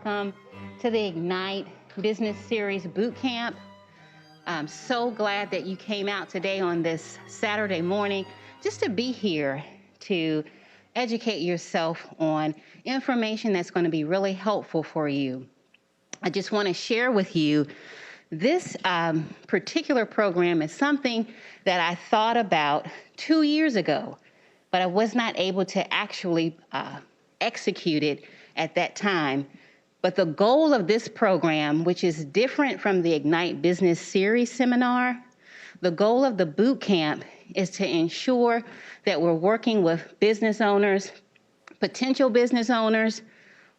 welcome to the Ignite Business Series Boot Camp. I'm so glad that you came out today on this Saturday morning just to be here to educate yourself on information that's going to be really helpful for you. I just want to share with you this particular program is something that I thought about 2 years ago, but I was not able to actually execute it at that time. But the goal of this program, which is different from the Ignite Business Series seminar, the goal of the boot camp is to ensure that we're working with business owners, potential business owners,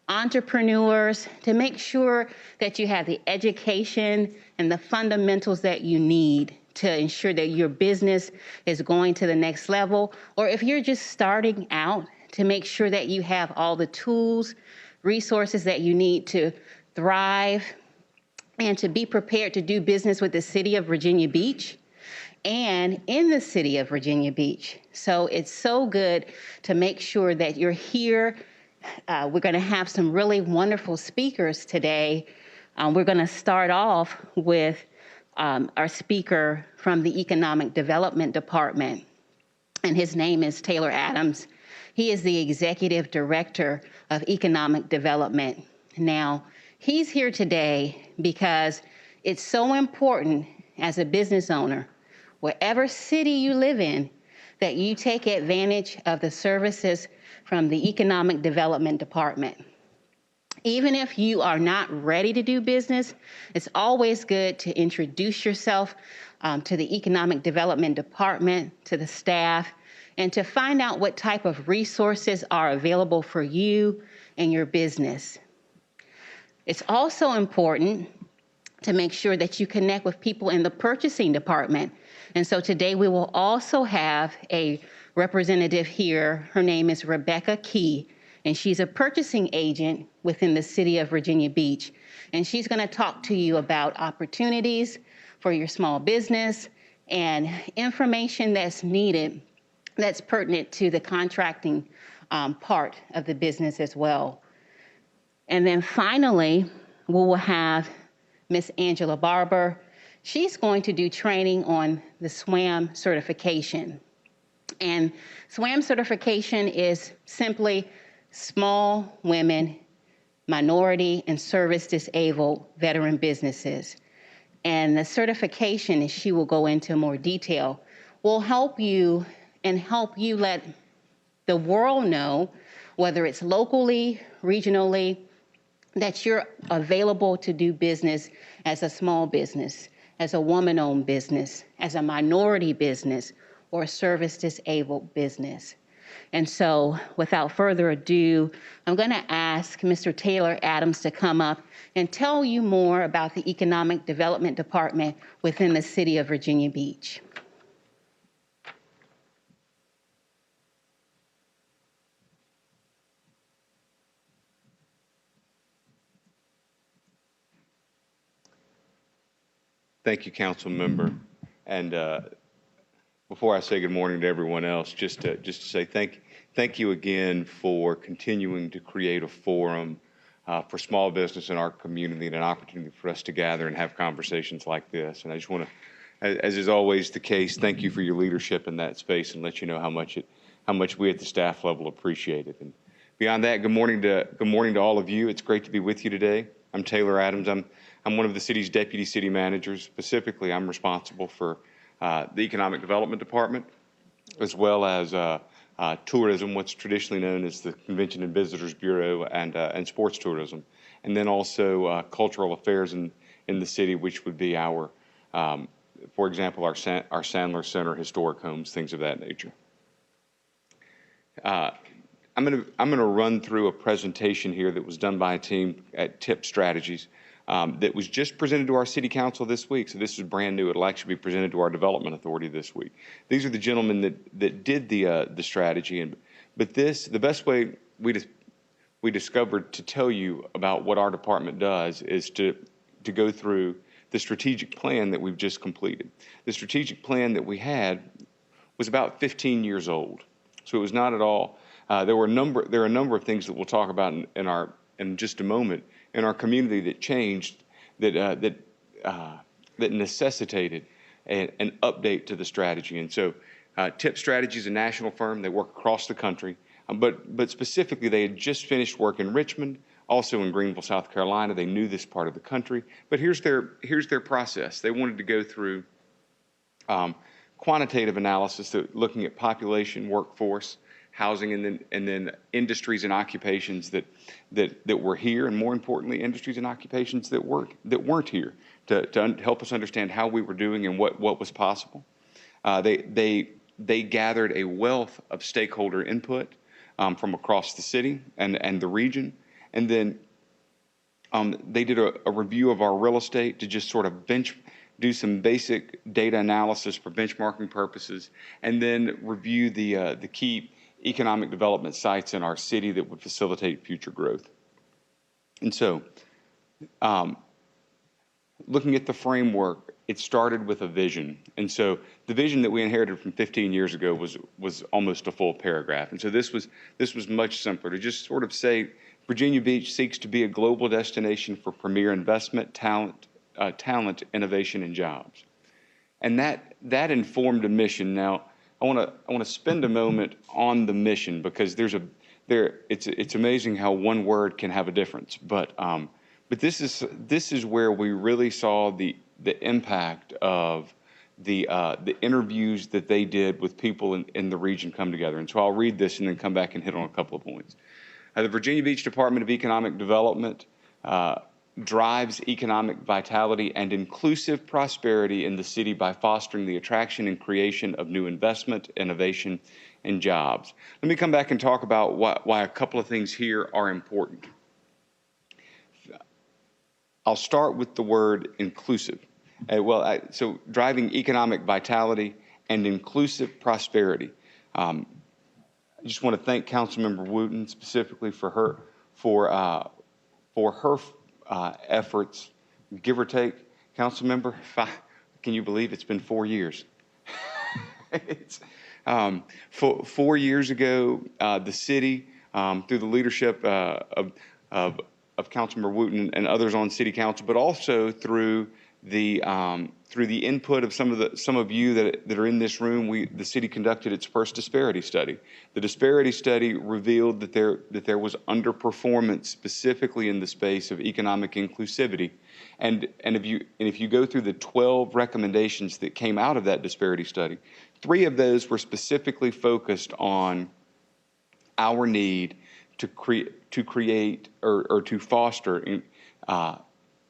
entrepreneurs, to make sure that you have the education and the fundamentals that you need to ensure that your business is going to the next level. Or if you're just starting out, to make sure that you have all the tools, resources that you need to thrive and to be prepared to do business with the city of Virginia Beach and in the city of Virginia Beach. So it's so good to make sure that you're here. We're going to have some really wonderful speakers today. We're going to start off with our speaker from the Economic Development Department, and his name is Taylor Adams. He is the Executive Director of Economic Development. Now, he's here today because it's so important as a business owner, whatever city you live in, that you take advantage of the services from the Economic Development Department. Even if you are not ready to do business, it's always good to introduce yourself to the Economic Development Department, to the staff, and to find out what type of resources are available for you and your business. It's also important to make sure that you connect with people in the purchasing department. And so today we will also have a representative here. Her name is Rebecca Key, and she's a purchasing agent within the city of Virginia Beach. And she's going to talk to you about opportunities for your small business and information that's needed that's pertinent to the contracting part of the business as well. And then finally, we will have Miss Angela Barber. She's going to do training on the Swam Certification. And Swam Certification is simply small women, minority, and service-disabled veteran businesses. And the certification, as she will go into more detail, will help you and help you let the world know, whether it's locally, regionally, that you're available to do business as a small business, as a woman-owned business, as a minority business, or a service-disabled business. And so, without further ado, I'm going to ask Mr. Taylor Adams to come up and tell you more about the Economic Development Department within the city of Virginia Beach. Thank you, Council Member. And before I say good morning to everyone else, just to say thank you again for continuing to create a forum for small business in our community and an opportunity for us to gather and have conversations like this. And I just want to, as is always the case, thank you for your leadership in that space and let you know how much we at the staff level appreciate it. And beyond that, good morning to all of you. It's great to be with you today. I'm Taylor Adams. I'm one of the city's deputy city managers. Specifically, I'm responsible for the Economic Development Department, as well as tourism, what's traditionally known as the Convention and Visitors Bureau, and sports tourism, and then also cultural affairs in the city, which would be our, for example, our Sandler Center, historic homes, things of that nature. I'm going to run through a presentation here that was done by a team at TIP Strategies. That was just presented to our city council this week. So this is brand new. It'll actually be presented to our development authority this week. These are the gentlemen that did the strategy. But the best way we discovered to tell you about what our department does is to go through the strategic plan that we've just completed. The strategic plan that we had was about 15 years old. So it was not at all. There are a number of things that we'll talk about in just a moment in our community that changed, that necessitated an update to the strategy. And so TIP Strategy is a national firm. They work across the country, but specifically they had just finished work in Richmond, also in Greenville, South Carolina. They knew this part of the country, but here's their process. They wanted to go through quantitative analysis, looking at population, workforce, housing, and then industries and occupations that were here, and more importantly, industries and occupations that weren't here, to help us understand how we were doing and what was possible. They gathered a wealth of stakeholder input from across the city and the region, and then they did a review of our real estate to just sort of do some basic data analysis for benchmarking purposes, and then review the key economic development sites in our city that would facilitate future growth. And so, looking at the framework, it started with a vision. And so the vision that we inherited from 15 years ago was almost a full paragraph. And so this was much simpler, to just sort of say, Virginia Beach seeks to be a global destination for premier investment, talent, innovation, and jobs. And that informed a mission. Now, I want to spend a moment on the mission, because it's amazing how one word can have a difference. But this is where we really saw the impact of the interviews that they did with people in the region come together. And so I'll read this and then come back and hit on a couple of points. The Virginia Beach Department of Economic Development drives economic vitality and inclusive prosperity in the city by fostering the attraction and creation of new investment, innovation, and jobs. Let me come back and talk about why a couple of things here are important. I'll start with the word inclusive. So driving economic vitality and inclusive prosperity. I just want to thank Council Member Wooten specifically for her efforts, give or take. Council Member, can you believe it's been 4 years? It's 4 years ago, the city, through the leadership of Councilmember Wooten and others on City Council, but also through the input of some of you that are in this room, the city conducted its first disparity study. The disparity study revealed that there was underperformance specifically in the space of economic inclusivity, and if you go through the 12 recommendations that came out of that disparity study, 3 of those were specifically focused on our need to create or to foster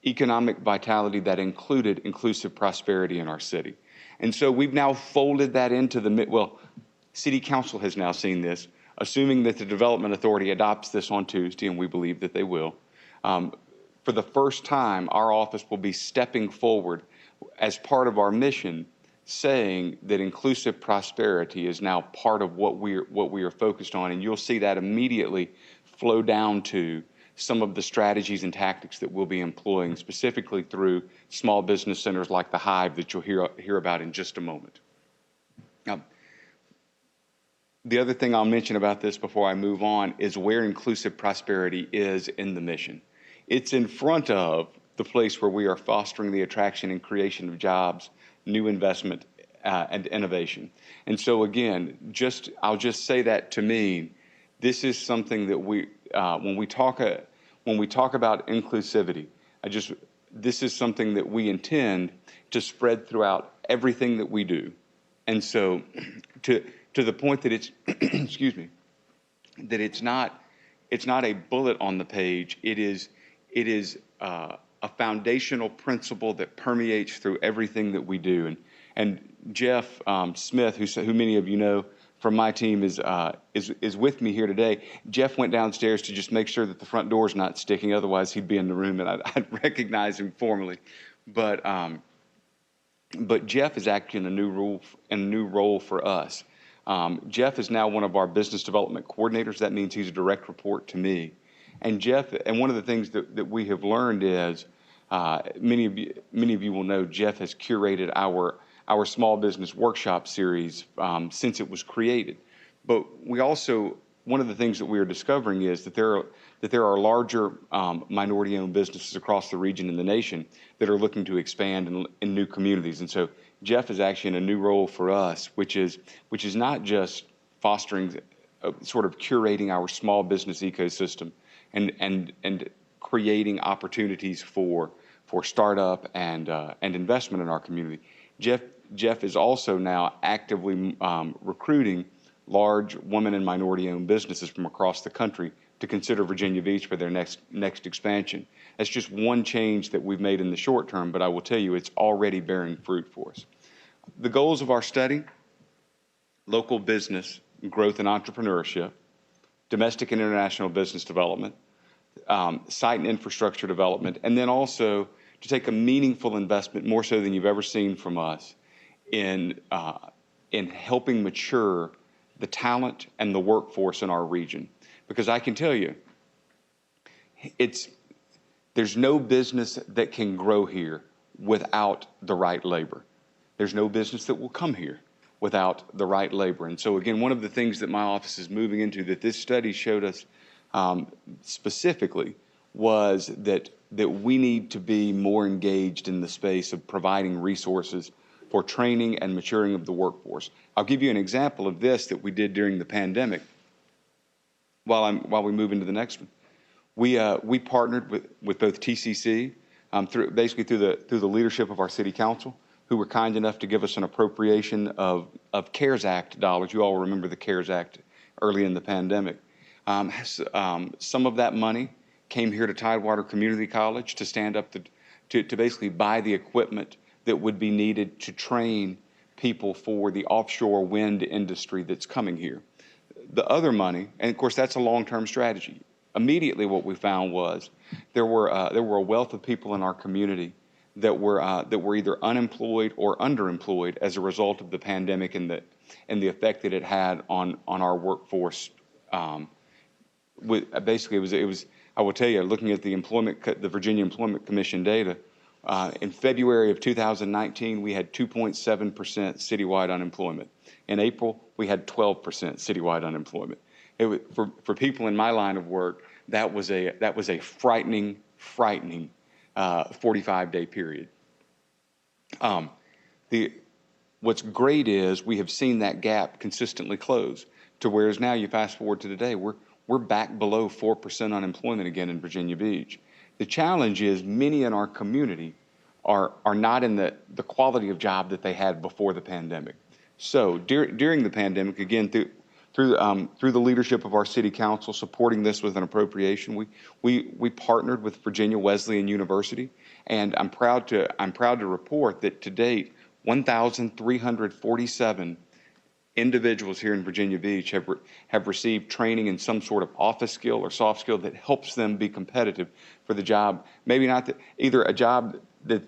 economic vitality that included inclusive prosperity in our city. And so we've now folded that into City Council has now seen this, assuming that the Development Authority adopts this on Tuesday, and we believe that they will. For the first time, our office will be stepping forward as part of our mission, saying that inclusive prosperity is now part of what we are focused on, and you'll see that immediately flow down to some of the strategies and tactics that we'll be employing, specifically through small business centers like the Hive that you'll hear about in just a moment. Now, the other thing I'll mention about this before I move on is where inclusive prosperity is in the mission. It's in front of the place where we are fostering the attraction and creation of jobs, new investment, and innovation. And so again, I'll just say that to mean this is something that when we talk about inclusivity, this is something that we intend to spread throughout everything that we do. And so to the point that it's excuse me, that it's not a bullet on the page, it is a foundational principle that permeates through everything that we do. And Jeff Smith, who many of you know from my team, is with me here today. Jeff went downstairs to just make sure that the front door's not sticking, otherwise he'd be in the room and I'd recognize him formally. But Jeff is actually in a new role for us. Jeff is now one of our business development coordinators. That means he's a direct report to me. And one of the things that we have learned is, many of you will know, Jeff has curated our small business workshop series since it was created. But we also one of the things that we are discovering is that there are larger minority-owned businesses across the region and the nation that are looking to expand in new communities. And so Jeff is actually in a new role for us, which is not just fostering, sort of curating our small business ecosystem and creating opportunities for startup and investment in our community. Jeff is also now actively recruiting large women and minority-owned businesses from across the country to consider Virginia Beach for their next expansion. That's just one change that we've made in the short term, but I will tell you it's already bearing fruit for us. The goals of our study: local business growth and entrepreneurship, domestic and international business development, site and infrastructure development, and then also to take a meaningful investment, more so than you've ever seen from us, in helping mature the talent and the workforce in our region. Because I can tell you, there's no business that can grow here without the right labor. There's no business that will come here without the right labor. And so again, one of the things that my office is moving into, that this study showed us specifically, was that we need to be more engaged in the space of providing resources for training and maturing of the workforce. I'll give you an example of this that we did during the pandemic. While we move into the next one, we partnered with both TCC through the leadership of our city council, who were kind enough to give us an appropriation of CARES Act dollars. You all remember the CARES Act early in the pandemic. Some of that money came here to Tidewater Community College to stand up to basically buy the equipment that would be needed to train people for the offshore wind industry that's coming here. The other money, and of course that's a long-term strategy. Immediately what we found was there were a wealth of people in our community that were either unemployed or underemployed as a result of the pandemic and the effect that it had on our workforce. Basically, it was. I will tell you, looking at the Virginia Employment Commission data, in February of 2019, we had 2.7% citywide unemployment. In April, we had 12% citywide unemployment. For people in my line of work, that was a frightening 45-day period. What's great is we have seen that gap consistently close to whereas now you fast forward to today, we're back below 4% unemployment again in Virginia Beach. The challenge is many in our community are not in the quality of job that they had before the pandemic. So during the pandemic, again, through the leadership of our city council supporting this with an appropriation, we partnered with Virginia Wesleyan University, and I'm proud to report that to date 1,347 individuals here in Virginia Beach have received training in some sort of office skill or soft skill that helps them be competitive for the job. Maybe not either a job that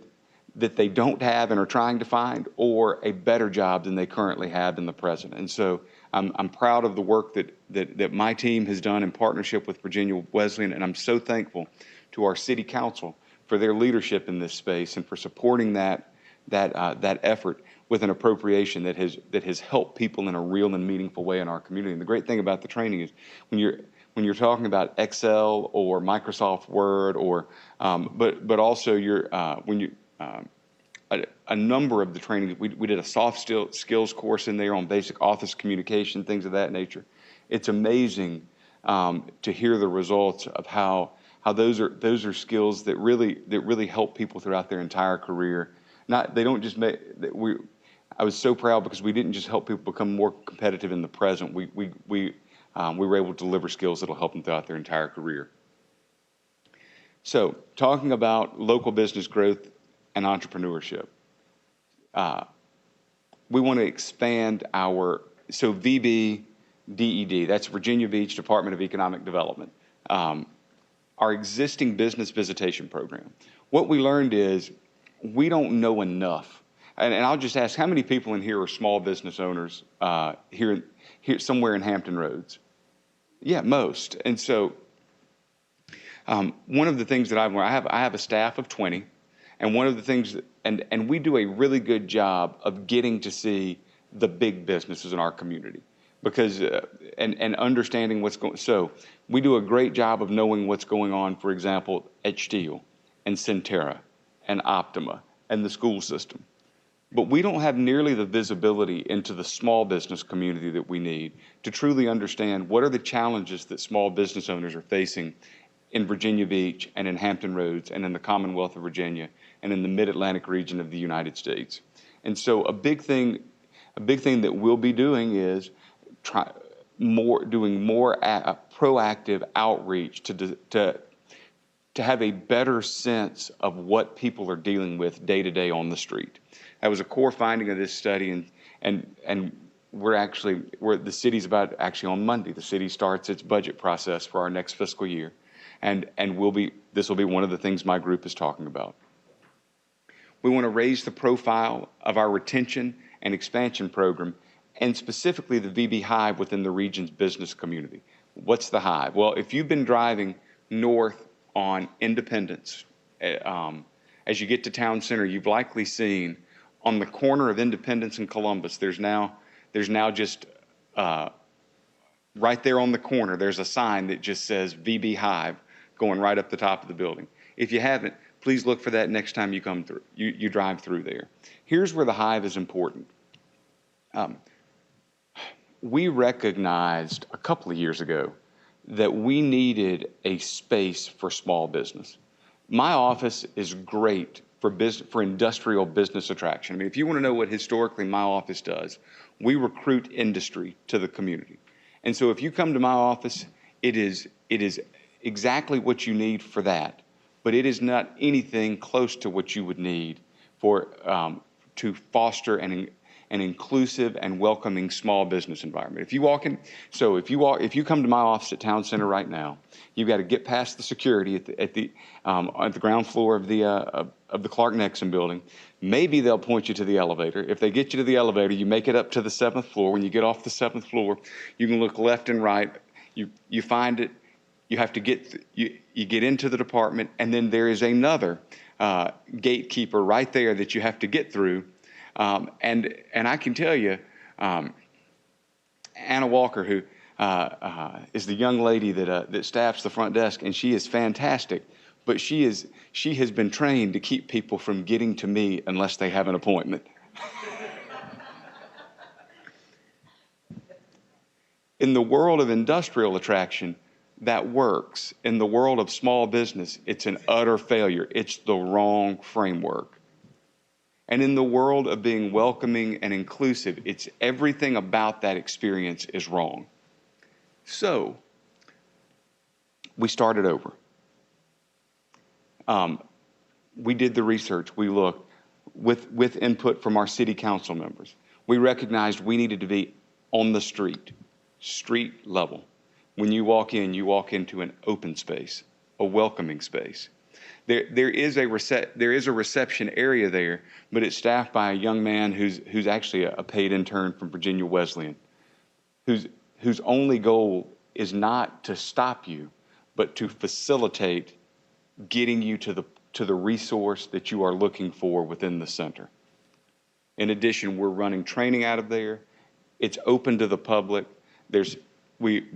they don't have and are trying to find, or a better job than they currently have in the present. And so I'm proud of the work that my team has done in partnership with Virginia Wesleyan, and I'm so thankful to our city council for their leadership in this space and for supporting that effort with an appropriation that has helped people in a real and meaningful way in our community. And the great thing about the training is when you're talking about Excel or Microsoft Word, or but also a number of the trainings, we did a soft skills course in there on basic office communication, things of that nature. It's amazing to hear the results of how those are skills that really help people throughout their entire career. They don't just make I was so proud because we didn't just help people become more competitive in the present. We were able to deliver skills that'll help them throughout their entire career. So, talking about local business growth and entrepreneurship, we want to expand so VBDED, that's Virginia Beach Department of Economic Development, our existing business visitation program. What we learned is we don't know enough. And I'll just ask, how many people in here are small business owners here somewhere in Hampton Roads? Yeah, most. And so one of the things that I've learned, I have a staff of 20, and one of the things, and we do a really good job of getting to see the big businesses in our community. because and understanding what's going. So we do a great job of knowing what's going on, for example, at Steel and Centera and Optima and the school system. But we don't have nearly the visibility into the small business community that we need to truly understand what are the challenges that small business owners are facing in Virginia Beach and in Hampton Roads and in the Commonwealth of Virginia and in the Mid-Atlantic region of the United States. And so a big thing that we'll be doing is doing more proactive outreach to have a better sense of what people are dealing with day to day on the street. That was a core finding of this study, and the city's about actually on Monday. The city starts its budget process for our next fiscal year, and this will be one of the things my group is talking about. We want to raise the profile of our retention and expansion program, and specifically the VB Hive within the region's business community. What's the Hive? Well, if you've been driving north on Independence, as you get to Town Center, you've likely seen on the corner of Independence and Columbus, there's now just right there on the corner, there's a sign that just says VB Hive going right up the top of the building. If you haven't, please look for that next time you come through. You drive through there. Here's where the Hive is important. We recognized a couple of years ago that we needed a space for small business. My office is great for industrial business attraction. I mean, if you want to know what historically my office does, we recruit industry to the community. And so if you come to my office, it is exactly what you need for that, but it is not anything close to what you would need for to foster an inclusive and welcoming small business environment. If you come to my office at Town Center right now, you've got to get past the security at the ground floor of the Clark Nexon building. Maybe they'll point you to the elevator. If they get you to the elevator, you make it up to the 7th floor. When you get off the 7th floor, you can look left and right. You find it. You have to you get into the department, and then there is another gatekeeper right there that you have to get through. And I can tell you, Anna Walker, who is the young lady that staffs the front desk, and she is fantastic. But she has been trained to keep people from getting to me unless they have an appointment. In the world of industrial attraction, that works. In the world of small business, it's an utter failure. It's the wrong framework. And in the world of being welcoming and inclusive, it's everything about that experience is wrong. So we started over. We did the research. We looked with input from our city council members. We recognized we needed to be on the street level. When you walk into an open space, a welcoming space. There is a reception area there, but it's staffed by a young man who's actually a paid intern from Virginia Wesleyan, whose only goal is not to stop you, but to facilitate getting you to the resource that you are looking for within the center. In addition, we're running training out of there. It's open to the public. We've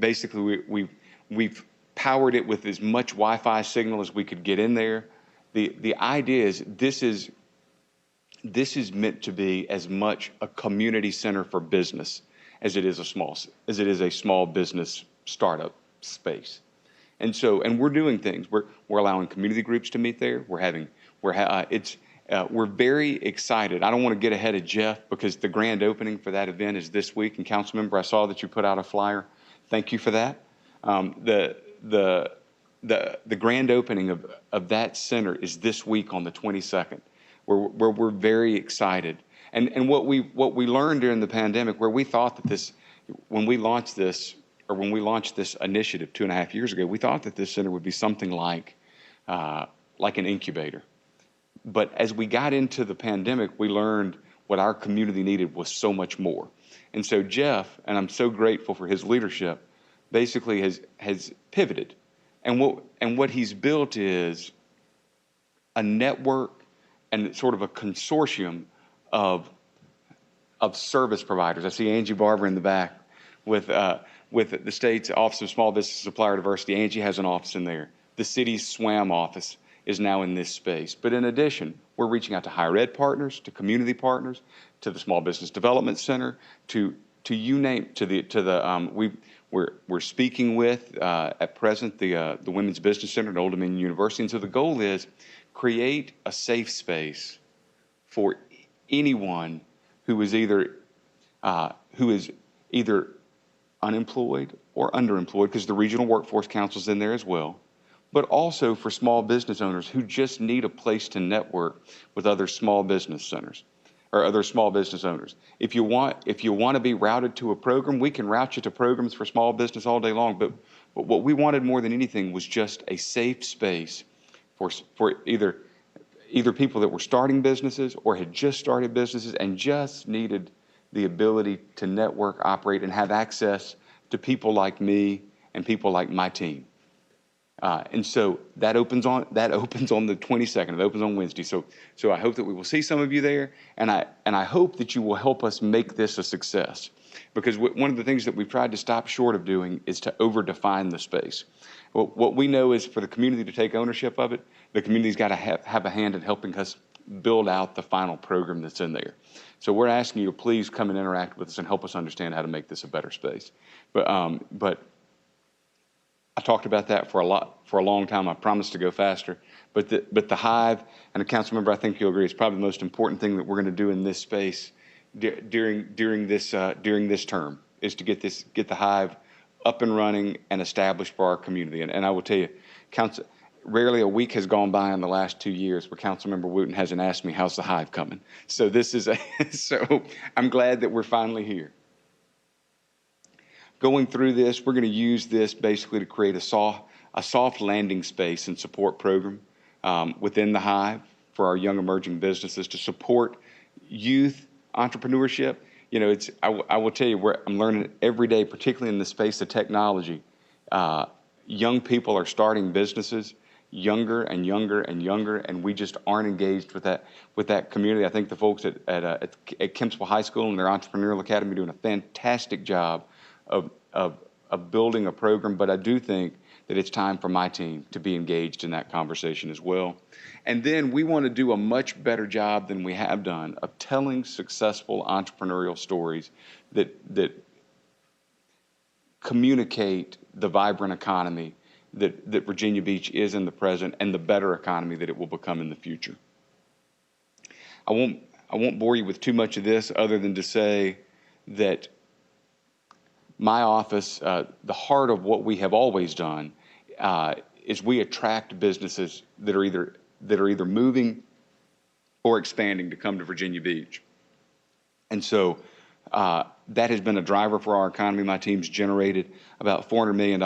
powered it with as much Wi-Fi signal as we could get in there. The idea is this is meant to be as much a community center for business as it is a small business startup space. And we're doing things. We're allowing community groups to meet there. We're very excited. I don't want to get ahead of Jeff because the grand opening for that event is this week. And Councilmember, I saw that you put out a flyer. Thank you for that. The grand opening of that center is this week on the 22nd, where we're very excited. And what we learned during the pandemic, where we thought that when we launched this initiative 2.5 years ago, we thought that this center would be something like an incubator. But as we got into the pandemic, we learned what our community needed was so much more. And so Jeff, and I'm so grateful for his leadership, basically has pivoted. And what he's built is a network and sort of a consortium of service providers. I see Angie Barber in the back. with the state's Office of Small Business Supplier Diversity. Angie has an office in there. The city's SWAM office is now in this space. But in addition, we're reaching out to higher ed partners, to community partners, to the Small Business Development Center, to you name, we're speaking with at present the Women's Business Center at Old Dominion University. And so the goal is create a safe space for anyone who is either unemployed or underemployed, because the Regional Workforce Council is in there as well, but also for small business owners who just need a place to network with other small business centers or other small business owners. If you want to be routed to a program, we can route you to programs for small business all day long. But what we wanted more than anything was just a safe space for either people that were starting businesses or had just started businesses and just needed the ability to network, operate, and have access to people like me and people like my team. And so that opens on the 22nd. It opens on Wednesday. So I hope that we will see some of you there, and I hope that you will help us make this a success. Because one of the things that we've tried to stop short of doing is to over-define the space. What we know is for the community to take ownership of it, the community's got to have a hand in helping us build out the final program that's in there. So we're asking you to please come and interact with us and help us understand how to make this a better space. But I talked about that for a long time. I promised to go faster. But the Hive, and a council member, I think you'll agree, is probably the most important thing that we're going to do in this space during this term, is to get the Hive up and running and established for our community. And I will tell you, rarely a week has gone by in the last 2 years where Council Member Wooten hasn't asked me, how's the Hive coming? So so I'm glad that we're finally here. Going through this, we're going to use this basically to create a soft landing space and support program within the Hive for our young emerging businesses to support youth entrepreneurship. You know, I will tell you, I'm learning every day, particularly in the space of technology. Young people are starting businesses younger and younger and younger, and we just aren't engaged with that community. I think the folks at Kempsville High School and their Entrepreneurial Academy are doing a fantastic job of building a program, but I do think that it's time for my team to be engaged in that conversation as well. And then we want to do a much better job than we have done of telling successful entrepreneurial stories that communicate the vibrant economy that Virginia Beach is in the present and the better economy that it will become in the future. I won't bore you with too much of this other than to say that my office, the heart of what we have always done is we attract businesses that are either moving or expanding to come to Virginia Beach. And so that has been a driver for our economy. My team's generated about $400 million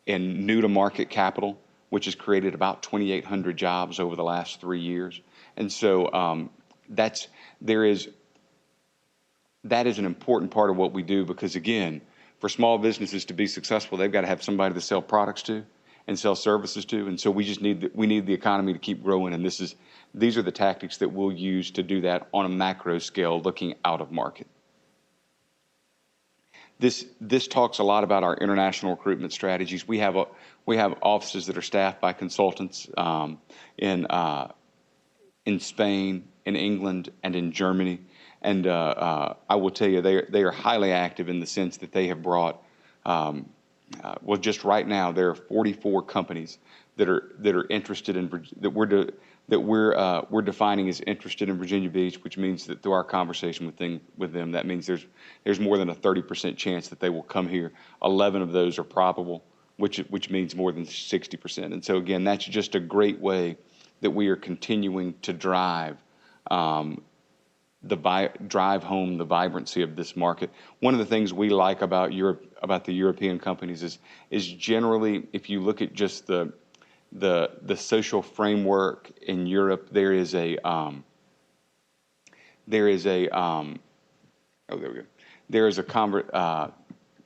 in new to market capital, which has created about 2,800 jobs over the last 3 years. And so that is an important part of what we do, because again, for small businesses to be successful, they've got to have somebody to sell products to and sell services to. And so we need the economy to keep growing. And these are the tactics that we'll use to do that on a macro scale, looking out of market. This talks a lot about our international recruitment strategies. We have offices that are staffed by consultants in Spain, in England, and in Germany. And I will tell you, they are highly active in the sense that they have brought, well, just right now, there are 44 companies that are interested in, that we're defining as interested in Virginia Beach, which means that through our conversation with them, that means there's more than a 30% chance that they will come here. 11 of those are probable, which means more than 60%. And so again, that's just a great way that we are continuing to drive home the vibrancy of this market. One of the things we like about the European companies is generally, if you look at just the social framework in Europe, there is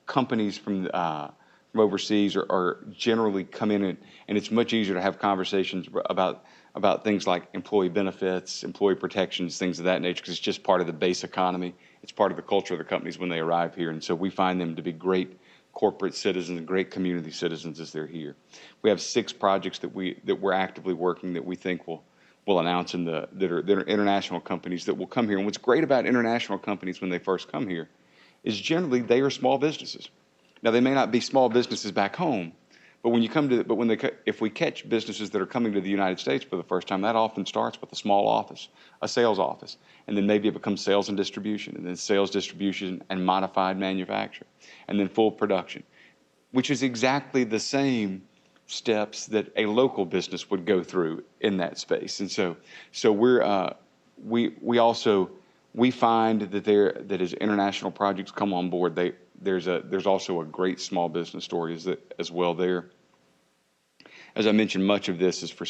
companies from overseas are generally come in, and it's much easier to have conversations about things like employee benefits, employee protections, things of that nature, because it's just part of the base economy It's part of the culture of the companies when they arrive here. And so we find them to be great corporate citizens and great community citizens as they're here. We have 6 projects that we're actively working that we think will announce that are international companies that will come here. And what's great about international companies when they first come here is generally they are small businesses. Now they may not be small businesses back home, but if we catch businesses that are coming to the United States for the first time, that often starts with a small office, a sales office, and then maybe it becomes sales and distribution, and then sales, distribution, and modified manufacture, and then full production, which is exactly the same steps that a local business would go through in that space. And so we find that as international projects come on board, there's also a great small business story as well there. As I mentioned, much of this is for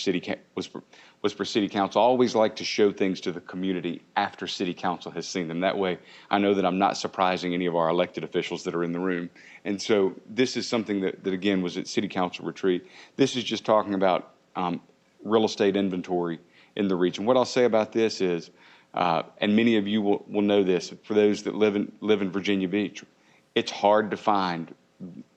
was for City Council. I always like to show things to the community after City Council has seen them. That way, I know that I'm not surprising any of our elected officials that are in the room. And so this is something that again, was at City Council retreat. This is just talking about real estate inventory in the region. What I'll say about this is, and many of you will know this, for those that live in Virginia Beach, it's hard to find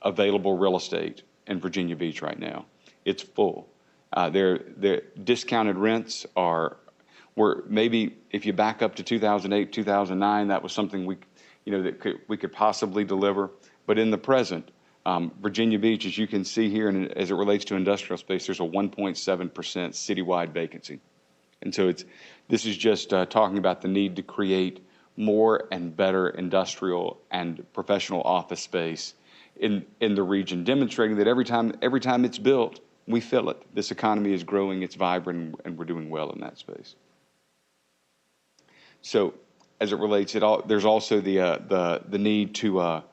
available real estate in Virginia Beach right now. It's full. Their discounted rents were maybe, if you back up to 2008, 2009, that was something we could possibly deliver. But in the present, Virginia Beach, as you can see here, and as it relates to industrial space, there's a 1.7% citywide vacancy. And so this is just talking about the need to create more and better industrial and professional office space in the region, demonstrating that every time it's built, we fill it. This economy is growing, it's vibrant, and we're doing well in that space. So, as it relates, there's also the need to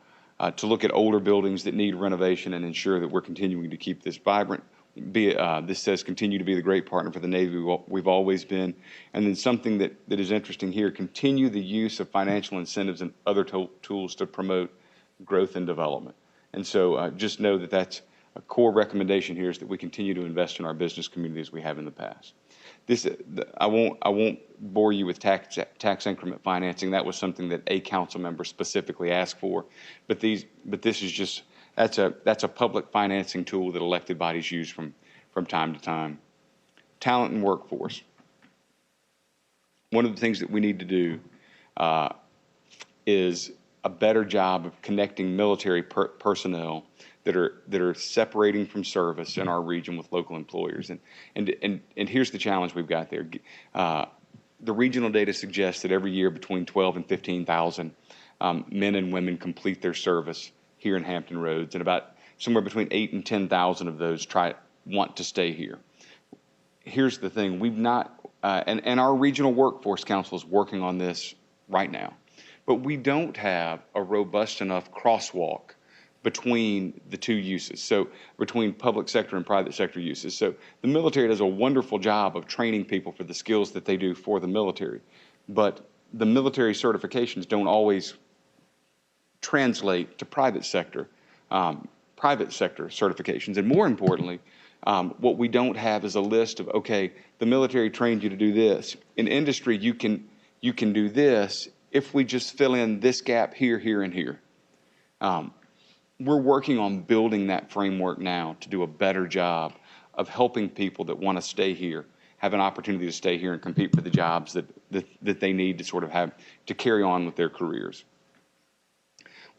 look at older buildings that need renovation and ensure that we're continuing to keep this vibrant. This says continue to be the great partner for the Navy we've always been. And then something that is interesting here, continue the use of financial incentives and other tools to promote growth and development. And so just know that that's a core recommendation here, is that we continue to invest in our business community as we have in the past. I won't bore you with tax increment financing. That was something that a council member specifically asked for. But this is just, that's a public financing tool that elected bodies use from time to time. Talent and workforce. One of the things that we need to do is a better job of connecting military personnel that are separating from service in our region with local employers. And here's the challenge we've got there. The regional data suggests that every year between 12 and 15,000 men and women complete their service here in Hampton Roads, and about somewhere between 8,000 and 10,000 of those want to stay here. Here's the thing: we've not, and our regional workforce council is working on this right now, but we don't have a robust enough crosswalk between the two uses, so between public sector and private sector uses. So the military does a wonderful job of training people for the skills that they do for the military, but the military certifications don't always translate to private sector certifications. And more importantly, what we don't have is a list of, okay, the military trained you to do this. In industry, you can do this if we just fill in this gap here, here, and here. We're working on building that framework now to do a better job of helping people that want to stay here have an opportunity to stay here and compete for the jobs that they need to sort of have to carry on with their careers.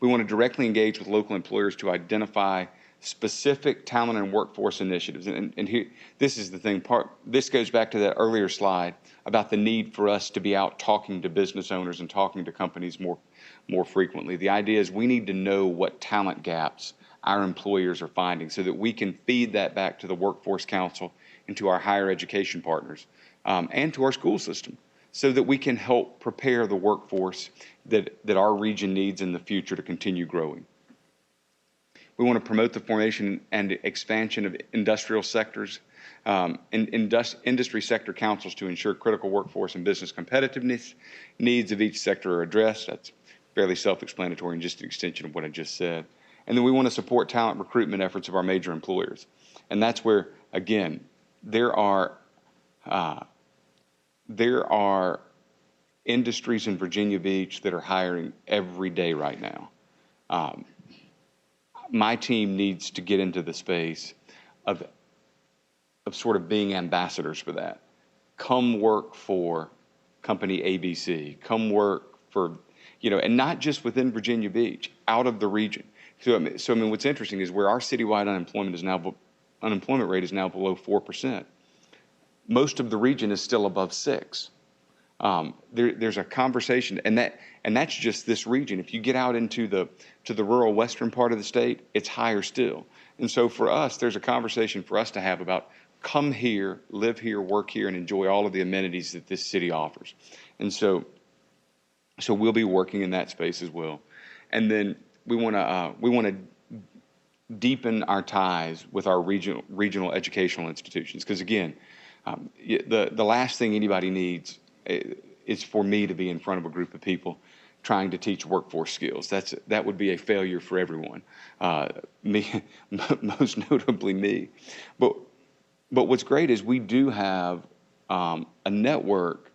We want to directly engage with local employers to identify specific talent and workforce initiatives. And here, this is the thing. This goes back to that earlier slide about the need for us to be out talking to business owners and talking to companies more frequently. The idea is we need to know what talent gaps our employers are finding so that we can feed that back to the Workforce Council and to our higher education partners and to our school system, so that we can help prepare the workforce that our region needs in the future to continue growing. We want to promote the formation and expansion of industrial sectors and industry sector councils to ensure critical workforce and business competitiveness needs of each sector are addressed. That's fairly self-explanatory and just an extension of what I just said. And then we want to support talent recruitment efforts of our major employers. And that's where, again, there are industries in Virginia Beach that are hiring every day right now. My team needs to get into the space of sort of being ambassadors for that. Come work for company ABC. Come work for, and not just within Virginia Beach, out of the region. So I mean, what's interesting is where our citywide unemployment rate is now below 4%. Most of the region is still above 6%. There's a conversation, and that's just this region. If you get out into the rural western part of the state, it's higher still. And so for us, there's a conversation for us to have about come here, live here, work here, and enjoy all of the amenities that this city offers. And so we'll be working in that space as well. And then we want to deepen our ties with our regional educational institutions, because again, the last thing anybody needs is for me to be in front of a group of people trying to teach workforce skills. That would be a failure for everyone, me, most notably me. But what's great is we do have a network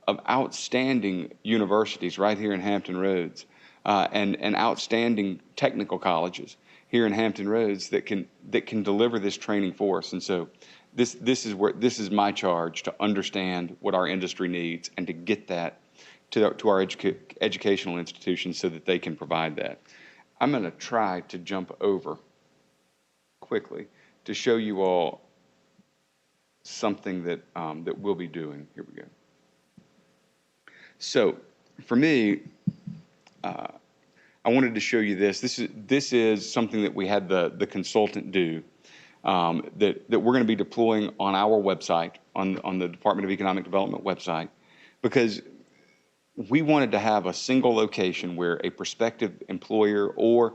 of outstanding universities right here in Hampton Roads, and outstanding technical colleges here in Hampton Roads that can deliver this training for us. And so this is my charge, to understand what our industry needs and to get that to our educational institutions so that they can provide that. I'm going to try to jump over quickly to show you all something that we'll be doing. Here we go. So for me, I wanted to show you this. This is something that we had the consultant do, that we're going to be deploying on our website, on the Department of Economic Development website, because we wanted to have a single location where a prospective employer or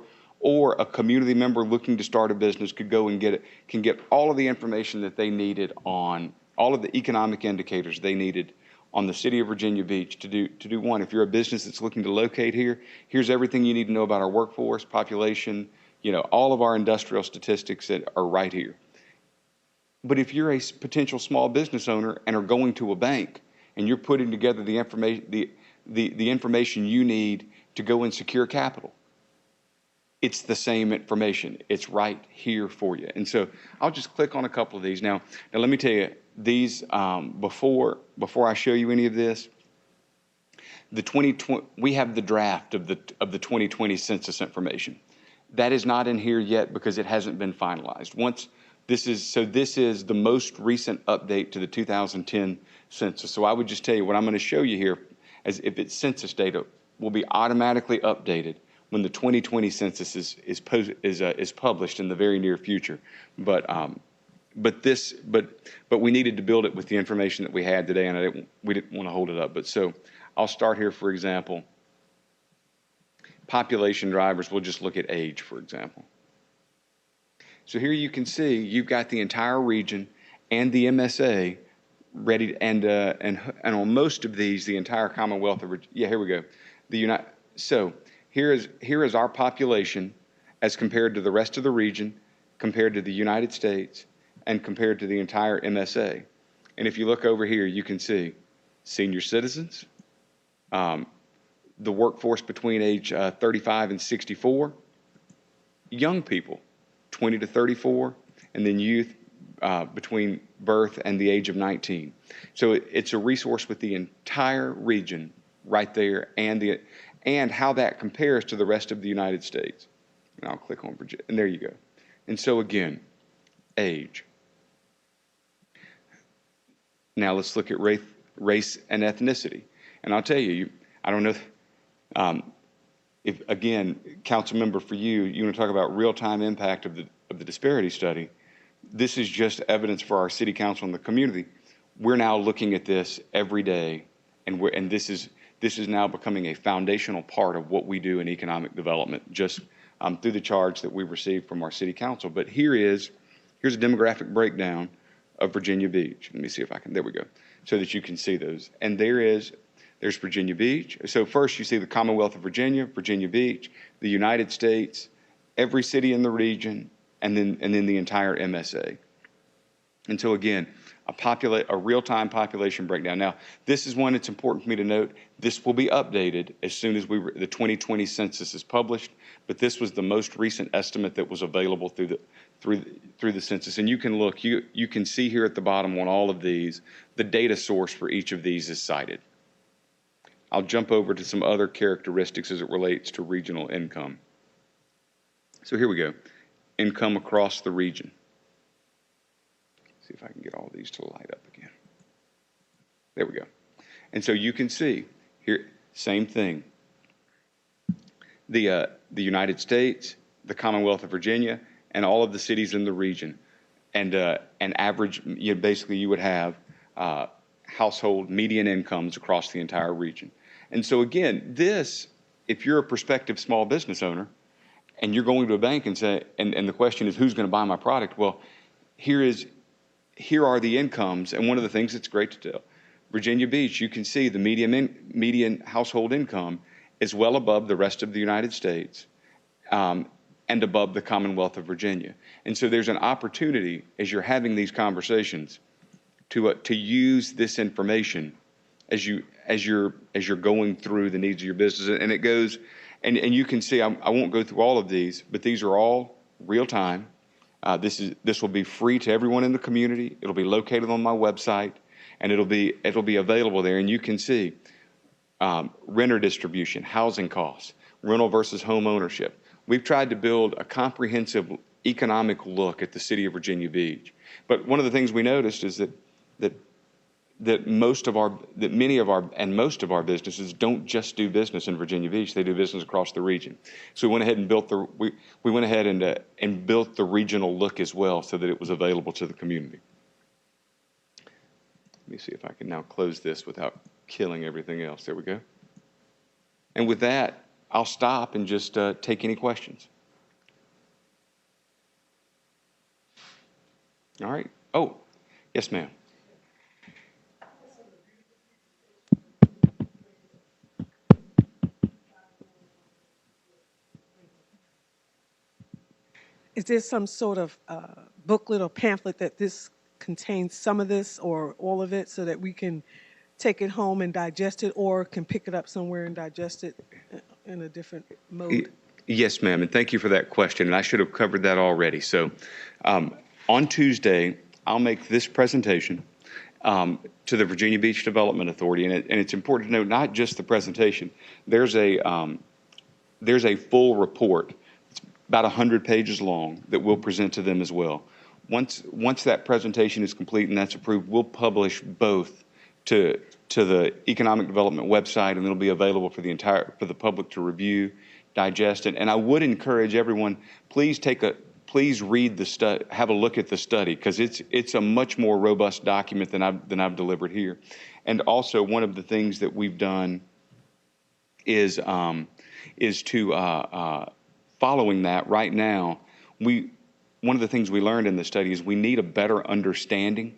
a community member looking to start a business could go and get all of the information that they needed on all of the economic indicators they needed on the city of Virginia Beach to do one. If you're a business that's looking to locate here, here's everything you need to know about our workforce, population, all of our industrial statistics that are right here. But if you're a potential small business owner and are going to a bank and you're putting together the information you need to go and secure capital, it's the same information. It's right here for you. And so I'll just click on a couple of these. Now let me tell you, these, before I show you any of this, we have the draft of the 2020 census information. That is not in here yet because it hasn't been finalized. This is the most recent update to the 2010 census. So I would just tell you what I'm going to show you here, as if it's census data, will be automatically updated when the 2020 census is published in the very near future. But we needed to build it with the information that we had today, and we didn't want to hold it up. But so I'll start here, for example. Population drivers, we'll just look at age, for example. So here you can see you've got the entire region and the MSA ready, and on most of these, the entire Commonwealth of Virginia. Yeah, here we go. So here is our population as compared to the rest of the region, compared to the United States, and compared to the entire MSA. And if you look over here, you can see senior citizens, the workforce between age 35 and 64, young people, 20 to 34, and then youth between birth and the age of 19. So it's a resource with the entire region right there, and how that compares to the rest of the United States. And I'll click on Virginia, and there you go. And so again, age. Now let's look at race and ethnicity. And I'll tell you, I don't know if again, council member, for you want to talk about real-time impact of the disparity study. This is just evidence for our city council and the community. We're now looking at this every day, and this is now becoming a foundational part of what we do in economic development, just through the charge that we received from our city council. But here's a demographic breakdown of Virginia Beach. Let me see if I can, there we go, so that you can see those. And there's Virginia Beach. So first you see the Commonwealth of Virginia, Virginia Beach, the United States, every city in the region, and then the entire MSA. And so again, a real-time population breakdown. Now, this is one it's important for me to note. This will be updated as soon as the 2020 census is published, but this was the most recent estimate that was available through the census. And you can look, you can see here at the bottom on all of these, the data source for each of these is cited. I'll jump over to some other characteristics as it relates to regional income. So here we go. Income across the region. See if I can get all these to light up again. There we go. And so you can see here, same thing. The United States, the Commonwealth of Virginia, and all of the cities in the region. And an average, basically you would have household median incomes across the entire region. And so again, this, if you're a prospective small business owner and you're going to a bank and say, and the question is who's going to buy my product? Well, here are the incomes, and one of the things that's great to tell. Virginia Beach, you can see the median household income is well above the rest of the United States and above the Commonwealth of Virginia. And so there's an opportunity as you're having these conversations to use this information as you're going through the needs of your business. And it goes, and you can see, I won't go through all of these, but these are all real time. This will be free to everyone in the community. It'll be located on my website, and it'll be available there. And you can see renter distribution, housing costs, rental versus home ownership. We've tried to build a comprehensive economic look at the city of Virginia Beach. But one of the things we noticed is that most of our businesses don't just do business in Virginia Beach; they do business across the region. So we went ahead and built the regional look as well, so that it was available to the community. Let me see if I can now close this without killing everything else. There we go. And with that, I'll stop and just take any questions. All right. Oh, yes, ma'am. Is there some sort of booklet or pamphlet that this contains some of this or all of it so that we can take it home and digest it, or can pick it up somewhere and digest it in a different mode? Yes, ma'am, and thank you for that question. And I should have covered that already. So on Tuesday, I'll make this presentation to the Virginia Beach Development Authority. And it's important to note not just the presentation. There's a full report. It's about 100 pages long that we'll present to them as well. Once that presentation is complete and that's approved, we'll publish both to the Economic Development website, and it'll be available for the public to review, digest it. And I would encourage everyone, please read the study, have a look at the study, because it's a much more robust document than I've delivered here. And also, one of the things that we've done is to following that right now, one of the things we learned in the study is we need a better understanding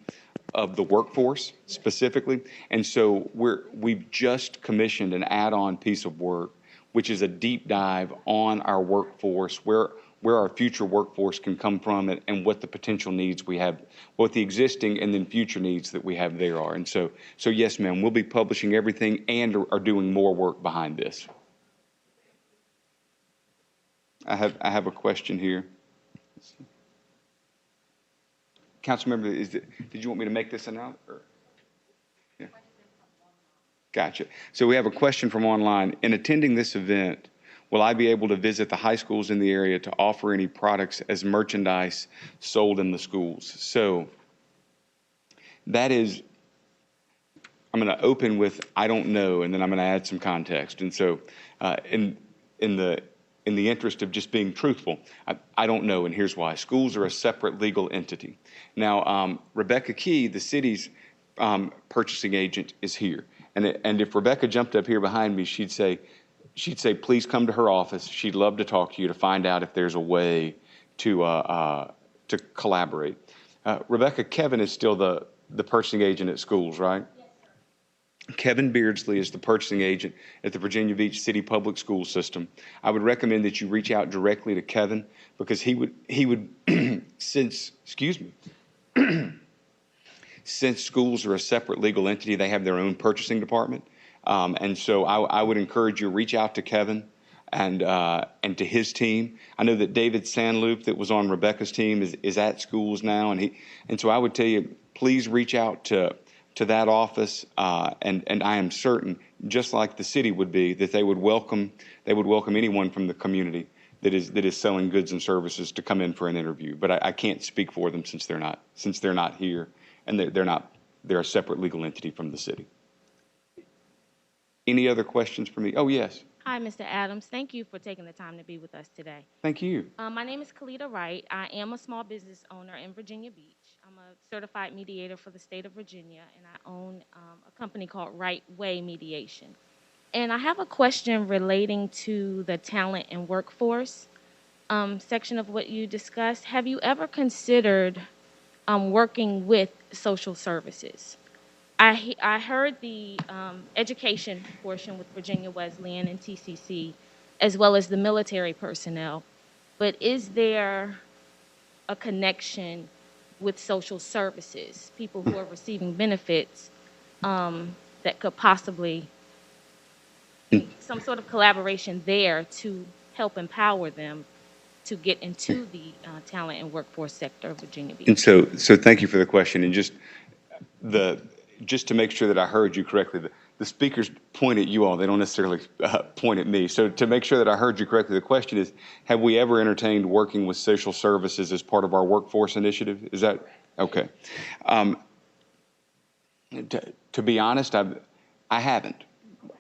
of the workforce specifically. And so we've just commissioned an add-on piece of work, which is a deep dive on our workforce, where our future workforce can come from, and what the potential needs we have, what the existing and then future needs that we have there are. And so yes, ma'am, we'll be publishing everything and are doing more work behind this. I have a question here. Councilmember, did you want me to make this announcement? Yeah. Gotcha. So we have a question from online. In attending this event, will I be able to visit the high schools in the area to offer any products as merchandise sold in the schools? So that is, I'm going to open with I don't know, and then I'm going to add some context. And so in the interest of just being truthful, I don't know, and here's why. Schools are a separate legal entity. Now, Rebecca Key, the city's purchasing agent, is here. And if Rebecca jumped up here behind me, she'd say, please come to her office. She'd love to talk to you to find out if there's a way to collaborate. Rebecca, Kevin is still the purchasing agent at schools, right? Kevin Beardsley is the purchasing agent at the Virginia Beach City Public School System. I would recommend that you reach out directly to Kevin, because he would since, excuse me, since schools are a separate legal entity, they have their own purchasing department. And so I would encourage you to reach out to Kevin and to his team. I know that David Sanloop, that was on Rebecca's team, is at schools now, and so I would tell you, please reach out to that office, and I am certain, just like the city would be, that they would welcome anyone from the community that is selling goods and services to come in for an interview. But I can't speak for them since they're not here, and they're a separate legal entity from the city. Any other questions for me? Oh, yes. Hi, Mr. Adams. Thank you for taking the time to be with us today. Thank you. My name is Kalita Wright. I am a small business owner in Virginia Beach. I'm a certified mediator for the state of Virginia, and I own a company called Right Way Mediation. And I have a question relating to the talent and workforce section of what you discussed. Have you ever considered working with social services? I heard the education portion with Virginia Wesleyan and TCC, as well as the military personnel, but is there a connection with social services, people who are receiving benefits, that could possibly be some sort of collaboration there to help empower them to get into the talent and workforce sector of Virginia Beach? And so thank you for the question. And just to make sure that I heard you correctly, the speakers point at you all. They don't necessarily point at me. So to make sure that I heard you correctly, the question is, have we ever entertained working with social services as part of our workforce initiative? Is that okay? To be honest, I haven't,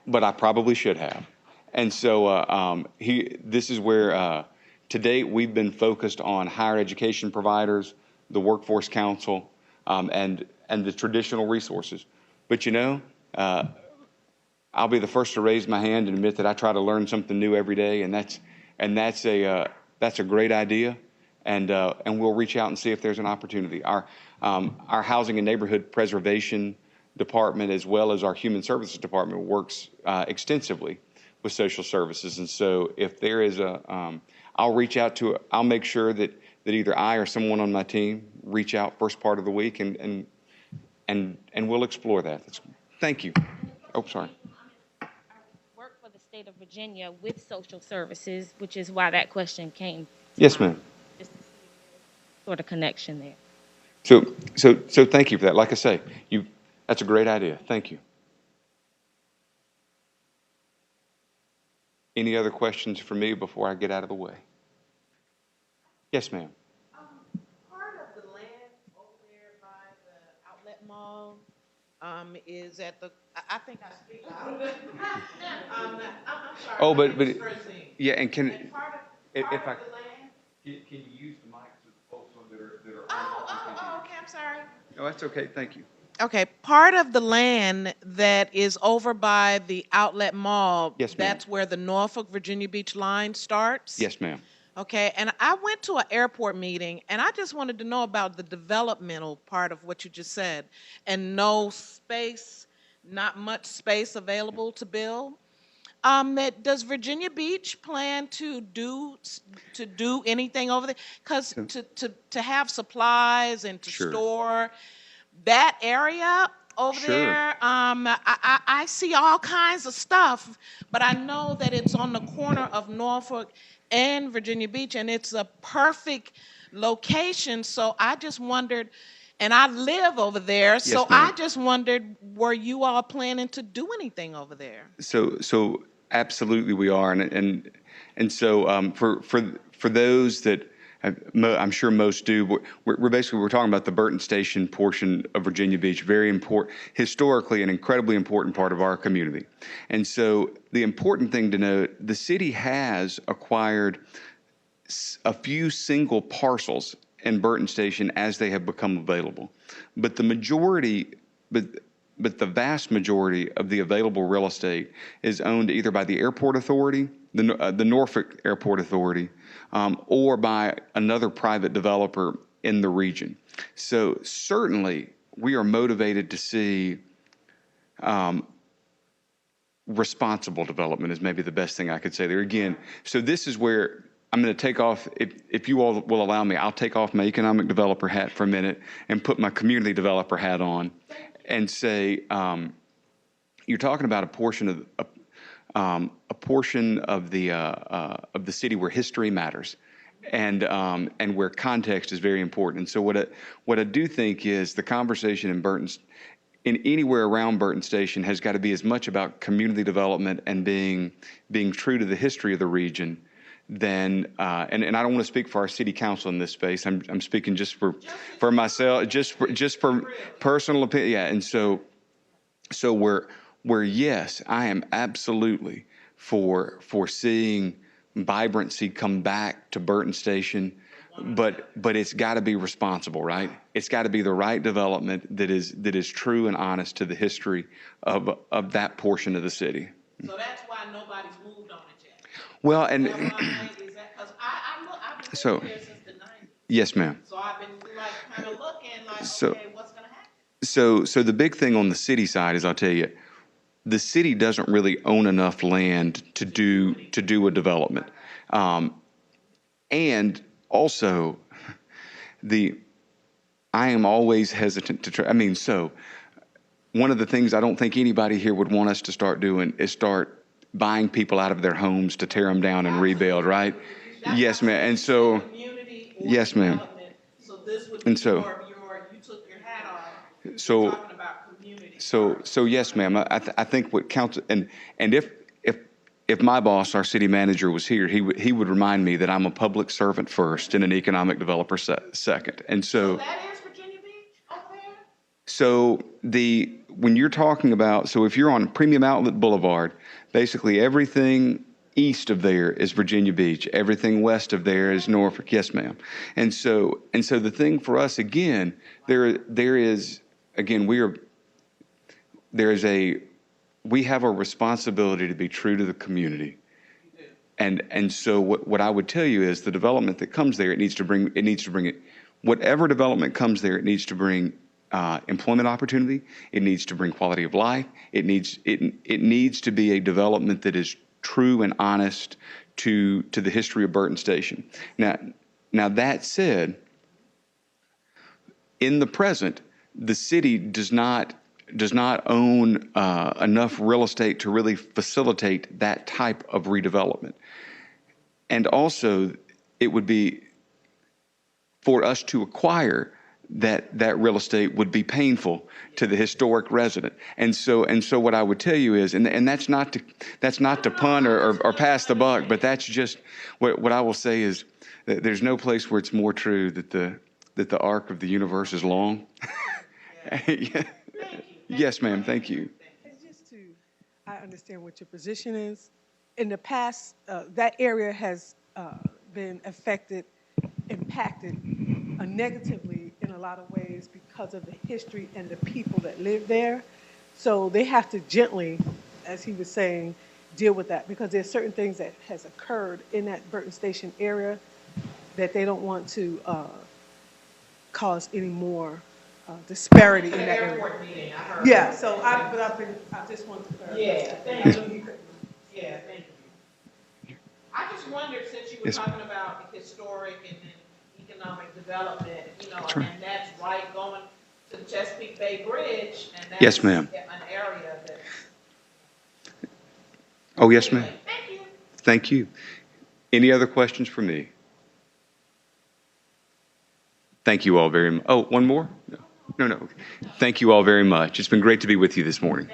but I probably should have. And so this is where, to date, we've been focused on higher education providers, the Workforce Council, and the traditional resources. But I'll be the first to raise my hand and admit that I try to learn something new every day, and that's a great idea, and we'll reach out and see if there's an opportunity. Our Housing and Neighborhood Preservation Department, as well as our Human Services Department, works extensively with social services, and so if there is I'll reach out to. I'll make sure that either I or someone on my team reach out first part of the week, and we'll explore that. Thank you. Oh, sorry. I work for the state of Virginia with social services, which is why that question came to Yes, mind. ma'am. Just to see the sort of connection there. So thank you for that. Like I say, that's a great idea. Thank you. Any other questions for me before I get out of the way? Yes, ma'am. Part of the land over there by the outlet mall is at the, I think I speak out of it. I'm sorry. Oh, my but name is Francine. yeah, and can And part of if the I land. can you use the mics of the folks that are Oh, okay, I'm sorry. No, that's okay. Thank you. Okay, part of the land that is over by the outlet mall. Yes, ma'am. That's where the Norfolk Virginia Beach line starts. Yes, ma'am. Okay, and I went to an airport meeting, and I just wanted to know about the developmental part of what you just said, and no space, not much space available to build. Does Virginia Beach plan to do anything over there? Because to have supplies and to Sure. store that area over Sure. there, I see all kinds of stuff, but I know that it's on the corner of Norfolk and Virginia Beach, and it's a perfect location. So I just wondered, and I live over there, so Yes, ma'am. I just wondered, were you all planning to do anything over there? So absolutely we are, and so for those that I'm sure most do. We're talking about the Burton Station portion of Virginia Beach, very important, historically an incredibly important part of our community. And so the important thing to note, the city has acquired a few single parcels in Burton Station as they have become available, but the vast majority of the available real estate is owned either by the Airport Authority, the Norfolk Airport Authority, or by another private developer in the region. So certainly we are motivated to see responsible development is maybe the best thing I could say there. Again, so this is where I'm going to take off, if you all will allow me, I'll take off my economic developer hat for a minute and put my community developer hat on and say, you're talking about a portion of the city where history matters, and where context is very important. And so what I do think is the conversation in anywhere around Burton Station has got to be as much about community development and being true to the history of the region than and I don't want to speak for our city council in this space. I'm speaking just for myself, just for personal opinion. Yeah, and so where yes, I am absolutely for seeing vibrancy come back to Burton Station, but it's got to be responsible, right? It's got to be the right development that is true and honest to the history of that portion of the city. So that's why nobody's moved on it yet. Well, and Is that because I've been So- living here since the 90s. yes, ma'am. So I've been like kind of looking like, So- okay, what's going to happen? So the big thing on the city side is, I'll tell you, the city doesn't really own enough land to do a development, and also I am always hesitant to try. I mean, so one of the things I don't think anybody here would want us to start doing is start buying people out of their homes to tear them down and rebuild, right? Yes, ma'am. And so, Community or yes, ma'am. development. So this would And be so- you took your hat off. So- talking about community. So yes, ma'am. I think what council and if my boss, our city manager, was here, he would remind me that I'm a public servant first and an economic developer second. And so That is Virginia Beach over there? so when you're talking about, so if you're on Premium Outlet Boulevard, basically everything east of there is Virginia Beach. Everything west of there is Norfolk. Yes, ma'am. And so the thing for us, again, we have a responsibility to be true to the community. And so what I would tell you is the development that comes there, it needs to bring whatever development comes there, it needs to bring employment opportunity. It needs to bring quality of life. It needs to be a development that is true and honest to the history of Burton Station. Now that said, in the present, the city does not own enough real estate to really facilitate that type of redevelopment. And also, it would be, for us to acquire that real estate would be painful to the historic resident. And so what I would tell you is, and that's not to pun or pass the buck, but that's just what I will say is that there's no place where it's more true that the arc of the universe is long. Yeah. Yes, ma'am. Thank you. I understand what your position is. In the past, that area has been impacted negatively in a lot of ways because of the history and the people that live there. So they have to gently, as he was saying, deal with that, because there's certain things that has occurred in that Burton Station area that they don't want to cause any more disparity in that area. Airport meeting, I heard. Yeah, so I just wanted to clarify. Yeah, thank you. Yeah, thank you. I just wondered, since you were Yes, talking about the historic and then economic development, That's right. and that's right going to the Chesapeake Bay Bridge, and that's Yes, ma'am. an area that. Oh, yes, ma'am. Anyway, thank you. Thank you. Any other questions for me? Thank you all very much. Oh, one more? No. Okay. Thank you all very much. It's been great to be with you this morning.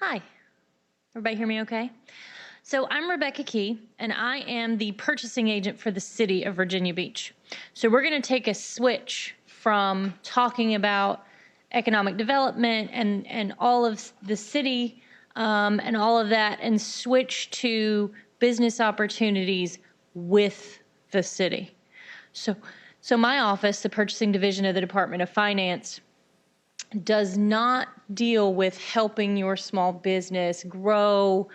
Hi, everybody hear me okay? So I'm Rebecca Key, and I am the purchasing agent for the city of Virginia Beach. So we're going to take a switch from talking about economic development and all of the city and all of that, and switch to business opportunities with the city. So my office, the purchasing division of the Department of Finance, does not deal with helping your small business grow,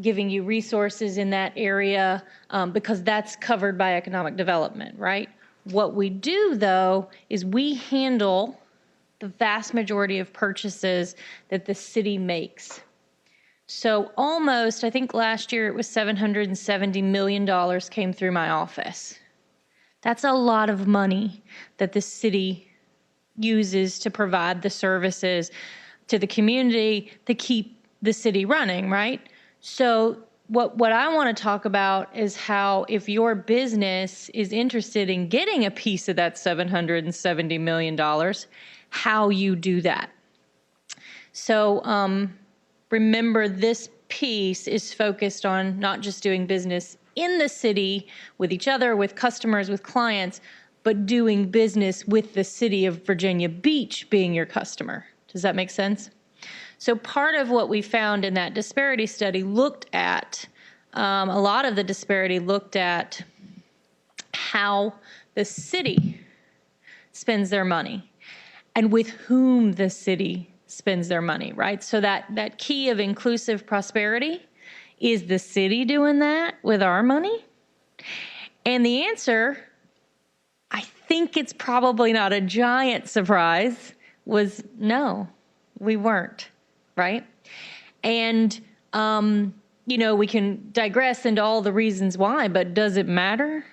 giving you resources in that area, because that's covered by economic development, right? What we do, though, is we handle the vast majority of purchases that the city makes. So almost, I think last year it was $770 million came through my office. That's a lot of money that the city uses to provide the services to the community to keep the city running, right? So what I want to talk about is how if your business is interested in getting a piece of that $770 million, how you do that. So remember, this piece is focused on not just doing business in the city with each other, with customers, with clients, but doing business with the city of Virginia Beach being your customer. Does that make sense? So part of what we found in that disparity study looked at, a lot of the disparity looked at how the city spends their money and with whom the city spends their money, right? So that key of inclusive prosperity, is the city doing that with our money? And the answer, I think it's probably not a giant surprise, was no, we weren't, right? And, we can digress into all the reasons why, but does it matter?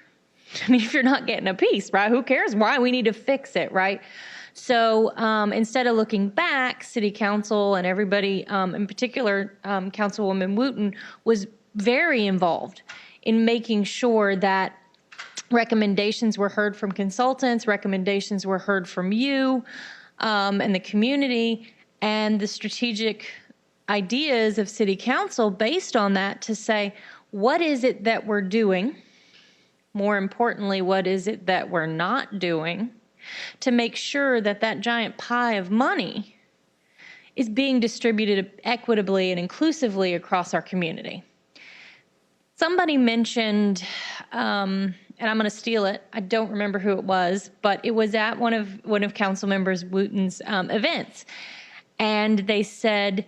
I mean, if you're not getting a piece, right, who cares why? We need to fix it, right? So instead of looking back, City Council and everybody, in particular, Councilwoman Wooten, was very involved in making sure that recommendations were heard from consultants, recommendations were heard from you and the community, and the strategic ideas of City Council based on that to say, what is it that we're doing? More importantly, what is it that we're not doing to make sure that that giant pie of money is being distributed equitably and inclusively across our community? Somebody mentioned, and I'm going to steal it, I don't remember who it was, but it was at one of Council Member Wooten's events. And they said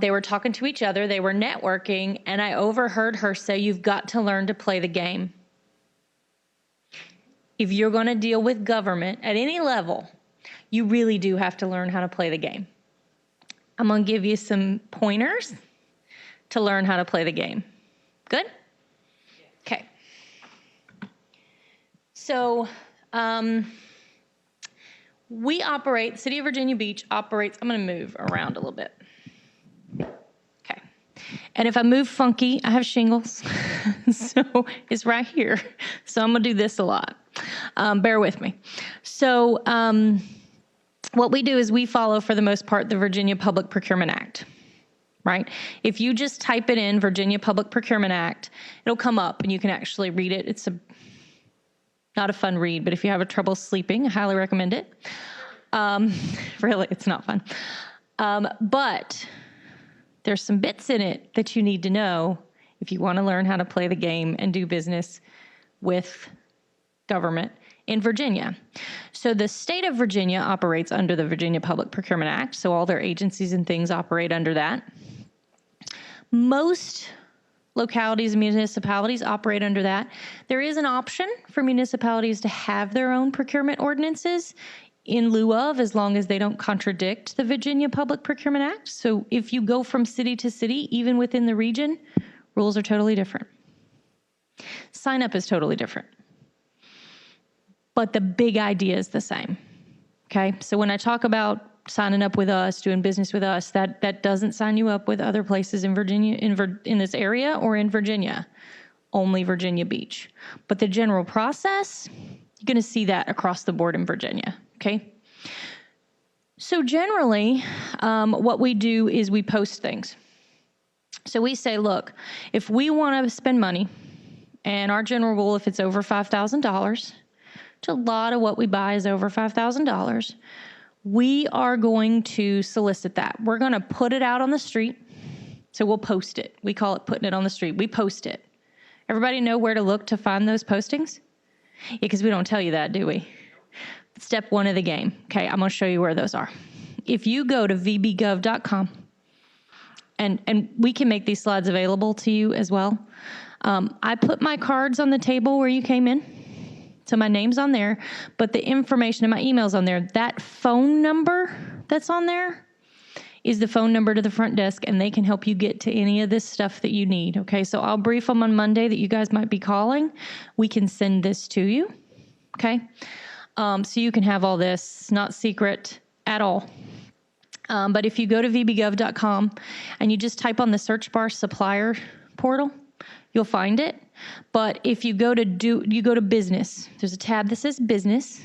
they were talking to each other, they were networking, and I overheard her say, you've got to learn to play the game. If you're going to deal with government at any level, you really do have to learn how to play the game. I'm going to give you some pointers to learn how to play the game. Good? Okay. So we operate, the City of Virginia Beach operates, I'm going to move around a little bit. Okay. And if I move funky, I have shingles. So it's right here. So I'm going to do this a lot. Bear with me. So what we do is we follow, for the most part, the Virginia Public Procurement Act, right? If you just type it in, Virginia Public Procurement Act, it'll come up and you can actually read it. It's not a fun read, but if you have trouble sleeping, I highly recommend it. Really, it's not fun. But there's some bits in it that you need to know if you want to learn how to play the game and do business with government in Virginia. So the state of Virginia operates under the Virginia Public Procurement Act, so all their agencies and things operate under that. Most localities and municipalities operate under that. There is an option for municipalities to have their own procurement ordinances in lieu of, as long as they don't contradict the Virginia Public Procurement Act. So if you go from city to city, even within the region, rules are totally different. Sign up is totally different. But the big idea is the same, okay? So when I talk about signing up with us, doing business with us, that doesn't sign you up with other places in Virginia, in this area or in Virginia, only Virginia Beach. But the general process, you're gonna see that across the board in Virginia, okay? So generally, what we do is we post things. So we say, look, if we wanna spend money, and our general rule, if it's over $5,000, which a lot of what we buy is over $5,000, we are going to solicit that. We're going to put it out on the street. So we'll post it. We call it putting it on the street. We post it. Everybody know where to look to find those postings? Yeah, because we don't tell you that, do we? step one of the game. Okay, I'm going to show you where those are. If you go to vbgov.com, and we can make these slides available to you as well. I put my cards on the table where you came in. So my name's on there, but the information and my email's on there. That phone number that's on there is the phone number to the front desk, and they can help you get to any of this stuff that you need. Okay, so I'll brief them on Monday that you guys might be calling. We can send this to you. Okay, so you can have all this, not secret at all. But if you go to vbgov.com and you just type on the search bar supplier portal, you'll find it. But if you go to business, there's a tab that says business.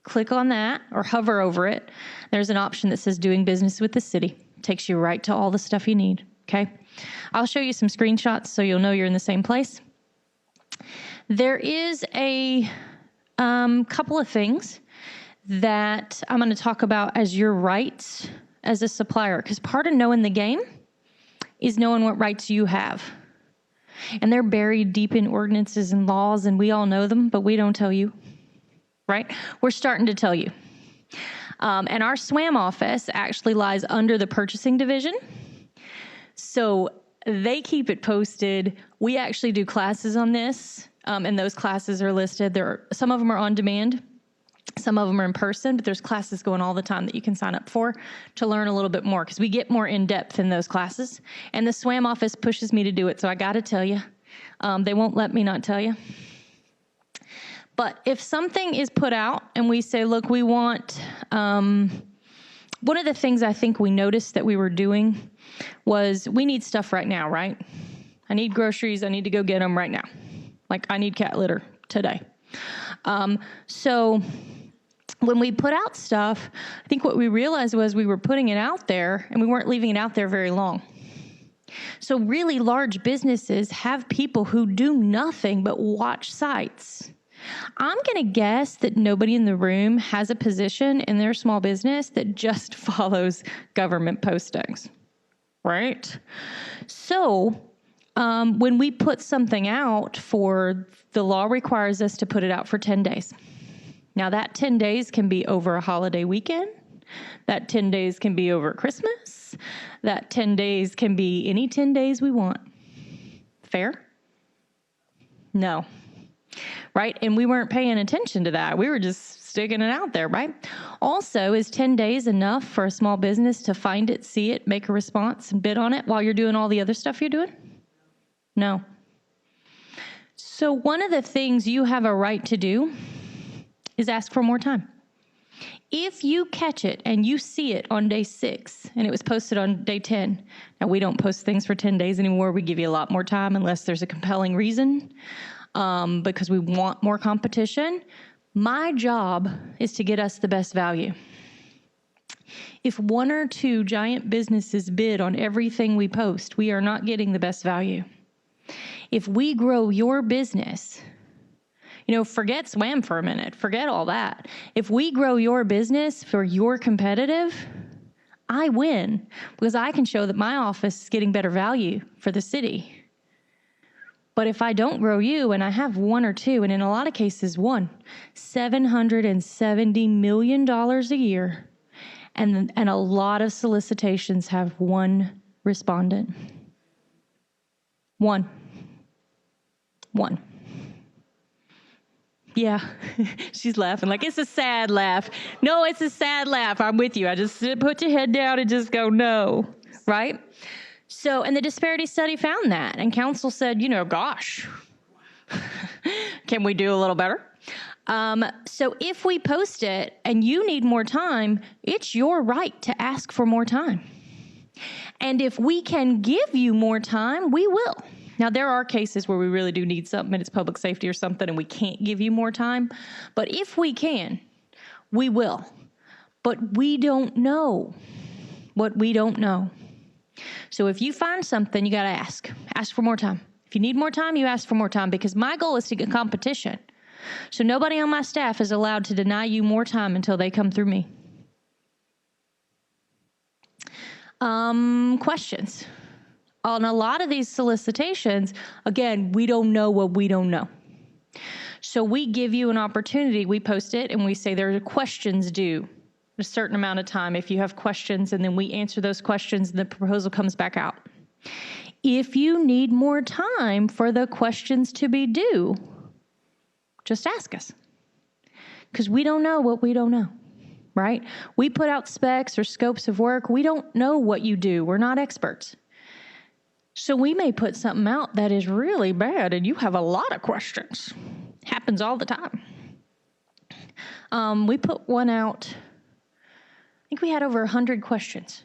Click on that or hover over it. There's an option that says doing business with the city. Takes you right to all the stuff you need. Okay. I'll show you some screenshots so you'll know you're in the same place. There is a couple of things that I'm going to talk about as your rights as a supplier, because part of knowing the game is knowing what rights you have. And they're buried deep in ordinances and laws, and we all know them, but we don't tell you, right? We're starting to tell you. And our SWAM office actually lies under the purchasing division. So they keep it posted. We actually do classes on this, and those classes are listed. Some of them are on demand. Some of them are in person, but there's classes going all the time that you can sign up for to learn a little bit more, because we get more in depth in those classes. And the SWAM office pushes me to do it, so I got to tell you. They won't let me not tell you. But if something is put out and we say, look, we want, one of the things I think we noticed that we were doing was we need stuff right now, right? I need groceries. I need to go get them right now. Like I need cat litter today. So when we put out stuff, I think what we realized was we were putting it out there and we weren't leaving it out there very long. So really large businesses have people who do nothing but watch sites. I'm going to guess that nobody in the room has a position in their small business that just follows government postings, right? So when we put something out the law requires us to put it out for 10 days. Now that 10 days can be over a holiday weekend. That 10 days can be over Christmas. That 10 days can be any 10 days we want. Fair? No. Right? And we weren't paying attention to that. We were just sticking it out there, right? Also, is 10 days enough for a small business to find it, see it, make a response, and bid on it while you're doing all the other stuff you're doing? No. So one of the things you have a right to do is ask for more time. If you catch it and you see it on day 6 and it was posted on day 10, now we don't post things for 10 days anymore. We give you a lot more time unless there's a compelling reason, because we want more competition. My job is to get us the best value. If 1 or 2 giant businesses bid on everything we post, we are not getting the best value. If we grow your business, forget SWAM for a minute. Forget all that. If we grow your business for your competitive, I win because I can show that my office is getting better value for the city. But if I don't grow you and I have 1 or 2, and in a lot of cases, $770 million a year, and a lot of solicitations have 1 respondent. One. Yeah, she's laughing like it's a sad laugh. No, it's a sad laugh. I'm with you. I just put your head down and just go, no, right? So, and the Disparity Study found that, and Council said, gosh, can we do a little better? So if we post it and you need more time, it's your right to ask for more time. And if we can give you more time, we will. Now, there are cases where we really do need something and it's public safety or something and we can't give you more time. But if we can, we will. But we don't know what we don't know. So if you find something, you got to ask. Ask for more time. If you need more time, you ask for more time, because my goal is to get competition. So nobody on my staff is allowed to deny you more time until they come through me. Questions? On a lot of these solicitations, again, we don't know what we don't know. So we give you an opportunity, we post it, and we say there are questions due a certain amount of time if you have questions, and then we answer those questions and the proposal comes back out. If you need more time for the questions to be due, just ask us. Because we don't know what we don't know, right? We put out specs or scopes of work. We don't know what you do. We're not experts. So we may put something out that is really bad and you have a lot of questions. Happens all the time. We put one out, I think we had over 100 questions.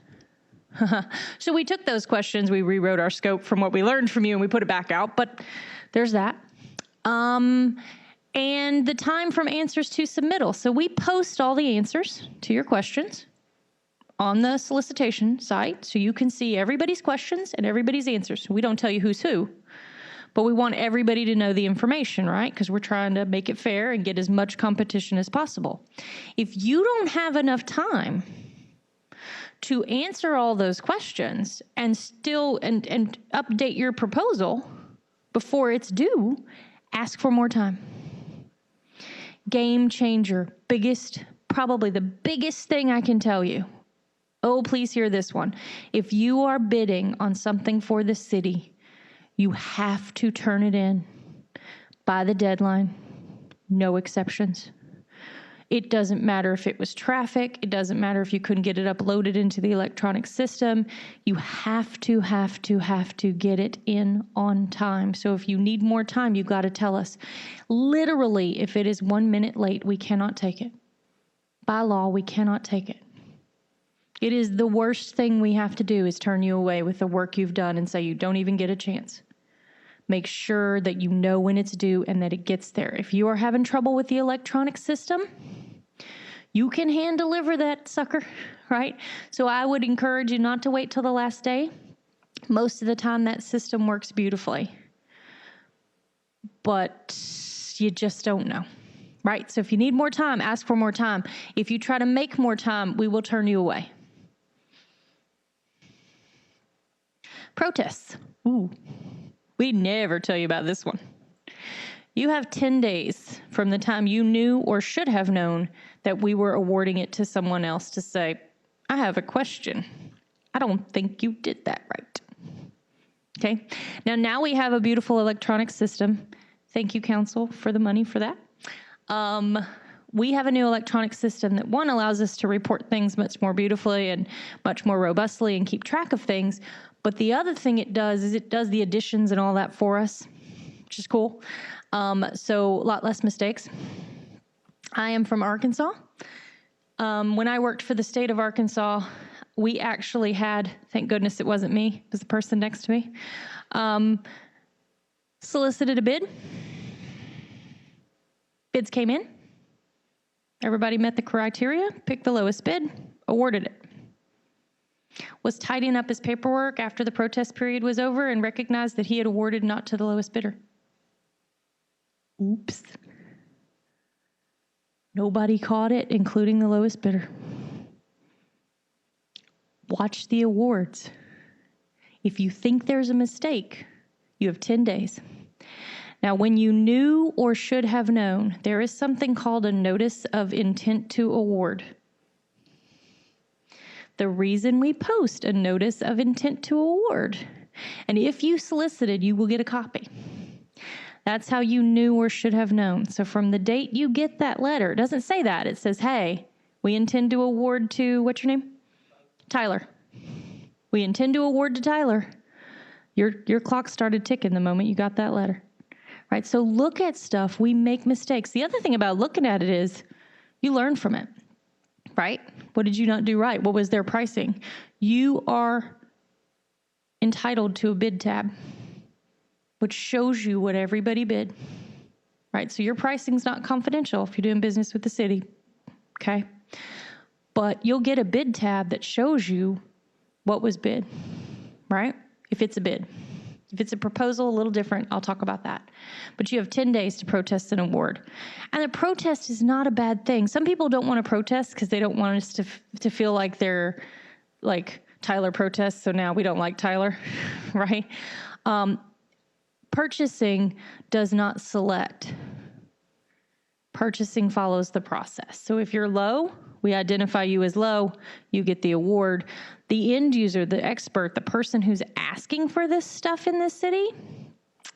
So we took those questions, we rewrote our scope from what we learned from you, and we put it back out, but there's that. And the time from answers to submittal. So we post all the answers to your questions on the solicitation site, so you can see everybody's questions and everybody's answers. We don't tell you who's who, but we want everybody to know the information, right? Because we're trying to make it fair and get as much competition as possible. If you don't have enough time to answer all those questions and still and update your proposal before it's due, ask for more time. Game changer, probably the biggest thing I can tell you. Oh, please hear this one. If you are bidding on something for the city, you have to turn it in by the deadline. No exceptions. It doesn't matter if it was traffic. It doesn't matter if you couldn't get it uploaded into the electronic system. You have to get it in on time. So if you need more time, you've got to tell us. Literally, if it is 1 minute late, we cannot take it. By law, we cannot take it. It is the worst thing we have to do is turn you away with the work you've done and say you don't even get a chance. Make sure that you know when it's due and that it gets there. If you are having trouble with the electronic system, you can hand deliver that sucker, right? So I would encourage you not to wait till the last day. Most of the time that system works beautifully, but you just don't know, right? So if you need more time, ask for more time. If you try to make more time, we will turn you away. Protests. Ooh. We never tell you about this one. You have 10 days from the time you knew or should have known that we were awarding it to someone else to say, I have a question. I don't think you did that right. Okay. Now we have a beautiful electronic system. Thank you, Council, for the money for that. We have a new electronic system that, one, allows us to report things much more beautifully and much more robustly and keep track of things. But the other thing it does is it does the additions and all that for us, which is cool. So a lot less mistakes. I am from Arkansas. When I worked for the state of Arkansas, we actually had, thank goodness it wasn't me, it was the person next to me, solicited a bid. Bids came in. Everybody met the criteria, picked the lowest bid, awarded it. Was tidying up his paperwork after the protest period was over and recognized that he had awarded not to the lowest bidder. Oops. Nobody caught it, including the lowest bidder. Watch the awards. If you think there's a mistake, you have 10 days. Now, when you knew or should have known, there is something called a notice of intent to award. The reason we post a notice of intent to award, and if you solicited, you will get a copy. That's how you knew or should have known. So from the date you get that letter, it doesn't say that. It says, hey, we intend to award to, what's your name? Tyler. We intend to award to Tyler. Your clock started ticking the moment you got that letter. Right? So look at stuff. We make mistakes. The other thing about looking at it is you learn from it. Right? What did you not do right? What was their pricing? You are entitled to a bid tab, which shows you what everybody bid. Right? So your pricing's not confidential if you're doing business with the city. Okay? But you'll get a bid tab that shows you what was bid. Right? If it's a bid. If it's a proposal, a little different, I'll talk about that. But you have 10 days to protest an award. And a protest is not a bad thing. Some people don't want to protest because they don't want us to feel like they're like Tyler protests, so now we don't like Tyler, right? Purchasing does not select Purchasing follows the process. So if you're low, we identify you as low, you get the award. The end user, the expert, the person who's asking for this stuff in this city,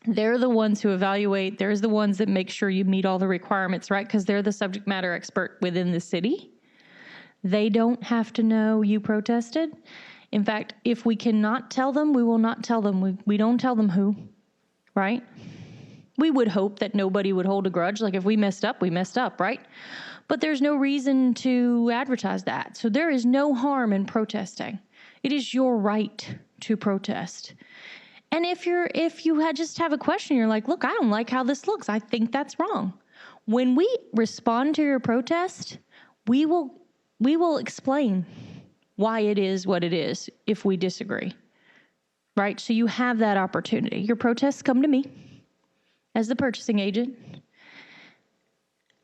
they're the ones who evaluate. They're the ones that make sure you meet all the requirements, right? Because they're the subject matter expert within the city. They don't have to know you protested. In fact, if we cannot tell them, we will not tell them. We don't tell them who, right? We would hope that nobody would hold a grudge. Like if we messed up, we messed up, right? But there's no reason to advertise that. So there is no harm in protesting. It is your right to protest. And if you just have a question, you're like, look, I don't like how this looks. I think that's wrong. When we respond to your protest, we will explain why it is what it is if we disagree, right? So you have that opportunity. Your protests come to me as the purchasing agent.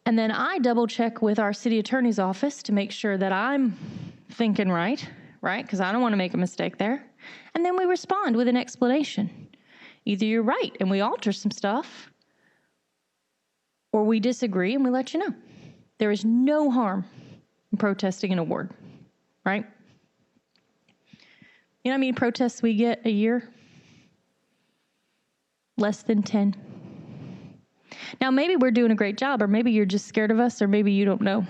And then I double check with our city attorney's office to make sure that I'm thinking right? Because I don't want to make a mistake there. And then we respond with an explanation. Either you're right and we alter some stuff, or we disagree and we let you know. There is no harm in protesting an award, right? You know how many protests we get a year? Less than 10. Now, maybe we're doing a great job, or maybe you're just scared of us, or maybe you don't know.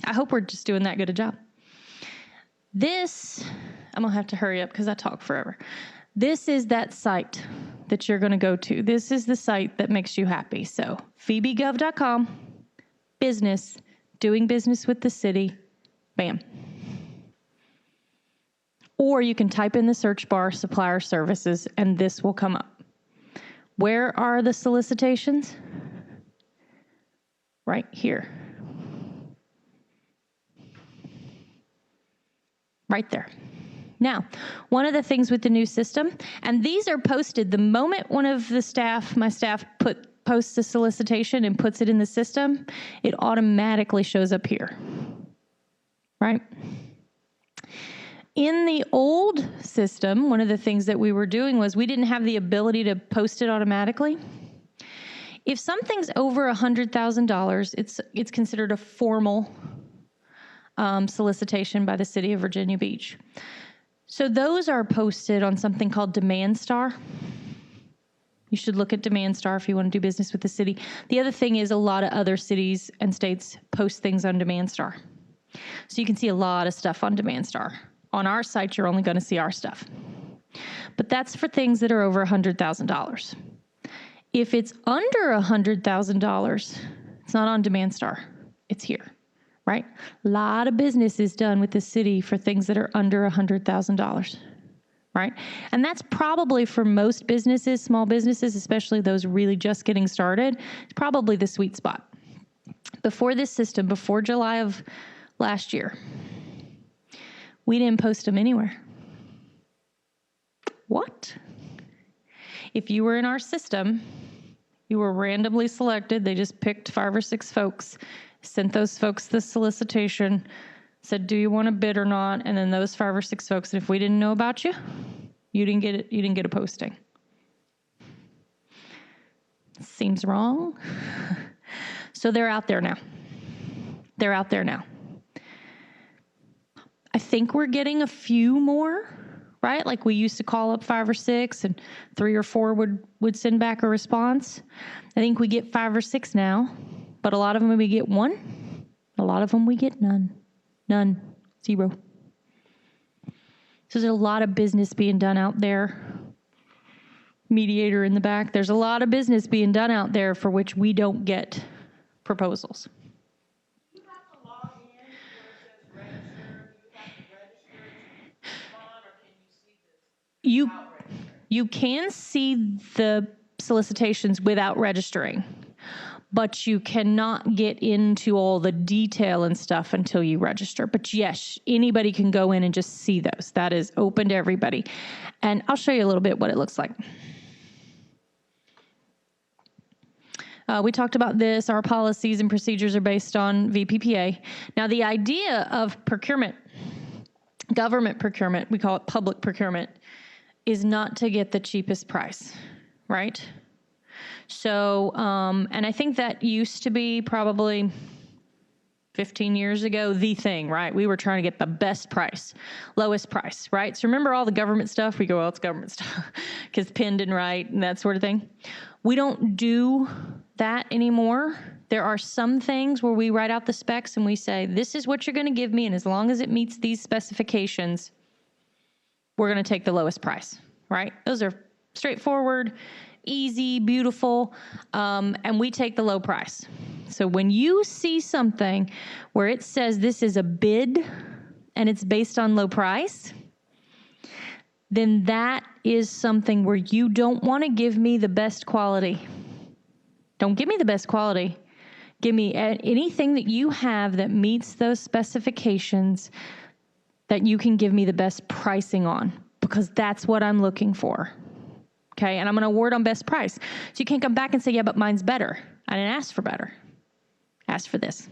I hope we're just doing that good a job. This, I'm going to have to hurry up because I talk forever. This is that site that you're going to go to. This is the site that makes you happy. So, phoebegov.com, business, doing business with the city, bam. Or you can type in the search bar, supplier services, and this will come up. Where are the solicitations? Right here. Right there. Now, one of the things with the new system, and these are posted the moment one of the staff, my staff, posts a solicitation and puts it in the system, it automatically shows up here. Right? In the old system, one of the things that we were doing was we didn't have the ability to post it automatically. If something's over $100,000, it's considered a formal solicitation by the city of Virginia Beach. So those are posted on something called Demand Star. You should look at Demand Star if you want to do business with the city. The other thing is a lot of other cities and states post things on Demand Star. So you can see a lot of stuff on Demand Star. On our site, you're only going to see our stuff. But that's for things that are over $100,000. If it's under $100,000, it's not on Demand Star. It's here, right? A lot of business is done with the city for things that are under $100,000, right? And that's probably for most businesses, small businesses, especially those really just getting started, it's probably the sweet spot. Before this system, before July of last year, we didn't post them anywhere. What? If you were in our system, you were randomly selected. They just picked 5 or 6 folks, sent those folks the solicitation, said, do you want to bid or not? And then those 5 or 6 folks, if we didn't know about you, you didn't get it. You didn't get a posting. Seems wrong. So they're out there now. They're out there now. I think we're getting a few more, right? Like we used to call up 5 or 6 and 3 or 4 would send back a response. I think we get 5 or 6 now, but a lot of them we get 1. A lot of them we get none. None. 0. So there's a lot of business being done out there. Mediator in the back. There's a lot of business being done out there for which we don't get proposals. You can see the solicitations without registering, but you cannot get into all the detail and stuff until you register. But yes, anybody can go in and just see those. That is open to everybody. And I'll show you a little bit what it looks like. We talked about this. Our policies and procedures are based on VPPA. Now, the idea of procurement, government procurement, we call it public procurement, is not to get the cheapest price, right? So, and I think that used to be probably 15 years ago, the thing, right? We were trying to get the best price, lowest price, right? So remember all the government stuff? We go, well, it's government stuff because Penn didn't write and that sort of thing. We don't do that anymore. There are some things where we write out the specs and we say, this is what you're going to give me. And as long as it meets these specifications, we're going to take the lowest price, right? Those are straightforward, easy, beautiful, and we take the low price. So when you see something where it says this is a bid and it's based on low price, then that is something where you don't want to give me the best quality. Don't give me the best quality. Give me anything that you have that meets those specifications that you can give me the best pricing on, because that's what I'm looking for. Okay, and I'm going to award on best price. So you can't come back and say, yeah, but mine's better. I didn't ask for better. I asked for this.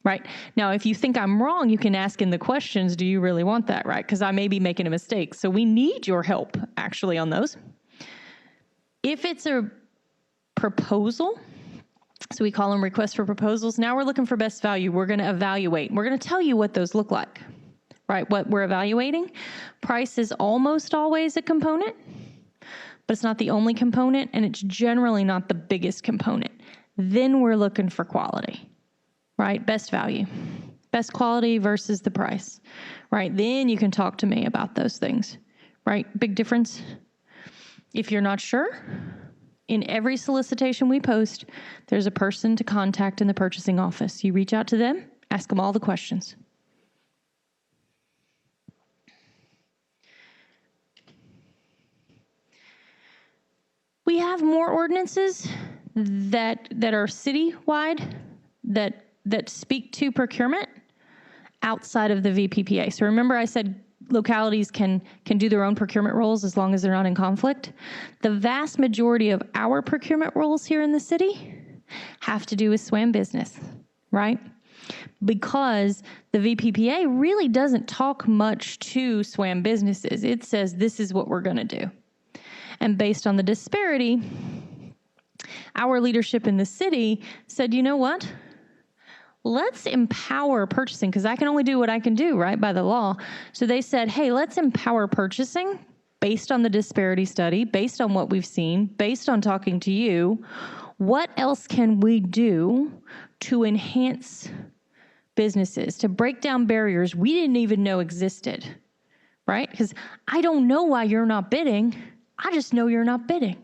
Right? Now, if you think I'm wrong, you can ask in the questions, do you really want that, right? Because I may be making a mistake. So we need your help, actually, on those. If it's a proposal, so we call them requests for proposals, now we're looking for best value. We're going to evaluate. We're going to tell you what those look like, right? What we're evaluating. Price is almost always a component, but it's not the only component, and it's generally not the biggest component. Then we're looking for quality, right? Best value, best quality versus the price, right? Then you can talk to me about those things, right? Big difference. If you're not sure, in every solicitation we post, there's a person to contact in the purchasing office. You reach out to them, ask them all the questions. We have more ordinances that are citywide that speak to procurement outside of the VPPA. So remember I said localities can do their own procurement roles as long as they're not in conflict. The vast majority of our procurement roles here in the city have to do with SWAM business, right? Because the VPPA really doesn't talk much to SWAM businesses. It says this is what we're going to do. And based on the disparity, our leadership in the city said, you know what? Let's empower purchasing, because I can only do what I can do, right, by the law. So they said, hey, let's empower purchasing based on the disparity study, based on what we've seen, based on talking to you. What else can we do to enhance businesses, to break down barriers we didn't even know existed, right? Because I don't know why you're not bidding. I just know you're not bidding.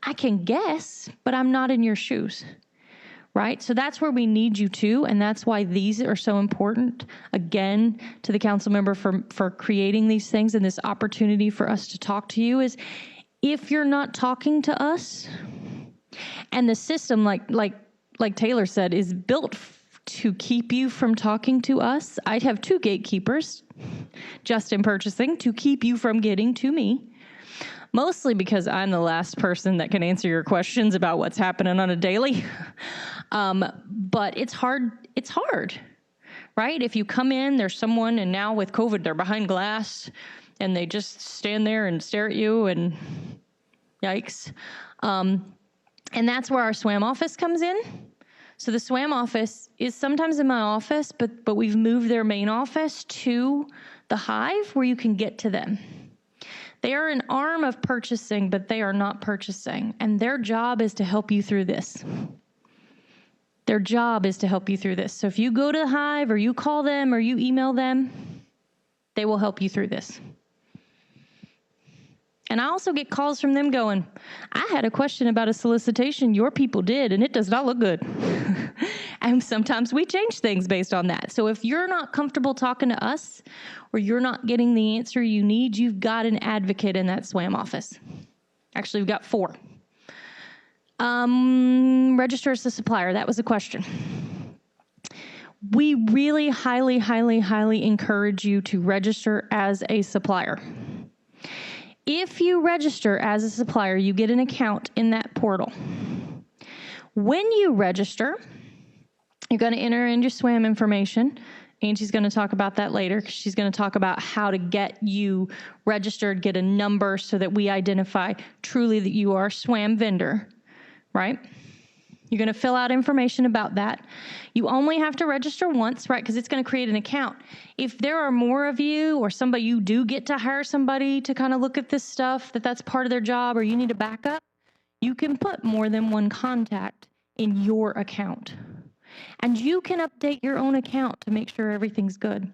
I can guess, but I'm not in your shoes. Right? So that's where we need you to, and that's why these are so important, again, to the council member for creating these things and this opportunity for us to talk to you is if you're not talking to us, and the system, like Taylor said, is built to keep you from talking to us. I'd have two gatekeepers, just in purchasing, to keep you from getting to me. Mostly because I'm the last person that can answer your questions about what's happening on a daily. But it's hard, right? If you come in, there's someone, and now with COVID, they're behind glass, and they just stand there and stare at you, and yikes. And that's where our SWAM office comes in. So the SWAM office is sometimes in my office, but we've moved their main office to the Hive where you can get to them. They are an arm of purchasing, but they are not purchasing. And their job is to help you through this. Their job is to help you through this. So if you go to the Hive or you call them or you email them, they will help you through this. And I also get calls from them going, I had a question about a solicitation your people did, and it does not look good. And sometimes we change things based on that. So if you're not comfortable talking to us or you're not getting the answer you need, you've got an advocate in that SWAM office. Actually, we've got 4. Register as a supplier. That was a question. We really highly, highly, highly encourage you to register as a supplier. If you register as a supplier, you get an account in that portal. When you register, you're going to enter in your SWAM information, Angie's going to talk about that later. She's going to talk about how to get you registered, get a number so that we identify truly that you are a SWAM vendor, right? You're going to fill out information about that. You only have to register once, right? Because it's going to create an account. If there are more of you or somebody, you do get to hire somebody to kind of look at this stuff, that's part of their job, or you need a backup, you can put more than one contact in your account. And you can update your own account to make sure everything's good.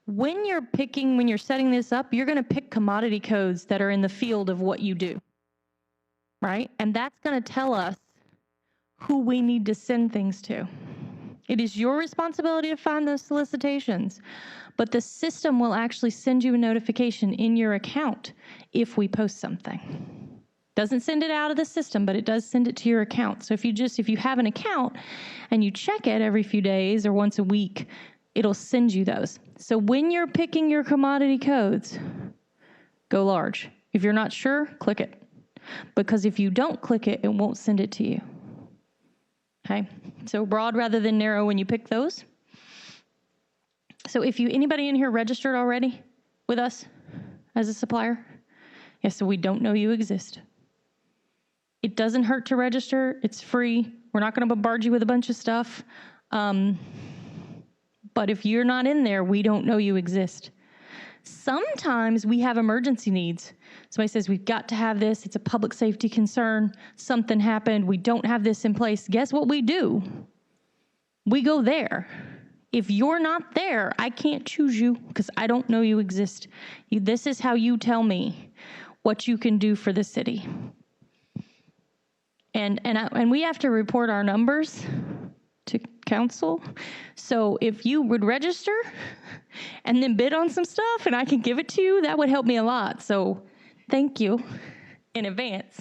When you're setting this up, you're going to pick commodity codes that are in the field of what you do, right? And that's going to tell us who we need to send things to. It is your responsibility to find those solicitations, but the system will actually send you a notification in your account if we post something. Doesn't send it out of the system, but it does send it to your account. So if you have an account and you check it every few days or once a week, it'll send you those. So when you're picking your commodity codes, go large. If you're not sure, click it. Because if you don't click it, it won't send it to you. Okay, so broad rather than narrow when you pick those. So if anybody in here registered already with us as a supplier? Yes, so we don't know you exist. It doesn't hurt to register. It's free. We're not going to bombard you with a bunch of stuff. But if you're not in there, we don't know you exist. Sometimes we have emergency needs. Somebody says, we've got to have this. It's a public safety concern. Something happened. We don't have this in place. Guess what we do? We go there. If you're not there, I can't choose you because I don't know you exist. This is how you tell me what you can do for the city. And we have to report our numbers to council. So if you would register and then bid on some stuff and I can give it to you, that would help me a lot. So thank you in advance.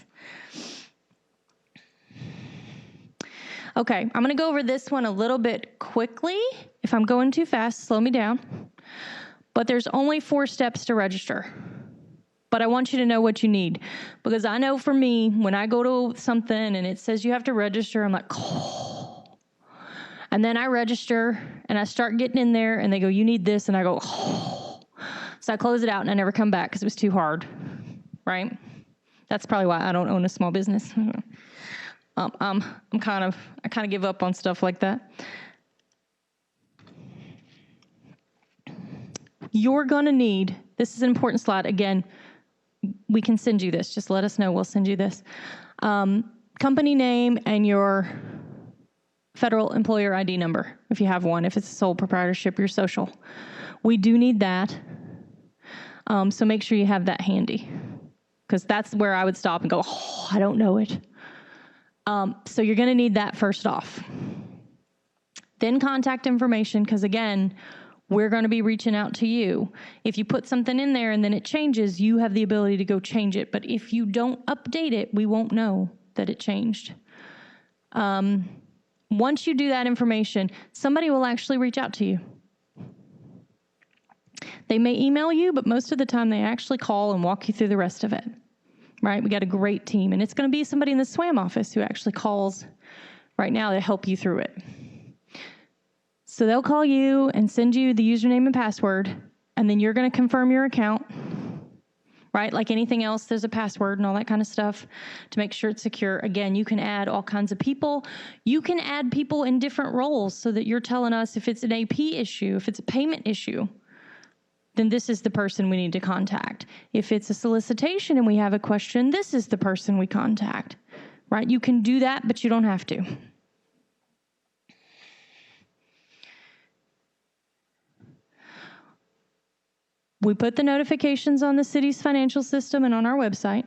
Okay, I'm going to go over this one a little bit quickly. If I'm going too fast, slow me down. But there's only 4 steps to register. But I want you to know what you need. Because I know for me, when I go to something and it says you have to register, I'm like, oh. And then I register and I start getting in there and they go, you need this. And I go, oh. So I close it out and I never come back because it was too hard, right? That's probably why I don't own a small business. I kind of give up on stuff like that. You're going to need, this is an important slide. Again, we can send you this. Just let us know. We'll send you this. Company name and your federal employer ID number, if you have one, if it's a sole proprietorship, your social. We do need that. So make sure you have that handy because that's where I would stop and go, oh, I don't know it. So you're going to need that first off. Then contact information, because again, we're going to be reaching out to you. If you put something in there and then it changes, you have the ability to go change it. But if you don't update it, we won't know that it changed. Once you do that information, somebody will actually reach out to you. They may email you, but most of the time they actually call and walk you through the rest of it. Right? We got a great team, and it's going to be somebody in the SWAM office who actually calls right now to help you through it. So they'll call you and send you the username and password, and then you're going to confirm your account, right? Like anything else, there's a password and all that kind of stuff to make sure it's secure. Again, you can add all kinds of people. You can add people in different roles so that you're telling us if it's an AP issue, if it's a payment issue, then this is the person we need to contact. If it's a solicitation and we have a question, this is the person we contact, right? You can do that, but you don't have to. We put the notifications on the city's financial system and on our website.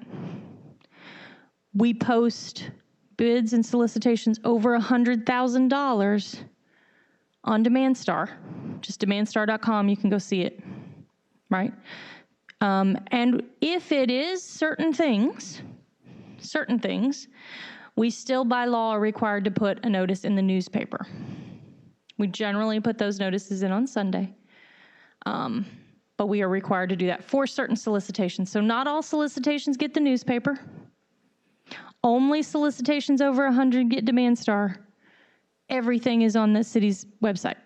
We post bids and solicitations over $100,000 on DemandStar. Just demandstar.com, you can go see it, right? And if it is certain things, we still by law are required to put a notice in the newspaper. We generally put those notices in on Sunday. But we are required to do that for certain solicitations. So not all solicitations get the newspaper. Only solicitations over 100 get DemandStar. Everything is on the city's website.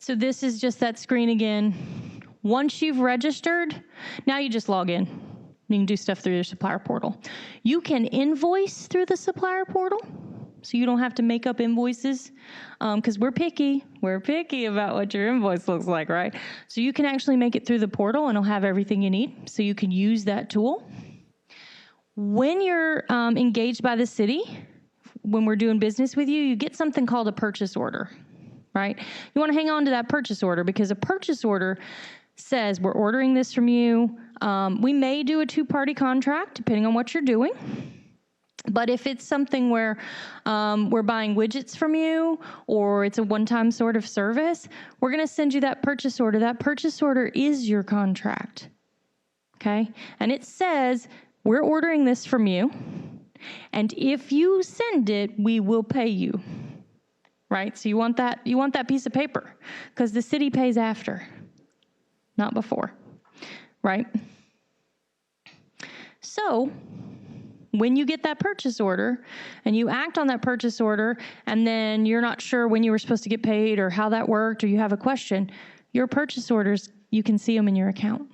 So this is just that screen again. Once you've registered, now you just log in. You can do stuff through your supplier portal. You can invoice through the supplier portal, so you don't have to make up invoices, because we're picky. We're picky about what your invoice looks like, right? So you can actually make it through the portal, and it'll have everything you need, so you can use that tool. When you're engaged by the city, when we're doing business with you, you get something called a purchase order, right? You want to hang on to that purchase order, because a purchase order says, we're ordering this from you. We may do a two-party contract, depending on what you're doing. But if it's something where we're buying widgets from you, or it's a one-time sort of service, we're going to send you that purchase order. That purchase order is your contract, okay? And it says, we're ordering this from you, and if you send it, we will pay you, right? So you want that piece of paper, because the city pays after, not before, right? So when you get that purchase order and you act on that purchase order, and then you're not sure when you were supposed to get paid or how that worked, or you have a question, your purchase orders, you can see them in your account.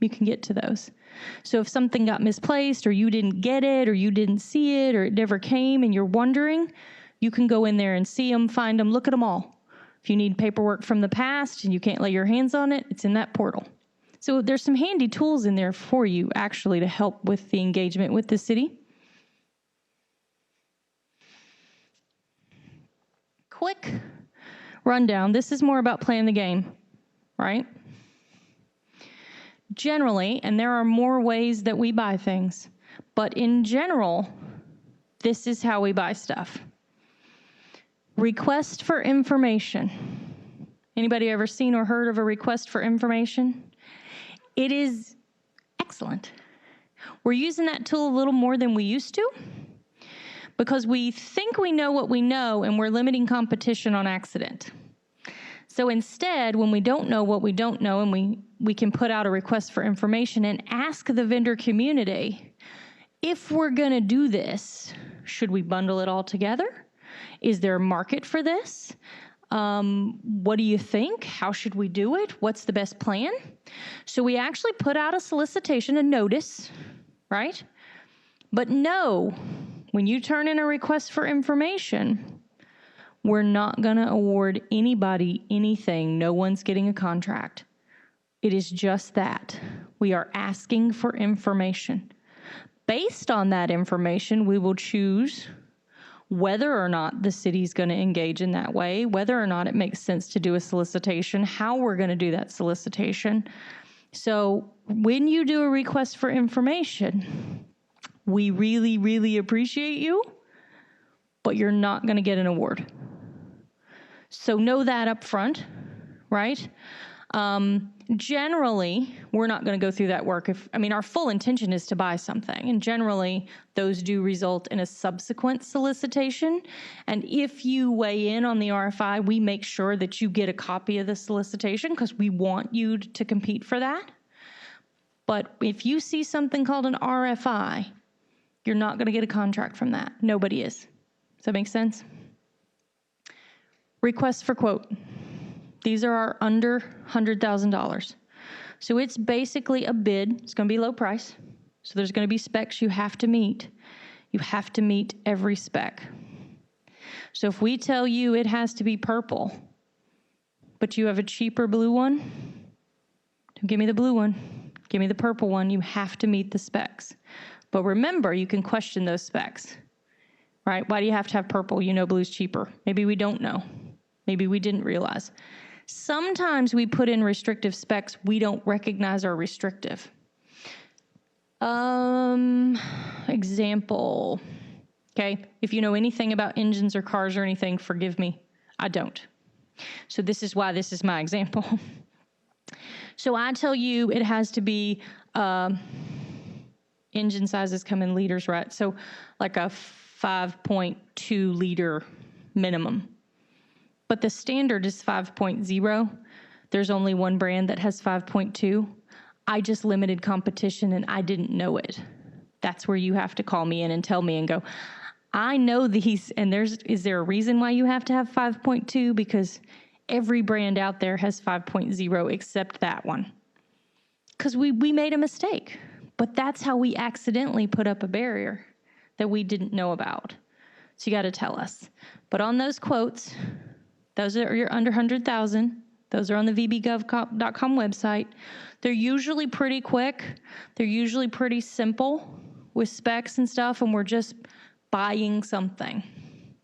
You can get to those. So if something got misplaced, or you didn't get it, or you didn't see it, or it never came, and you're wondering, you can go in there and see them, find them, look at them all. If you need paperwork from the past and you can't lay your hands on it, it's in that portal. So there's some handy tools in there for you, actually, to help with the engagement with the city. Quick rundown. This is more about playing the game, right? Generally, and there are more ways that we buy things, but in general, this is how we buy stuff. Request for information. Anybody ever seen or heard of a request for information? It is excellent. We're using that tool a little more than we used to, because we think we know what we know, and we're limiting competition on accident. So instead, when we don't know what we don't know, and we can put out a request for information and ask the vendor community, if we're going to do this, should we bundle it all together? Is there a market for this? What do you think? How should we do it? What's the best plan? So we actually put out a solicitation, a notice, right? But no, when you turn in a request for information, we're not going to award anybody anything. No one's getting a contract. It is just that. We are asking for information. Based on that information, we will choose whether or not the city's going to engage in that way, whether or not it makes sense to do a solicitation, how we're going to do that solicitation. So when you do a request for information, we really, really appreciate you, but you're not going to get an award. So know that up front, right? Generally, we're not going to go through that work. Our full intention is to buy something, and generally those do result in a subsequent solicitation. And if you weigh in on the RFI, we make sure that you get a copy of the solicitation, because we want you to compete for that. But if you see something called an RFI, you're not going to get a contract from that. Nobody is. Does that make sense? Requests for quote. These are our under $100,000. So it's basically a bid. It's going to be low price. So there's going to be specs you have to meet. You have to meet every spec. So if we tell you it has to be purple, but you have a cheaper blue one, don't give me the blue one. Give me the purple one. You have to meet the specs. But remember, you can question those specs, right? Why do you have to have purple? You know blue's cheaper. Maybe we don't know. Maybe we didn't realize. Sometimes we put in restrictive specs we don't recognize are restrictive. Example, okay? If you know anything about engines or cars or anything, forgive me, I don't. So this is why this is my example. So I tell you it has to be, engine sizes come in liters, right? So like a 5.2 liter minimum. But the standard is 5.0. There's only one brand that has 5.2. I just limited competition and I didn't know it. That's where you have to call me in and tell me and go, I know these, and is there a reason why you have to have 5.2? Because every brand out there has 5.0 except that one. Because we made a mistake. But that's how we accidentally put up a barrier that we didn't know about. So you got to tell us. But on those quotes, those are your under 100,000. Those are on the vbgov.com website. They're usually pretty quick. They're usually pretty simple with specs and stuff, and we're just buying something,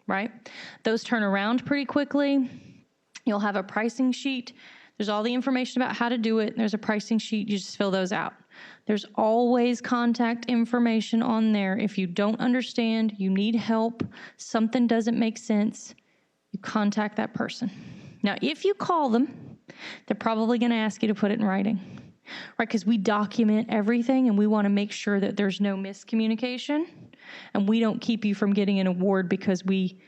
right? Those turn around pretty quickly. You'll have a pricing sheet. There's all the information about how to do it. There's a pricing sheet. You just fill those out. There's always contact information on there. If you don't understand, you need help, something doesn't make sense, you contact that person. Now, if you call them, they're probably going to ask you to put it in writing, right? Because we document everything and we want to make sure that there's no miscommunication and we don't keep you from getting an award because we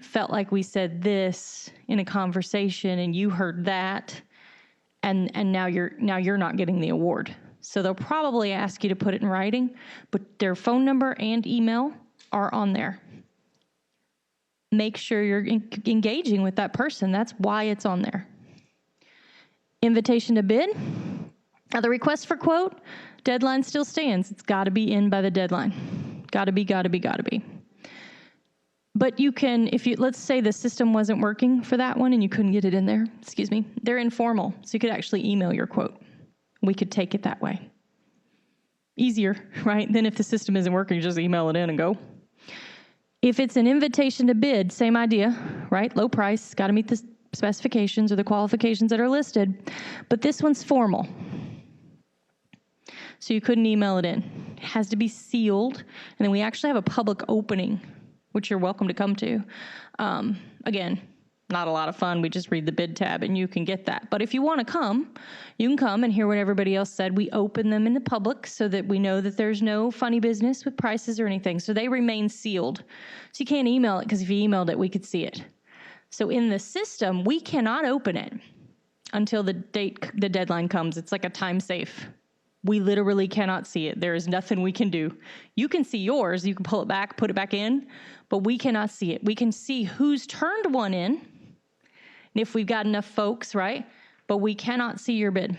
felt like we said this in a conversation and you heard that and now you're not getting the award. So they'll probably ask you to put it in writing, but their phone number and email are on there. Make sure you're engaging with that person. That's why it's on there. Invitation to bid. Now the request for quote, deadline still stands. It's got to be in by the deadline. Got to be. But you can, let's say the system wasn't working for that one and you couldn't get it in there, they're informal. So you could actually email your quote. We could take it that way. Easier, right? Then if the system isn't working, you just email it in and go. If it's an invitation to bid, same idea, right? Low price, got to meet the specifications or the qualifications that are listed. But this one's formal. So you couldn't email it in. It has to be sealed. And then we actually have a public opening, which you're welcome to come to. Again, not a lot of fun. We just read the bid tab and you can get that. But if you want to come, you can come and hear what everybody else said. We open them in the public so that we know that there's no funny business with prices or anything. So they remain sealed. So you can't email it because if you emailed it, we could see it. So in the system, we cannot open it until the deadline comes. It's like a time safe. We literally cannot see it. There is nothing we can do. You can see yours. You can pull it back, put it back in, but we cannot see it. We can see who's turned one in, and if we've got enough folks, right? But we cannot see your bid.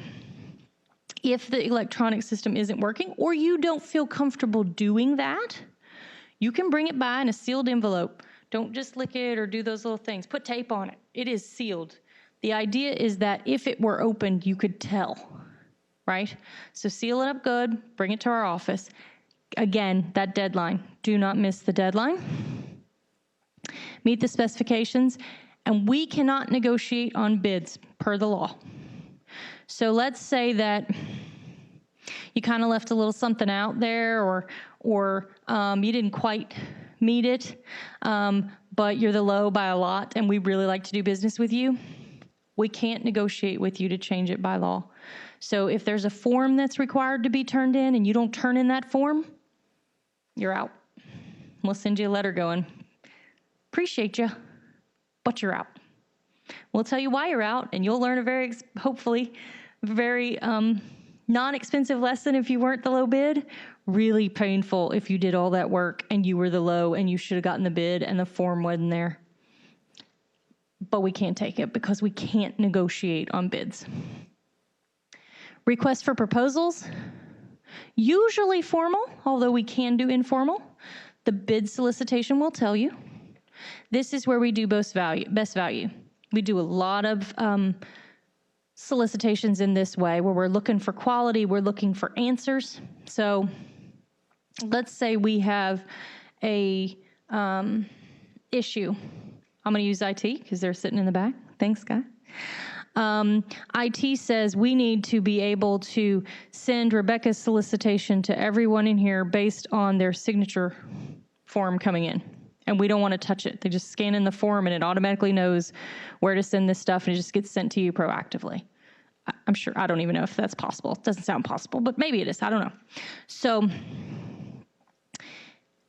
If the electronic system isn't working or you don't feel comfortable doing that, you can bring it by in a sealed envelope. Don't just lick it or do those little things. Put tape on it. It is sealed. The idea is that if it were opened, you could tell, right? So seal it up good, bring it to our office. Again, that deadline. Do not miss the deadline. Meet the specifications. And we cannot negotiate on bids per the law. So let's say that you kind of left a little something out there or you didn't quite meet it, but you're the low by a lot and we really like to do business with you. We can't negotiate with you to change it by law. So if there's a form that's required to be turned in and you don't turn in that form, you're out. We'll send you a letter going, appreciate you, but you're out. We'll tell you why you're out, and you'll learn a hopefully very non-expensive lesson if you weren't the low bid. Really painful if you did all that work and you were the low and you should have gotten the bid and the form wasn't there. But we can't take it because we can't negotiate on bids. Request for proposals, usually formal, although we can do informal. The bid solicitation will tell you. This is where we do best value. We do a lot of solicitations in this way where we're looking for quality, we're looking for answers. So let's say we have a issue. I'm going to use IT because they're sitting in the back. Thanks, Guy. IT says we need to be able to send Rebecca's solicitation to everyone in here based on their signature form coming in. And we don't want to touch it. They just scan in the form and it automatically knows where to send this stuff and it just gets sent to you proactively. I'm sure, I don't even know if that's possible. It doesn't sound possible, but maybe it is. I don't know. So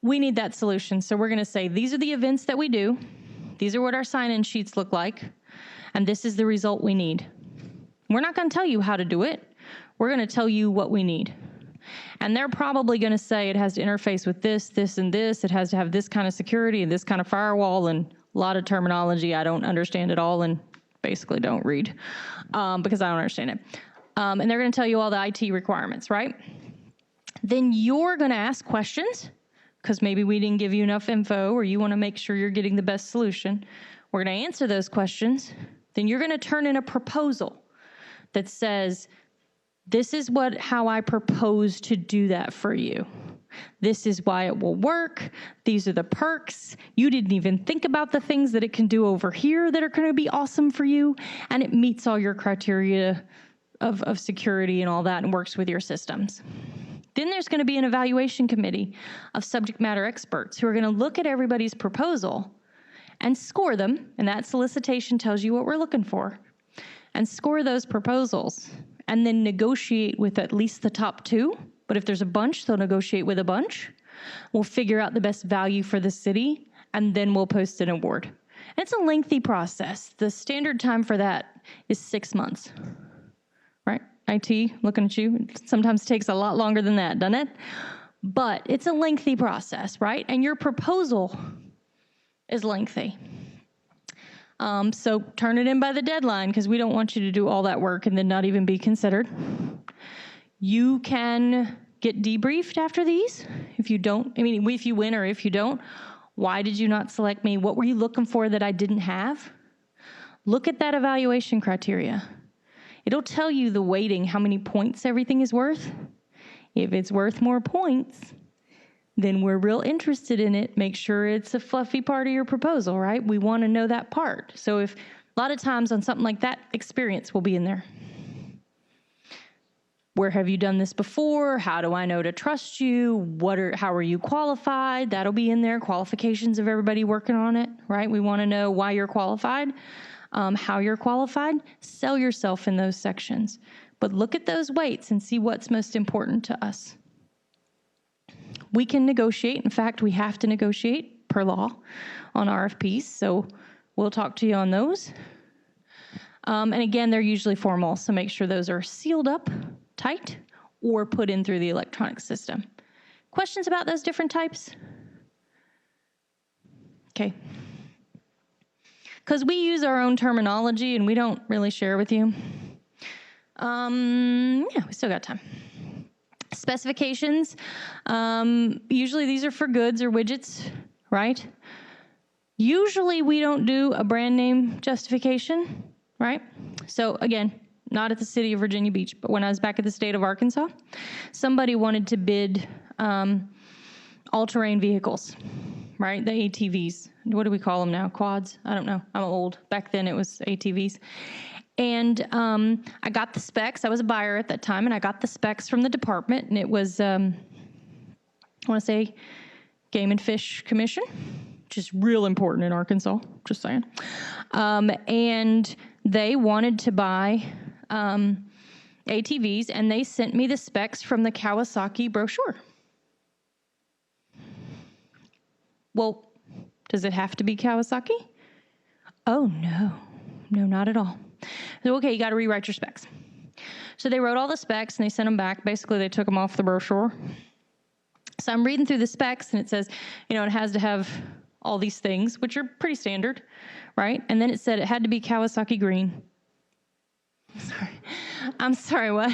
we need that solution. So we're going to say, these are the events that we do. These are what our sign-in sheets look like. And this is the result we need. We're not going to tell you how to do it. We're going to tell you what we need. And they're probably going to say it has to interface with this, this, and this. It has to have this kind of security and this kind of firewall and a lot of terminology I don't understand at all. And basically don't read because I don't understand it. And they're going to tell you all the IT requirements, right? Then you're going to ask questions because maybe we didn't give you enough info or you want to make sure you're getting the best solution. We're going to answer those questions. Then you're going to turn in a proposal that says, this is how I propose to do that for you. This is why it will work. These are the perks. You didn't even think about the things that it can do over here that are going to be awesome for you. And it meets all your criteria of security and all that and works with your systems. Then there's going to be an evaluation committee of subject matter experts who are going to look at everybody's proposal and score them. And that solicitation tells you what we're looking for. And score those proposals and then negotiate with at least the top 2. But if there's a bunch, they'll negotiate with a bunch. We'll figure out the best value for the city, and then we'll post an award. And it's a lengthy process. The standard time for that is 6 months, right? IT, looking at you, it sometimes takes a lot longer than that, doesn't it? But it's a lengthy process, right? And your proposal is lengthy. So turn it in by the deadline because we don't want you to do all that work and then not even be considered. You can get debriefed after these if you don't. I mean, if you win or if you don't. Why did you not select me? What were you looking for that I didn't have? Look at that evaluation criteria. It'll tell you the weighting, how many points everything is worth. If it's worth more points, then we're real interested in it. Make sure it's a fluffy part of your proposal, right? We want to know that part. So if a lot of times on something like that, experience will be in there. Where have you done this before? How do I know to trust you? How are you qualified? That'll be in there. Qualifications of everybody working on it, right? We want to know why you're qualified, how you're qualified. Sell yourself in those sections. But look at those weights and see what's most important to us. We can negotiate. In fact, we have to negotiate per law on RFPs, so we'll talk to you on those. And again, they're usually formal, so make sure those are sealed up tight or put in through the electronic system. Questions about those different types? Okay. Because we use our own terminology and we don't really share with you. Yeah, we still got time. Specifications, usually these are for goods or widgets, right? Usually we don't do a brand name justification, right? So again, not at the city of Virginia Beach, but when I was back at the state of Arkansas, somebody wanted to bid all-terrain vehicles, right? The ATVs. What do we call them now? Quads? I don't know. I'm old. Back then it was ATVs. And I got the specs. I was a buyer at that time, and I got the specs from the department, and it was, I want to say, Game and Fish Commission, which is real important in Arkansas, just saying. And they wanted to buy ATVs, and they sent me the specs from the Kawasaki brochure. Well, does it have to be Kawasaki? Oh, no. No, not at all. So, okay, you got to rewrite your specs. So they wrote all the specs and they sent them back. Basically, they took them off the brochure. So I'm reading through the specs and it says, you know, it has to have all these things, which are pretty standard, right? And then it said it had to be Kawasaki green. I'm sorry, what?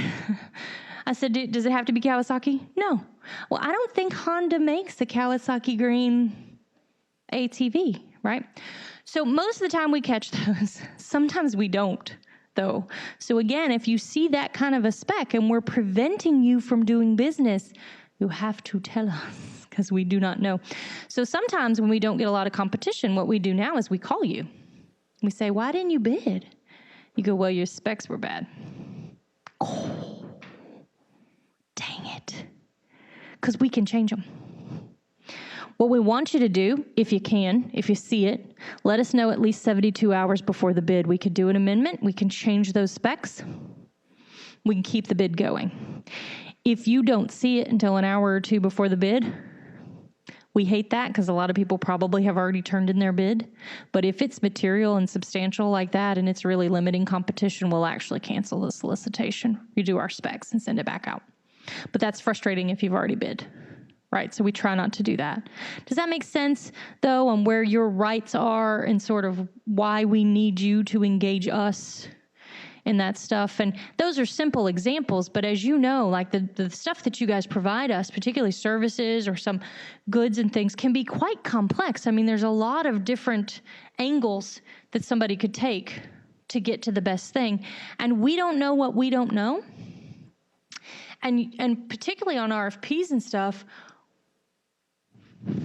I said, does it have to be Kawasaki? No. Well, I don't think Honda makes the Kawasaki green ATV, right? So most of the time we catch those. Sometimes we don't, though. So again, if you see that kind of a spec and we're preventing you from doing business, you have to tell us because we do not know. So sometimes when we don't get a lot of competition, what we do now is we call you. We say, why didn't you bid? You go, well, your specs were bad. Oh, dang it. Because we can change them. What we want you to do, if you can, if you see it, let us know at least 72 hours before the bid. We could do an amendment. We can change those specs. We can keep the bid going. If you don't see it until an hour or two before the bid, we hate that because a lot of people probably have already turned in their bid. But if it's material and substantial like that and it's really limiting competition, we'll actually cancel the solicitation, redo our specs, and send it back out. But that's frustrating if you've already bid. right? So we try not to do that. Does that make sense, though, on where your rights are and sort of why we need you to engage us in that stuff? And those are simple examples, but as you know, like the stuff that you guys provide us, particularly services or some goods and things, can be quite complex. I mean, there's a lot of different angles that somebody could take to get to the best thing. And we don't know what we don't know. And particularly on RFPs and stuff,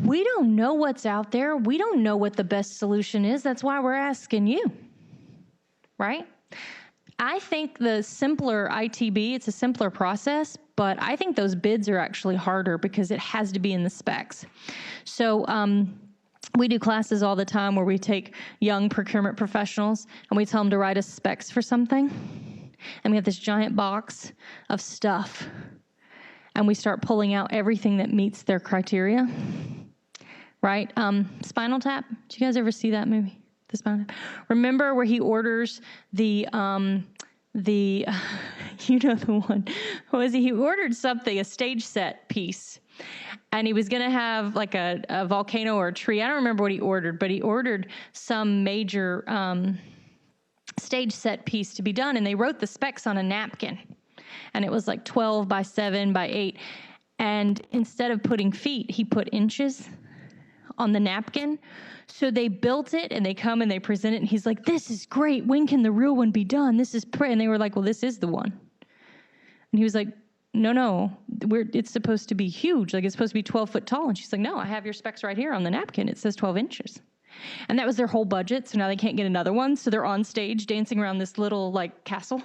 we don't know what's out there. We don't know what the best solution is. That's why we're asking you, right? I think the simpler ITB, it's a simpler process, but I think those bids are actually harder because it has to be in the specs. So we do classes all the time where we take young procurement professionals and we tell them to write us specs for something. And we have this giant box of stuff. And we start pulling out everything that meets their criteria, right? Spinal Tap, did you guys ever see that movie? The Spinal Tap? Remember where he orders the you know the one, what was he? He ordered something, a stage set piece. And he was going to have like a volcano or a tree. I don't remember what he ordered, but he ordered some major stage set piece to be done. And they wrote the specs on a napkin. And it was like 12 by 7 by 8. And instead of putting feet, he put inches on the napkin. So they built it and they come and they present it. And he's like, this is great. When can the real one be done? This is And they were like, well, this is the one. And he was like, no, it's supposed to be huge. Like it's supposed to be 12 foot tall. And she's like, no, I have your specs right here on the napkin. It says 12 inches. And that was their whole budget. So now they can't get another one. So they're on stage dancing around this little like castle.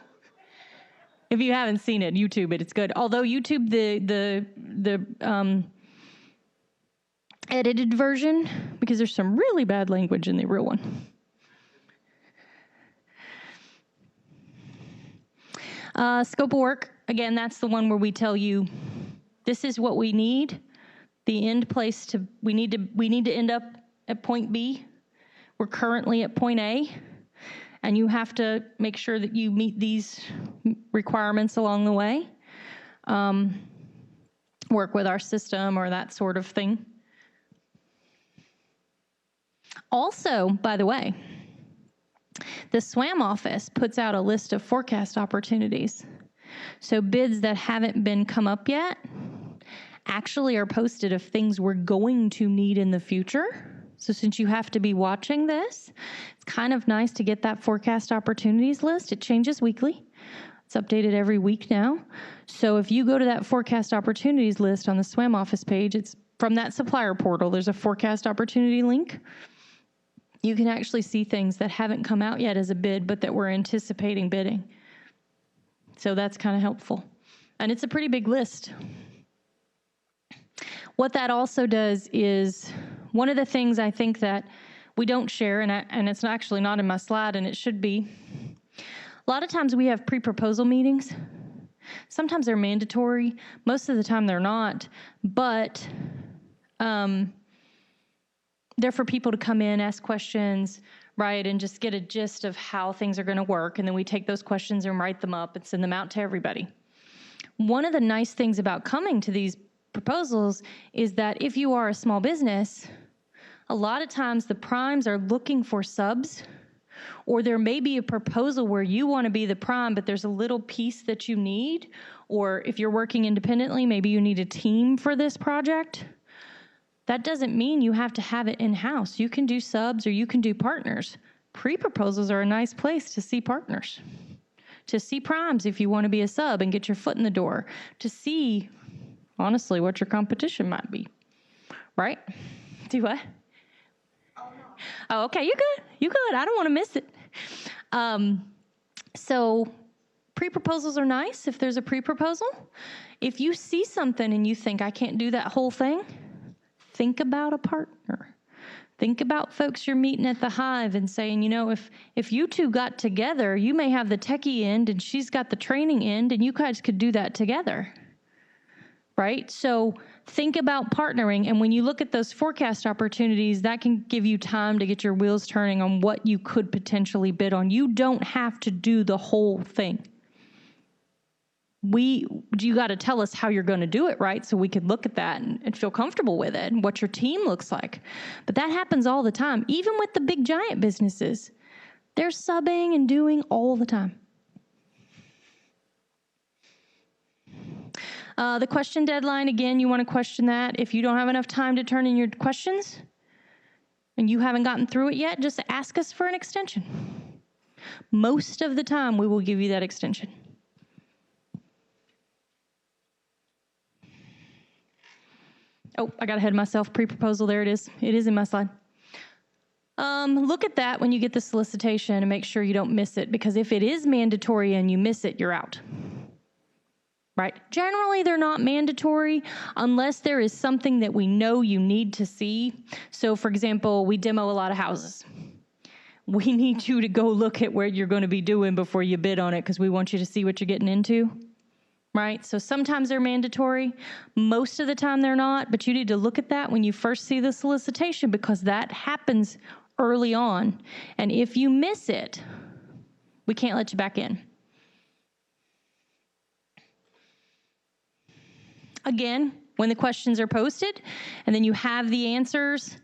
If you haven't seen it, YouTube it. It's good. Although YouTube, the edited version, because there's some really bad language in the real one. Scope of work. Again, that's the one where we tell you, this is what we need. The end place we need to end up at point B. We're currently at point A. And you have to make sure that you meet these requirements along the way. Work with our system or that sort of thing. Also, by the way, the SWAM office puts out a list of forecast opportunities. So bids that haven't been come up yet actually are posted of things we're going to need in the future. So since you have to be watching this, it's kind of nice to get that forecast opportunities list. It changes weekly. It's updated every week now. So if you go to that forecast opportunities list on the SWAM office page, it's from that supplier portal. There's a forecast opportunity link. You can actually see things that haven't come out yet as a bid, but that we're anticipating bidding. So that's kind of helpful. And it's a pretty big list. What that also does is, one of the things I think that we don't share, and it's actually not in my slide, and it should be, a lot of times we have pre-proposal meetings. Sometimes they're mandatory. Most of the time they're not. But they're for people to come in, ask questions, right, and just get a gist of how things are going to work. And then we take those questions and write them up and send them out to everybody. One of the nice things about coming to these proposals is that if you are a small business, a lot of times the primes are looking for subs, or there may be a proposal where you want to be the prime, but there's a little piece that you need, or if you're working independently, maybe you need a team for this project. That doesn't mean you have to have it in-house. You can do subs or you can do partners. Pre-proposals are a nice place to see partners, to see primes if you want to be a sub and get your foot in the door, to see, honestly, what your competition might be, right? Do what? Oh, okay, you good. You good. I don't want to miss it. So pre-proposals are nice if there's a pre-proposal. If you see something and you think, I can't do that whole thing, think about a partner. Think about folks you're meeting at the Hive and saying, you know, if you two got together, you may have the techie end and she's got the training end, and you guys could do that together, right? So think about partnering. And when you look at those forecast opportunities, that can give you time to get your wheels turning on what you could potentially bid on. You don't have to do the whole thing. you got to tell us how you're going to do it, right? So we could look at that and feel comfortable with it and what your team looks like. But that happens all the time. Even with the big giant businesses, they're subbing and doing all the time. The question deadline, again, you want to question that. If you don't have enough time to turn in your questions and you haven't gotten through it yet, just ask us for an extension. Most of the time, we will give you that extension. Oh, I got ahead of myself. Pre-proposal, there it is. It is in my slide. Look at that when you get the solicitation and make sure you don't miss it, because if it is mandatory and you miss it, you're out. Right? Generally, they're not mandatory unless there is something that we know you need to see. So, for example, we demo a lot of houses. We need you to go look at what you're going to be doing before you bid on it, because we want you to see what you're getting into. Right? So sometimes they're mandatory. Most of the time they're not, but you need to look at that when you first see the solicitation, because that happens early on. And if you miss it, we can't let you back in. Again, when the questions are posted and then you have the answers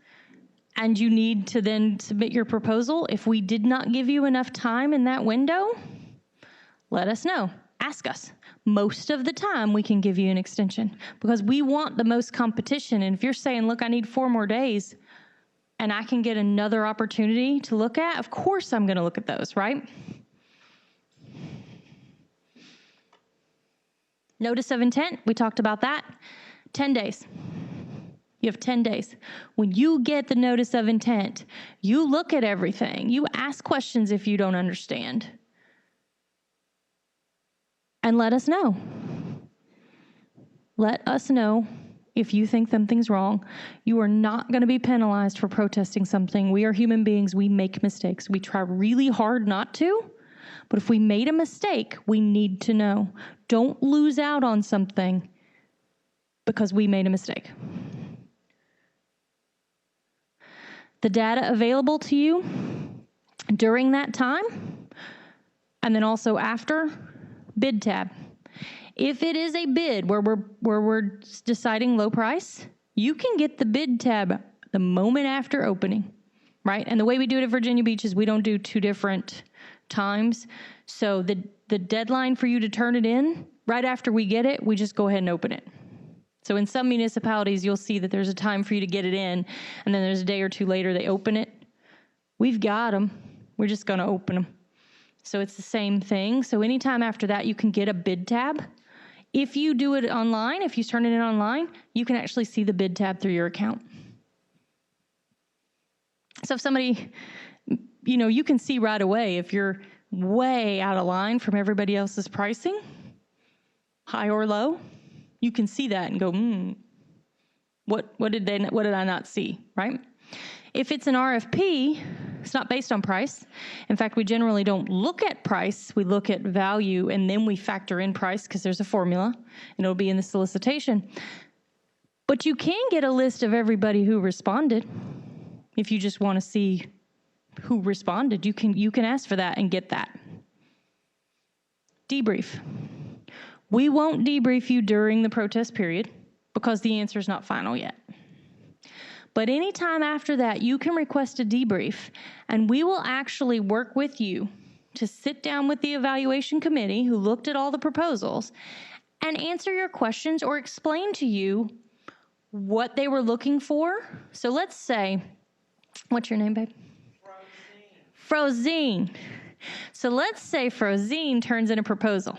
and you need to then submit your proposal, if we did not give you enough time in that window, let us know. Ask us. Most of the time we can give you an extension because we want the most competition. And if you're saying, look, I need 4 more days and I can get another opportunity to look at, of course I'm going to look at those, right? Notice of intent, we talked about that. 10 days. You have 10 days. When you get the notice of intent, you look at everything. You ask questions if you don't understand. And let us know. Let us know if you think something's wrong. You are not going to be penalized for protesting something. We are human beings. We make mistakes. We try really hard not to. But if we made a mistake, we need to know. Don't lose out on something because we made a mistake. The data available to you during that time, and then also after, bid tab. If it is a bid where we're deciding low price, you can get the bid tab the moment after opening, right? And the way we do it at Virginia Beach is we don't do 2 different times. So the deadline for you to turn it in, right after we get it, we just go ahead and open it. So in some municipalities, you'll see that there's a time for you to get it in, and then there's a day or 2 later they open it. We've got them. We're just going to open them. So it's the same thing. So anytime after that, you can get a bid tab. If you do it online, if you turn it in online, you can actually see the bid tab through your account. So if somebody, you can see right away if you're way out of line from everybody else's pricing, high or low, you can see that and go, what did I not see, right? If it's an RFP, it's not based on price. In fact, we generally don't look at price. We look at value, and then we factor in price because there's a formula, and it'll be in the solicitation. But you can get a list of everybody who responded. If you just want to see who responded, you can ask for that and get that. Debrief. We won't debrief you during the protest period because the answer is not final yet. But anytime after that, you can request a debrief, and we will actually work with you to sit down with the evaluation committee who looked at all the proposals and answer your questions or explain to you what they were looking for. So let's say, what's your name, babe? Frozine. So let's say Frozine turns in a proposal,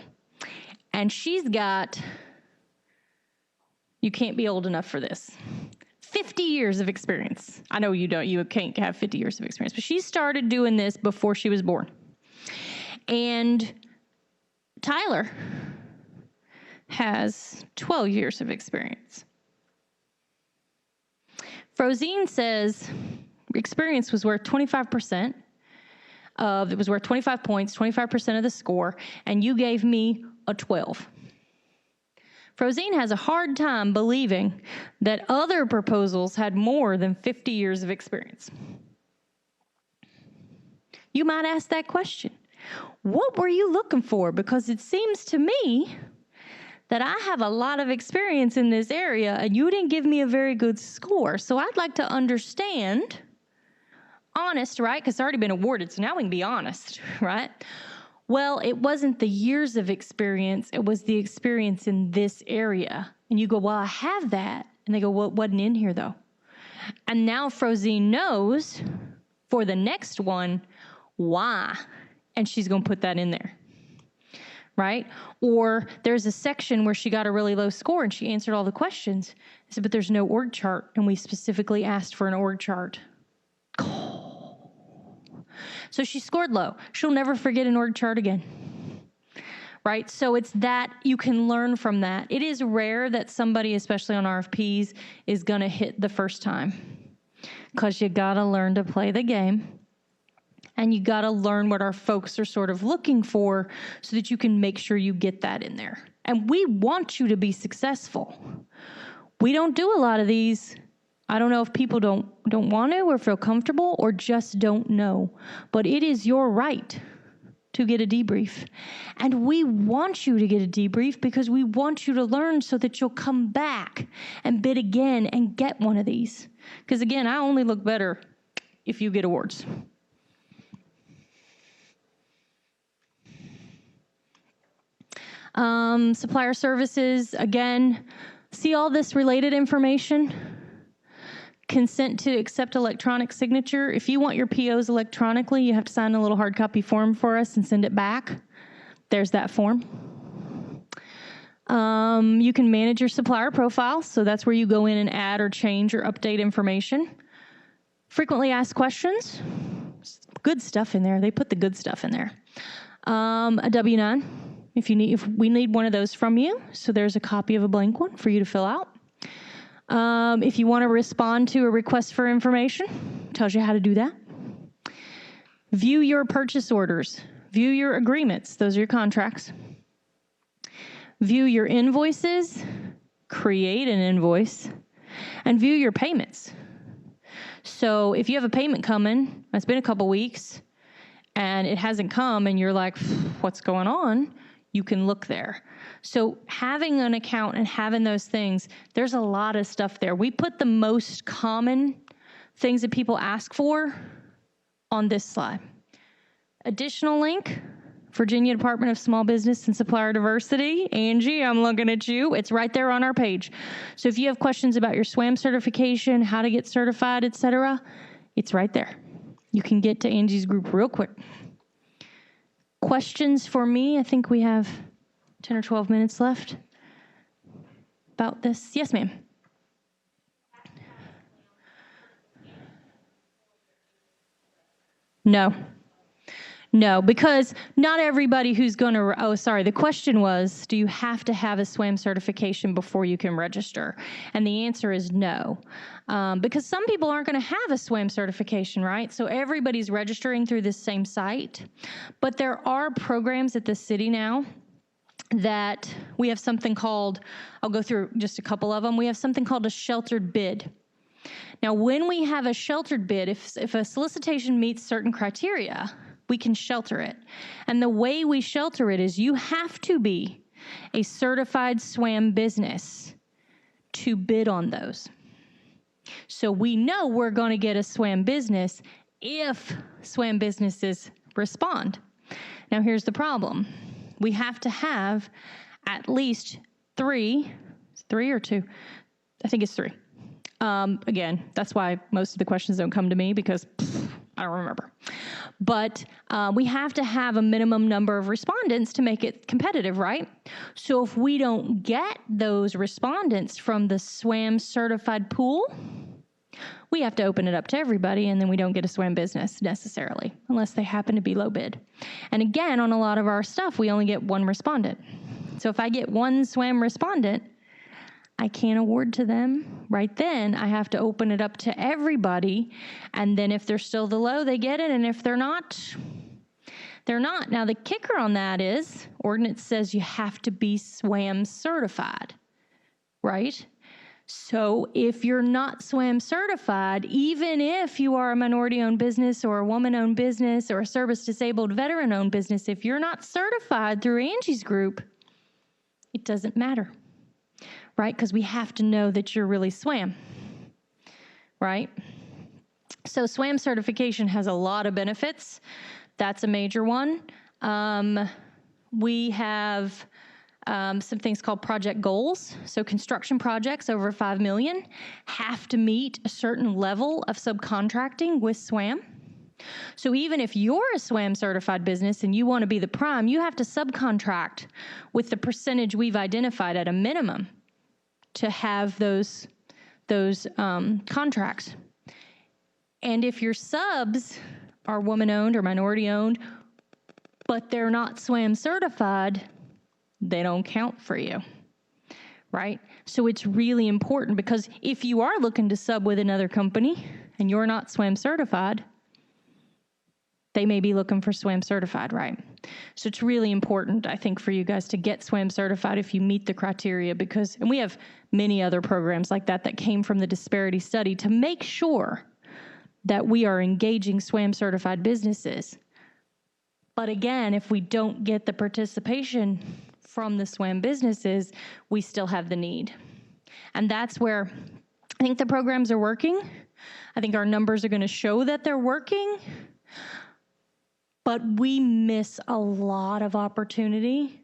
and she's got, you can't be old enough for this, 50 years of experience. I know you can't have 50 years of experience, but she started doing this before she was born. And Tyler has 12 years of experience. Frozine says experience was worth 25%. It was worth 25 points, 25% of the score, and you gave me a 12. Frozine has a hard time believing that other proposals had more than 50 years of experience. You might ask that question. What were you looking for? Because it seems to me that I have a lot of experience in this area and you didn't give me a very good score. So I'd like to understand, honest, right? Because it's already been awarded, so now we can be honest, right? Well, it wasn't the years of experience, it was the experience in this area. And you go, well, I have that. And they go, well, it wasn't in here though. And now Frozine knows for the next one why, and she's going to put that in there. Right? Or there's a section where she got a really low score and she answered all the questions. I said, but there's no org chart, and we specifically asked for an org chart. So she scored low. She'll never forget an org chart again. Right? So it's that you can learn from that. It is rare that somebody, especially on RFPs, is going to hit the first time, because you got to learn to play the game. And you got to learn what our folks are sort of looking for so that you can make sure you get that in there. And we want you to be successful. We don't do a lot of these. I don't know if people don't want to or feel comfortable or just don't know. But it is your right to get a debrief. And we want you to get a debrief because we want you to learn so that you'll come back and bid again and get one of these. Because again, I only look better if you get awards. Supplier services, again, see all this related information? Consent to accept electronic signature. If you want your POs electronically, you have to sign a little hard copy form for us and send it back. There's that form. You can manage your supplier profile, so that's where you go in and add or change or update information. Frequently asked questions. Good stuff in there. They put the good stuff in there. A W-9. If we need one of those from you, so there's a copy of a blank one for you to fill out. If you want to respond to a request for information, tells you how to do that. View your purchase orders. View your agreements. Those are your contracts. View your invoices. Create an invoice. And view your payments. So if you have a payment coming, it's been a couple weeks, and it hasn't come, and you're like, what's going on? You can look there. So having an account and having those things, there's a lot of stuff there. We put the most common things that people ask for on this slide. Additional link, Virginia Department of Small Business and Supplier Diversity. Angie, I'm looking at you. It's right there on our page. So if you have questions about your SWAM certification, how to get certified, etc., it's right there. You can get to Angie's group real quick. Questions for me? I think we have 10 or 12 minutes left about this. Yes, ma'am. No, because not everybody who's going to, the question was, do you have to have a SWAM certification before you can register? And the answer is no, because some people aren't going to have a SWAM certification, right? So everybody's registering through this same site. But there are programs at the city now that we have something called, I'll go through just a couple of them. We have something called a sheltered bid. Now, when we have a sheltered bid, if a solicitation meets certain criteria, we can shelter it. And the way we shelter it is you have to be a certified SWAM business to bid on those. So we know we're going to get a SWAM business if SWAM businesses respond. Now here's the problem. We have to have at least three or two? I think it's 3. Again, that's why most of the questions don't come to me, because I don't remember. But we have to have a minimum number of respondents to make it competitive, right? So if we don't get those respondents from the SWAM certified pool, we have to open it up to everybody, and then we don't get a SWAM business necessarily, unless they happen to be low bid. And again, on a lot of our stuff, we only get 1 respondent. So if I get 1 SWAM respondent, I can't award to them right then. I have to open it up to everybody, and then if they're still the low, they get it, and if they're not, they're not. Now, the kicker on that is, ordinance says you have to be SWAM certified, right? So if you're not SWAM certified, even if you are a minority-owned business or a woman-owned business or a service-disabled veteran-owned business, if you're not certified through Angie's group, it doesn't matter, right? Because we have to know that you're really SWAM, right? So SWAM certification has a lot of benefits. That's a major one. We have some things called project goals. So construction projects over $5 million have to meet a certain level of subcontracting with SWAM. So even if you're a SWAM certified business and you want to be the prime, you have to subcontract with the percentage we've identified at a minimum to have those contracts. And if your subs are woman-owned or minority-owned, but they're not SWAM certified, they don't count for you, right? So it's really important, because if you are looking to sub with another company and you're not SWAM certified, they may be looking for SWAM certified, right? So it's really important, I think, for you guys to get SWAM certified if you meet the criteria, because, and we have many other programs like that that came from the Disparity Study to make sure that we are engaging SWAM certified businesses. But again, if we don't get the participation from the SWAM businesses, we still have the need. And that's where I think the programs are working. I think our numbers are going to show that they're working. But we miss a lot of opportunity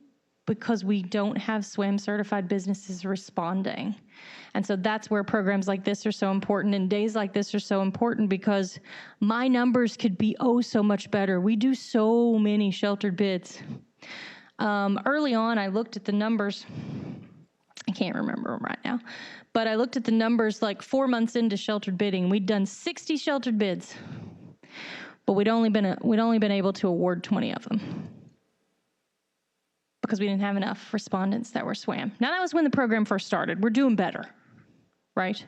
because we don't have SWAM certified businesses responding. And so that's where programs like this are so important, and days like this are so important, because my numbers could be oh so much better. We do so many sheltered bids. Early on, I looked at the numbers. I can't remember them right now, but I looked at the numbers like 4 months into sheltered bidding. We'd done 60 sheltered bids, but we'd only been able to award 20 of them because we didn't have enough respondents that were SWAM. Now, that was when the program first started. We're doing better, right?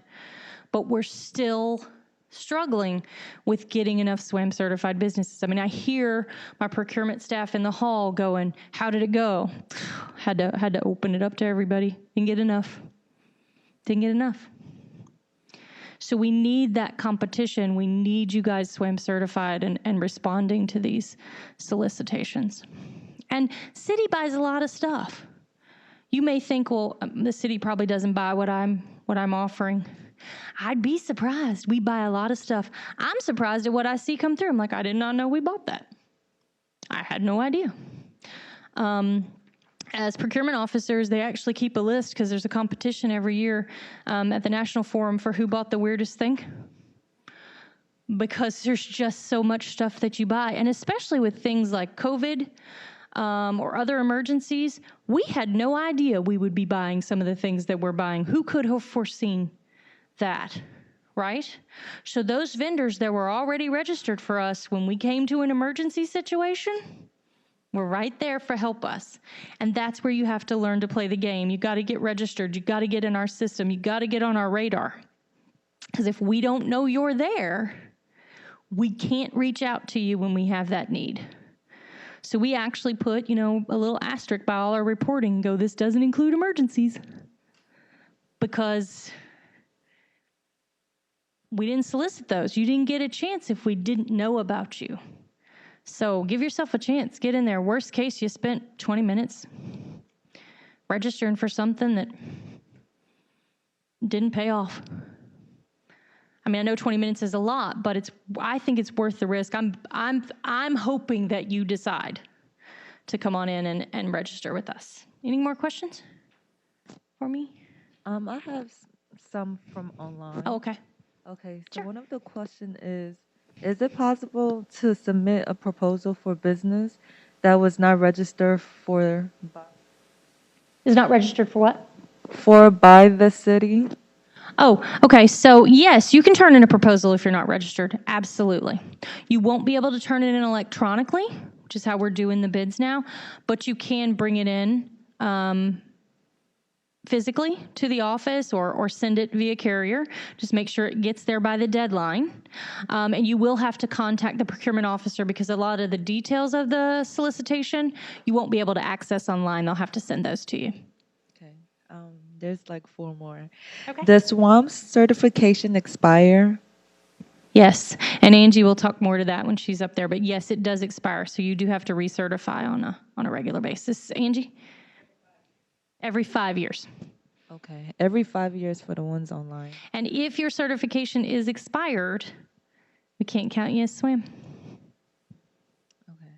But we're still struggling with getting enough SWAM certified businesses. I mean, I hear my procurement staff in the hall going, "How did it go?" Had to open it up to everybody. Didn't get enough. So we need that competition. We need you guys SWAM certified and responding to these solicitations. And city buys a lot of stuff. You may think, well, the city probably doesn't buy what I'm offering. I'd be surprised. We buy a lot of stuff. I'm surprised at what I see come through. I'm like, I did not know we bought that. I had no idea. As procurement officers, they actually keep a list, because there's a competition every year at the National Forum for who bought the weirdest thing. Because there's just so much stuff that you buy. And especially with things like COVID or other emergencies, we had no idea we would be buying some of the things that we're buying. Who could have foreseen that, right? So those vendors that were already registered for us when we came to an emergency situation, we're right there for help us. And that's where you have to learn to play the game. You got to get registered. You got to get in our system. You got to get on our radar. Because if we don't know you're there, we can't reach out to you when we have that need. So we actually put, a little asterisk by all our reporting and go, this doesn't include emergencies. Because we didn't solicit those. You didn't get a chance if we didn't know about you. So give yourself a chance. Get in there. Worst case, you spent 20 minutes registering for something that didn't pay off. I mean, I know 20 minutes is a lot, but I think it's worth the risk. I'm hoping that you decide to come on in and register with us. Any more questions for me? I have some from online. Oh, okay. Okay, so Sure. one of the questions is it possible to submit a proposal for business that was not registered Is not registered for what? by the city? Oh, okay. So yes, you can turn in a proposal if you're not registered. Absolutely. You won't be able to turn it in electronically, which is how we're doing the bids now, but you can bring it in physically to the office or send it via carrier. Just make sure it gets there by the deadline. And you will have to contact the procurement officer, because a lot of the details of the solicitation you won't be able to access online. They'll have to send those to you. Okay, there's like 4 more. Okay. Does Swam certification expire? Yes, and Angie will talk more to that when she's up there. But yes, it does expire, so you do have to recertify on a regular basis. Angie? Every 5 years. Okay, every 5 years for the ones online. And if your certification is expired, we can't count you as SWAM. Okay.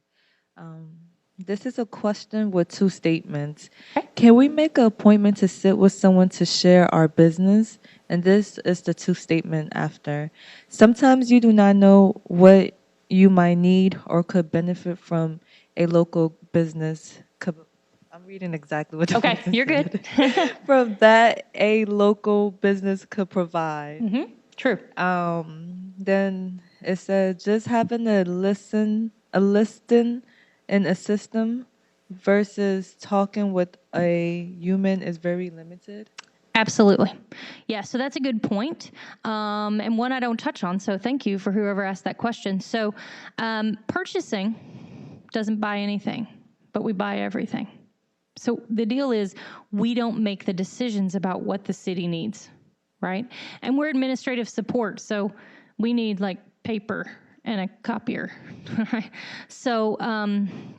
This is a question with two statements. Okay. Can we make an appointment to sit with someone to share our business? And this is the two statement after. Sometimes you do not know what you might need or could benefit from a local business. I'm reading exactly what the Okay, person you're said. good. From that a local business could provide. Mm-hmm. True. Then it said just having a listing in a system versus talking with a human is very limited. Absolutely. Yeah, so that's a good point, and one I don't touch on, so thank you for whoever asked that question. So purchasing doesn't buy anything, but we buy everything. So the deal is we don't make the decisions about what the city needs, right? And we're administrative support, so we need like paper and a copier, right? So, and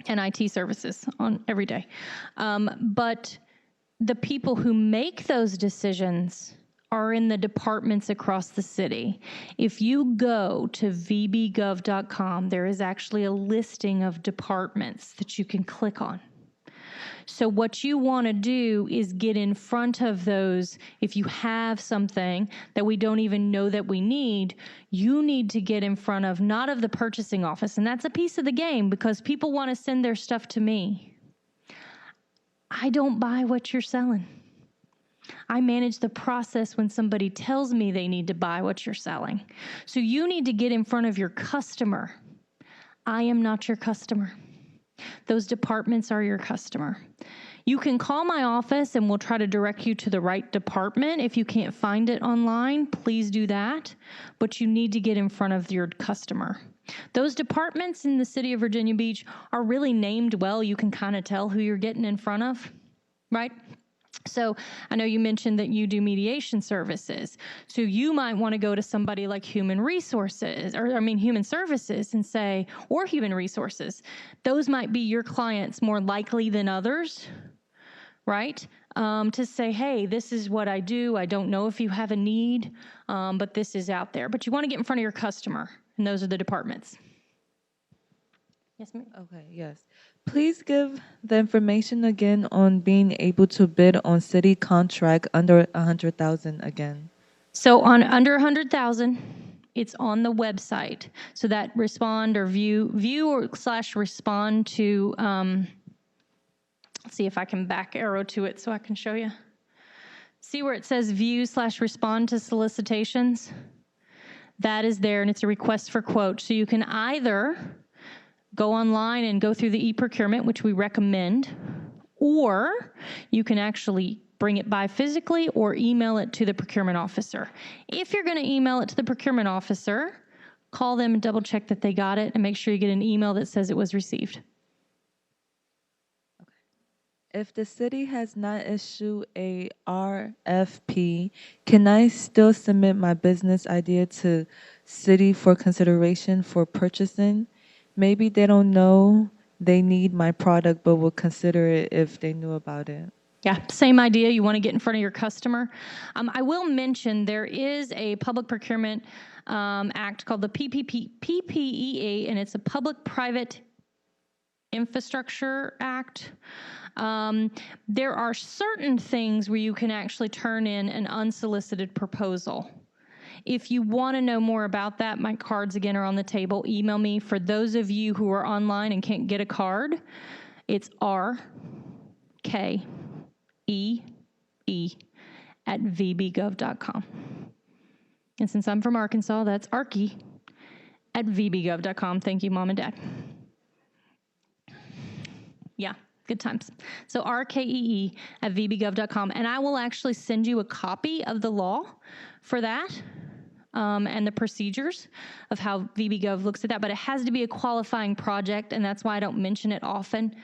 IT services on every day. But the people who make those decisions are in the departments across the city. If you go to vbgov.com, there is actually a listing of departments that you can click on. So what you want to do is get in front of those. If you have something that we don't even know that we need, you need to get in front of, not of the purchasing office. And that's a piece of the game because people want to send their stuff to me. I don't buy what you're selling. I manage the process when somebody tells me they need to buy what you're selling. So you need to get in front of your customer. I am not your customer. Those departments are your customer. You can call my office and we'll try to direct you to the right department. If you can't find it online, please do that. But you need to get in front of your customer. Those departments in the city of Virginia Beach are really named well. You can kind of tell who you're getting in front of, right? So I know you mentioned that you do mediation services. So you might want to go to somebody like human services and say, or human resources. Those might be your clients more likely than others, right? To say, hey, this is what I do. I don't know if you have a need, but this is out there. But you want to get in front of your customer, and those are the departments. Yes, ma'am. Okay, yes. Please give the information again on being able to bid on city contract under 100,000 again. So on under 100,000, it's on the website. So that respond or view or / respond to, let's see if I can back arrow to it so I can show you. See where it says view / respond to solicitations? That is there, and it's a request for quote. So you can either go online and go through the e-procurement, which we recommend, or you can actually bring it by physically or email it to the procurement officer. If you're going to email it to the procurement officer, call them and double check that they got it and make sure you get an email that says it was received. If the city has not issued a RFP, can I still submit my business idea to city for consideration for purchasing? Maybe they don't know they need my product, but will consider it if they knew about it. Yeah, same idea. You want to get in front of your customer. I will mention there is a public procurement act called the PPEA, and it's a Public-Private Infrastructure Act. There are certain things where you can actually turn in an unsolicited proposal. If you want to know more about that, my cards again are on the table. Email me. For those of you who are online and can't get a card, it's rkee@vbgov.com. And since I'm from Arkansas, that's arky@vbgov.com. Thank you, Mom and Dad. Yeah, good times. So rkee@vbgov.com. And I will actually send you a copy of the law for that. And the procedures of how VBGov looks at that, but it has to be a qualifying project, and that's why I don't mention it often,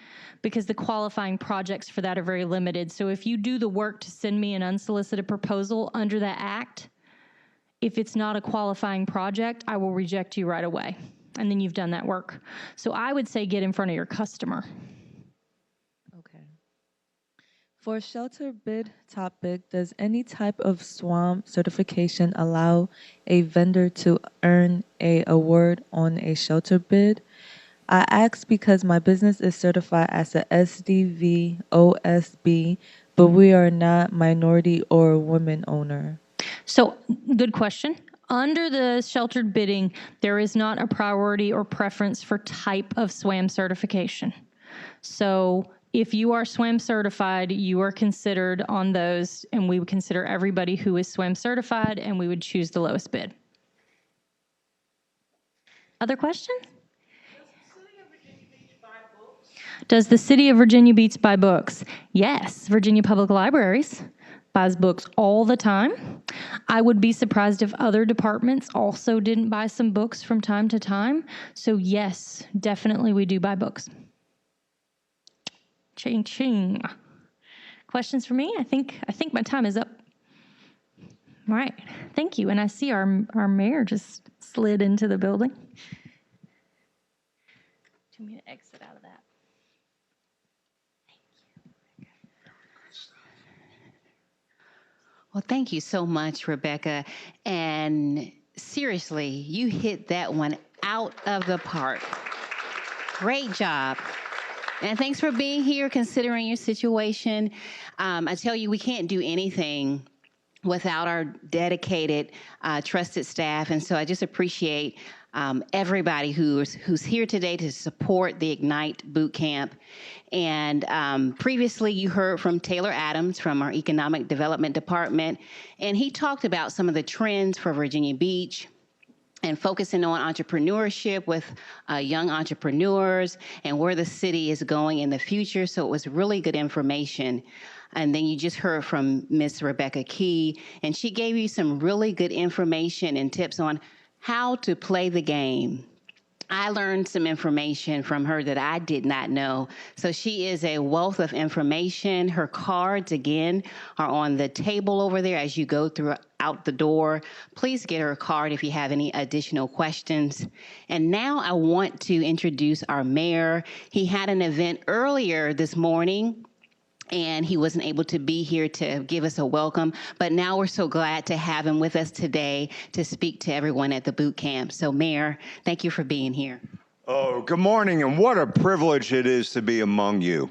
because the qualifying projects for that are very limited. So if you do the work to send me an unsolicited proposal under that act, if it's not a qualifying project, I will reject you right away, and then you've done that work. So I would say get in front of your customer. For shelter bid topic, does any type of Swam certification allow a vendor to earn a award on a shelter bid? I ask because my business is certified as a SDV OSB, but we are not minority or women owner. So, good question. Under the sheltered bidding, there is not a priority or preference for type of SWAM certification. So, if you are SWAM certified, you are considered on those, and we would consider everybody who is SWAM certified, and we would choose the lowest bid. Other questions? Does the City of Virginia Beach buy books? Yes, Virginia Public Libraries buys books all the time. I would be surprised if other departments also didn't buy some books from time to time. So yes, definitely we do buy books. Ching ching. Questions for me? I think my time is up. All right, thank you. And I see our mayor just slid into the building. Do you want me to exit out of that? Well, thank you so much, Rebecca. And seriously, you hit that one out of the park. Great job. And thanks for being here, considering your situation. I tell you, we can't do anything without our dedicated, trusted staff. And so I just appreciate everybody who's here today to support the Ignite Boot Camp. And previously you heard from Taylor Adams from our Economic Development Department, and he talked about some of the trends for Virginia Beach and focusing on entrepreneurship with young entrepreneurs and where the city is going in the future. So it was really good information. And then you just heard from Miss Rebecca Key, and she gave you some really good information and tips on how to play the game. I learned some information from her that I did not know. So she is a wealth of information. Her cards, again, are on the table over there as you go out the door. Please get her a card if you have any additional questions. And now I want to introduce our mayor. He had an event earlier this morning, and he wasn't able to be here to give us a welcome, but now we're so glad to have him with us today to speak to everyone at the boot camp. So Mayor, thank you for being here. Oh, good morning, and what a privilege it is to be among you.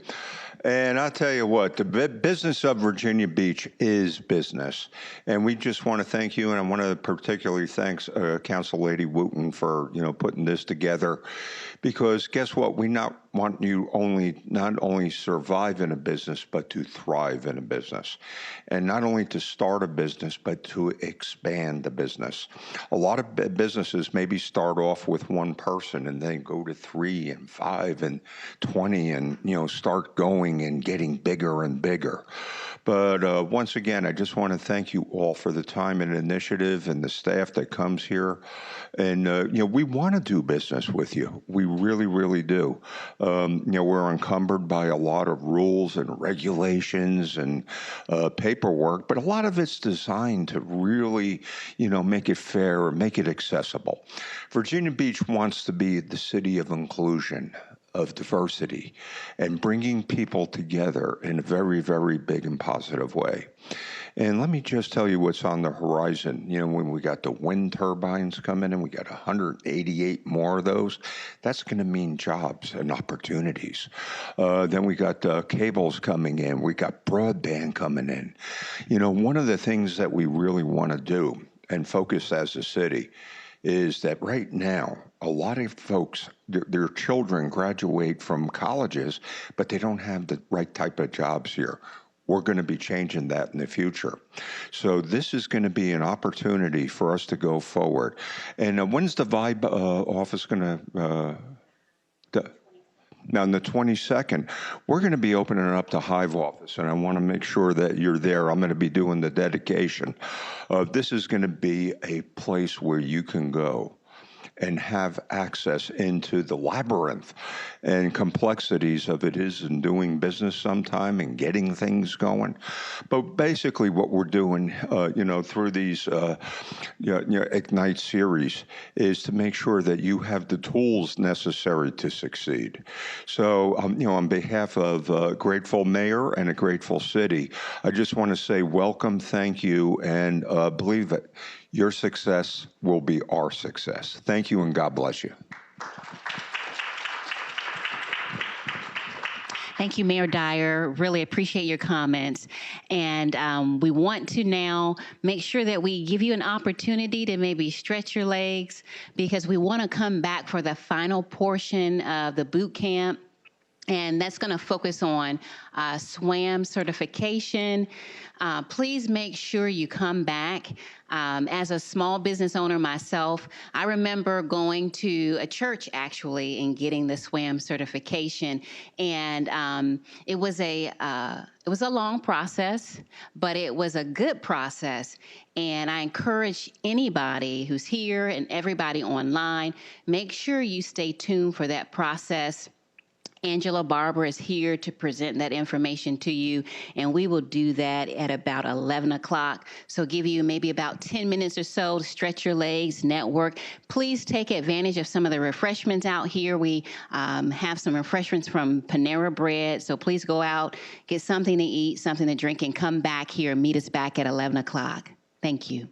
And I'll tell you what, the business of Virginia Beach is business. And we just want to thank you, and I want to particularly thank Council Lady Wooten for, putting this together. Because guess what? We not want you not only survive in a business, but to thrive in a business. And not only to start a business, but to expand the business. A lot of businesses maybe start off with one person and then go to 3 and 5 and 20 and, start going and getting bigger and bigger. But once again, I just want to thank you all for the time and initiative and the staff that comes here. And, we want to do business with you. We really, really do. We're encumbered by a lot of rules and regulations and paperwork, but a lot of it's designed to really, make it fair and make it accessible. Virginia Beach wants to be the city of inclusion, of diversity, and bringing people together in a very, very big and positive way. And let me just tell you what's on the horizon. When we got the wind turbines coming in, we got 188 more of those. That's going to mean jobs and opportunities. Then we got cables coming in. We got broadband coming in. One of the things that we really want to do and focus as a city is that right now, a lot of folks, their children graduate from colleges, but they don't have the right type of jobs here. We're going to be changing that in the future. So this is going to be an opportunity for us to go forward. And when's the Vibe office going to... Now, on the 22nd, we're going to be opening up the Hive office, and I want to make sure that you're there. I'm going to be doing the dedication. This is going to be a place where you can go and have access into the labyrinth and complexities of it is in doing business sometime and getting things going. But basically what we're doing, through these Ignite series is to make sure that you have the tools necessary to succeed. So, on behalf of a grateful mayor and a grateful city, I just want to say welcome, thank you, and believe that your success will be our success. Thank you, and God bless you. Thank you, Mayor Dyer. Really appreciate your comments. And we want to now make sure that we give you an opportunity to maybe stretch your legs, because we want to come back for the final portion of the boot camp. And that's going to focus on Swam Certification. Please make sure you come back. As a small business owner myself, I remember going to a church actually and getting the Swam Certification, and it was a long process, but it was a good process. And I encourage anybody who's here and everybody online, make sure you stay tuned for that process. Angela Barber is here to present that information to you, and we will do that at about 11 o'clock. So give you maybe about 10 minutes or so to stretch your legs, network. Please take advantage of some of the refreshments out here. We have some refreshments from Panera Bread, so please go out, get something to eat, something to drink, and come back here. Meet us back at 11 o'clock. Thank you.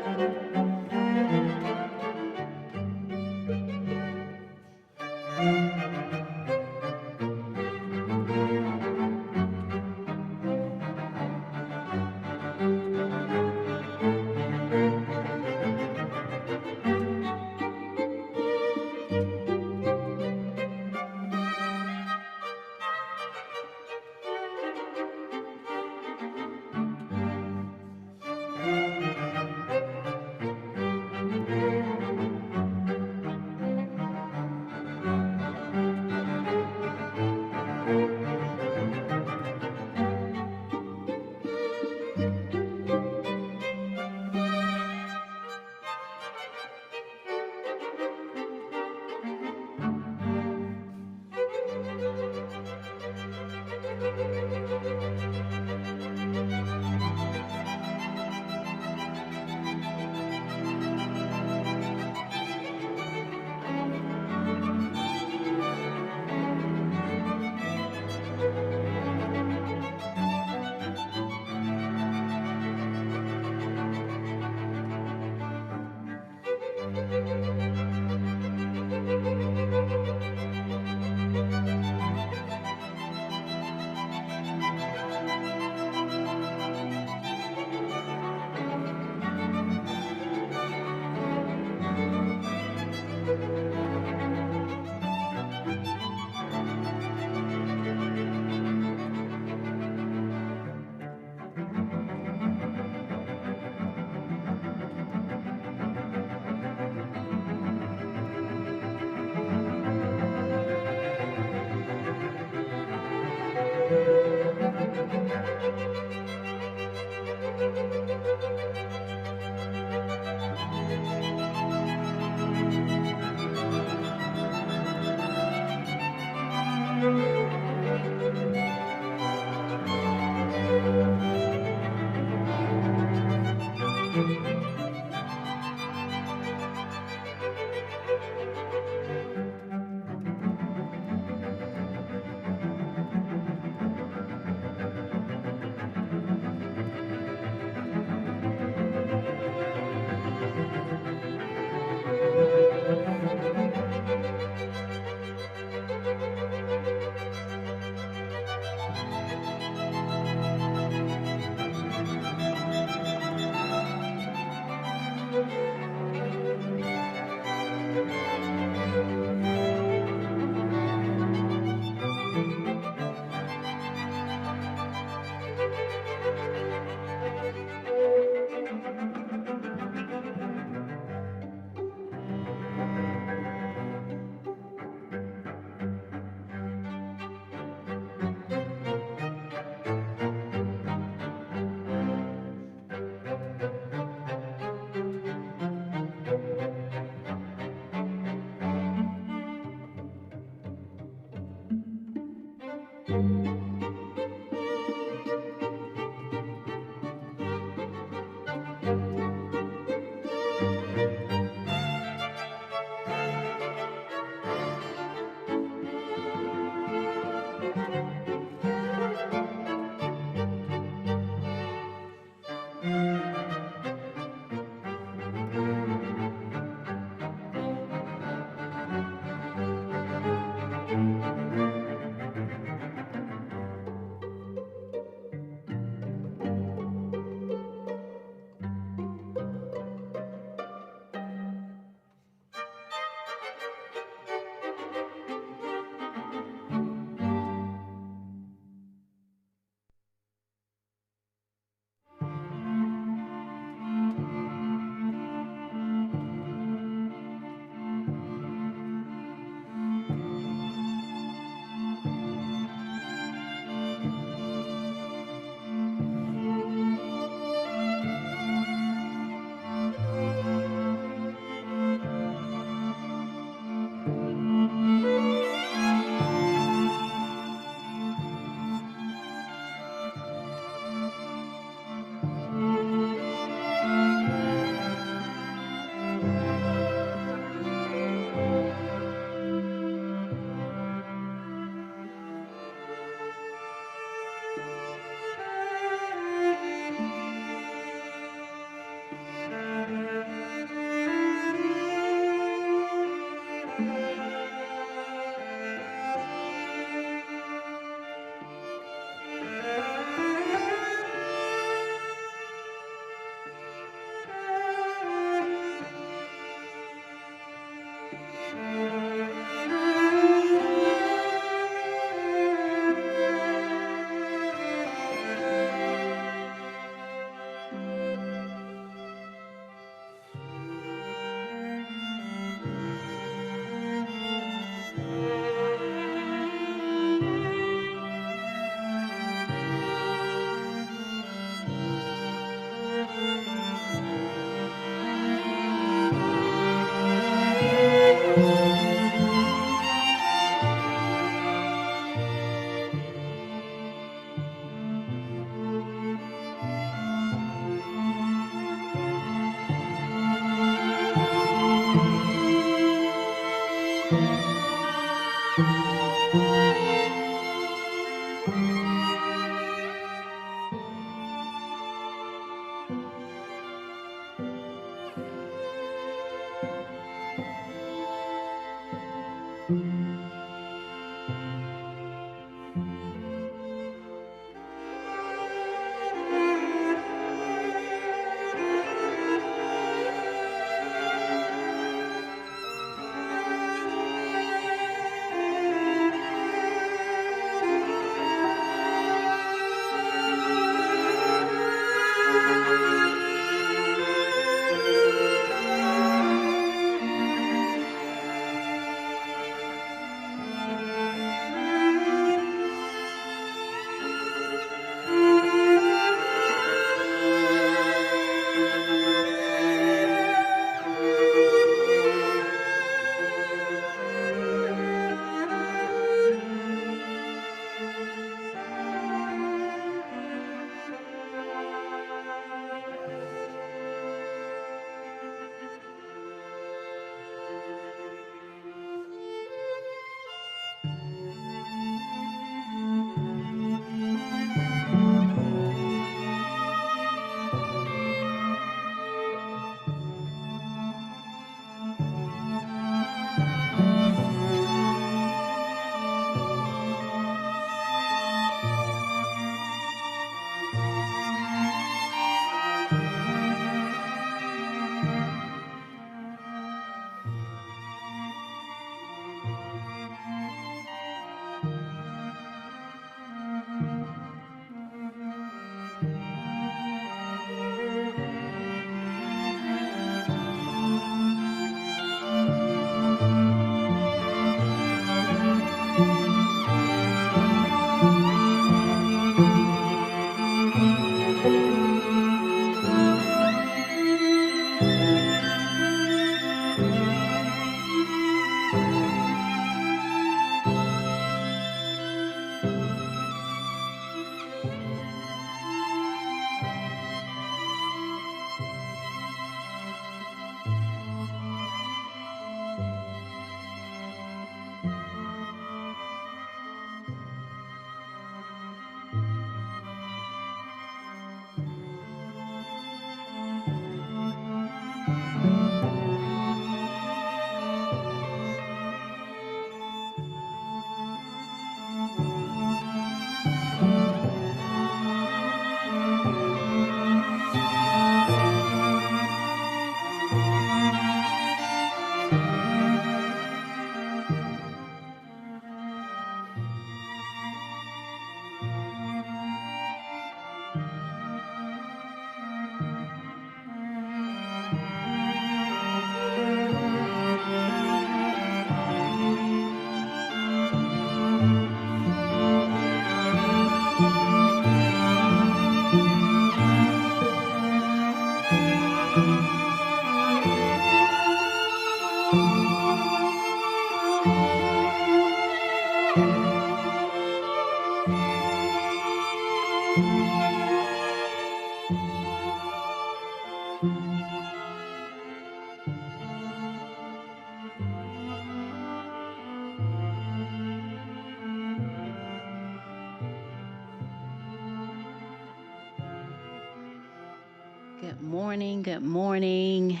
Good morning. Good morning.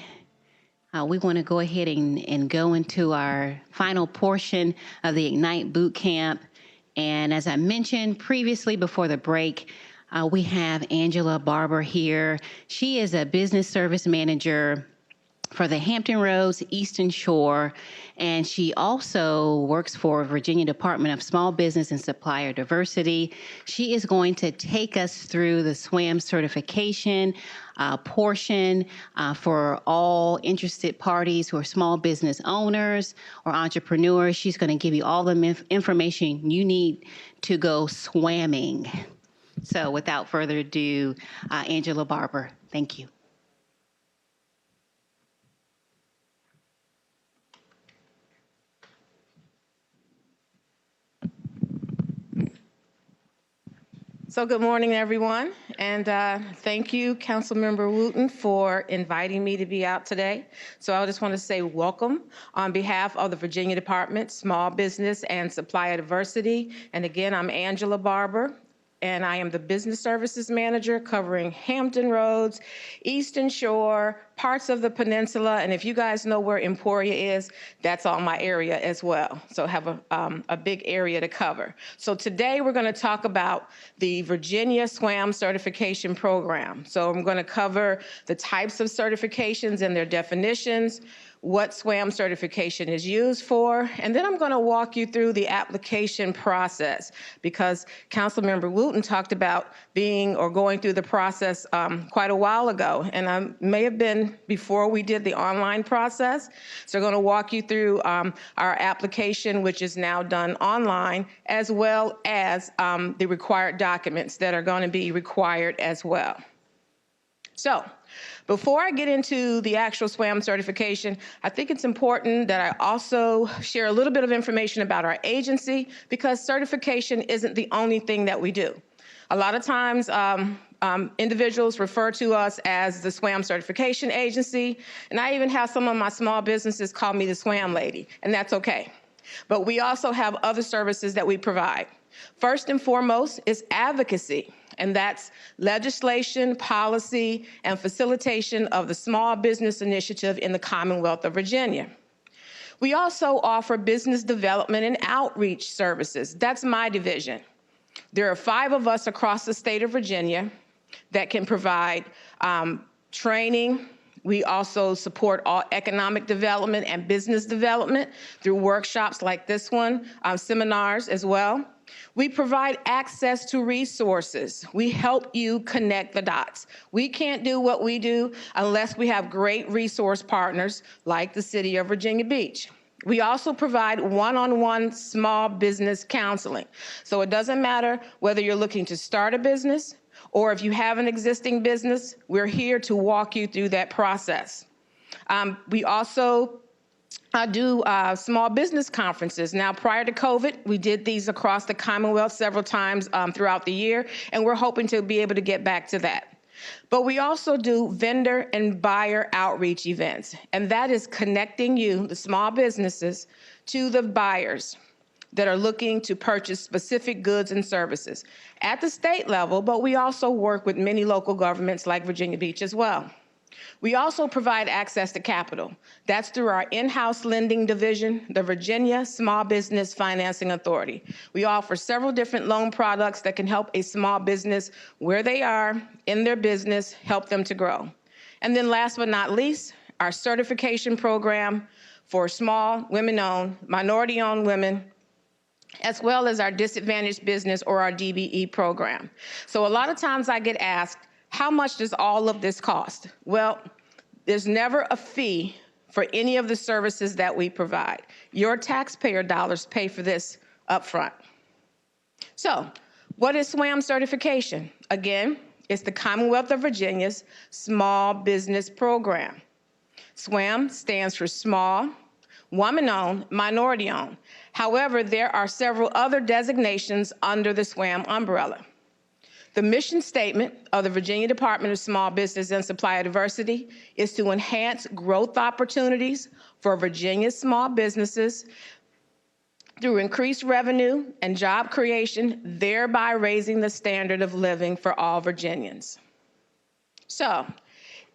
We want to go ahead and go into our final portion of the Ignite Boot Camp. And as I mentioned previously before the break, we have Angela Barber here. She is a business service manager for the Hampton Roads Eastern Shore, and she also works for Virginia Department of Small Business and Supplier Diversity. She is going to take us through the Swam Certification portion for all interested parties who are small business owners or entrepreneurs. She's going to give you all the information you need to go swamming. So without further ado, Angela Barber, thank you. So good morning, everyone, and thank you, Council Member Wooten, for inviting me to be out today. So I just want to say welcome on behalf of the Virginia Department, Small Business and Supplier Diversity. And again, I'm Angela Barber, and I am the Business Services Manager covering Hampton Roads, Eastern Shore, parts of the peninsula, and if you guys know where Emporia is, that's all my area as well. So I have a big area to cover. So today we're going to talk about the Virginia Swam Certification Program. So I'm going to cover the types of certifications and their definitions, what SWAM certification is used for, and then I'm going to walk you through the application process because Councilmember Wooten talked about being or going through the process quite a while ago, and I may have been before we did the online process. So I'm going to walk you through our application, which is now done online, as well as the required documents that are going to be required as well. So before I get into the actual SWAM certification, I think it's important that I also share a little bit of information about our agency because certification isn't the only thing that we do. A lot of times, individuals refer to us as the SWAM Certification Agency, and I even have some of my small businesses call me the SWAM Lady, and that's okay. But we also have other services that we provide. First and foremost is advocacy, and that's legislation, policy, and facilitation of the Small Business Initiative in the Commonwealth of Virginia. We also offer business development and outreach services. That's my division. There are 5 of us across the state of Virginia that can provide training. We also support all economic development and business development through workshops like this one, seminars as well. We provide access to resources. We help you connect the dots. We can't do what we do unless we have great resource partners like the City of Virginia Beach. We also provide one-on-one small business counseling. So it doesn't matter whether you're looking to start a business or if you have an existing business, we're here to walk you through that process. We also do small business conferences. Now, prior to COVID, we did these across the Commonwealth several times throughout the year, and we're hoping to be able to get back to that. But we also do vendor and buyer outreach events, and that is connecting you, the small businesses, to the buyers that are looking to purchase specific goods and services at the state level, but we also work with many local governments like Virginia Beach as well. We also provide access to capital. That's through our in-house lending division, the Virginia Small Business Financing Authority. We offer several different loan products that can help a small business where they are in their business, help them to grow. And then last but not least, our certification program for small, women-owned, minority-owned women, as well as our disadvantaged business or our DBE program. So a lot of times I get asked, how much does all of this cost? Well, there's never a fee for any of the services that we provide. Your taxpayer dollars pay for this up front. So, what is SWAM certification? Again, it's the Commonwealth of Virginia's Small Business Program. SWAM stands for Small, Woman-Owned, Minority-Owned. However, there are several other designations under the SWAM umbrella. The mission statement of the Virginia Department of Small Business and Supplier Diversity is to enhance growth opportunities for Virginia's small businesses through increased revenue and job creation, thereby raising the standard of living for all Virginians. So,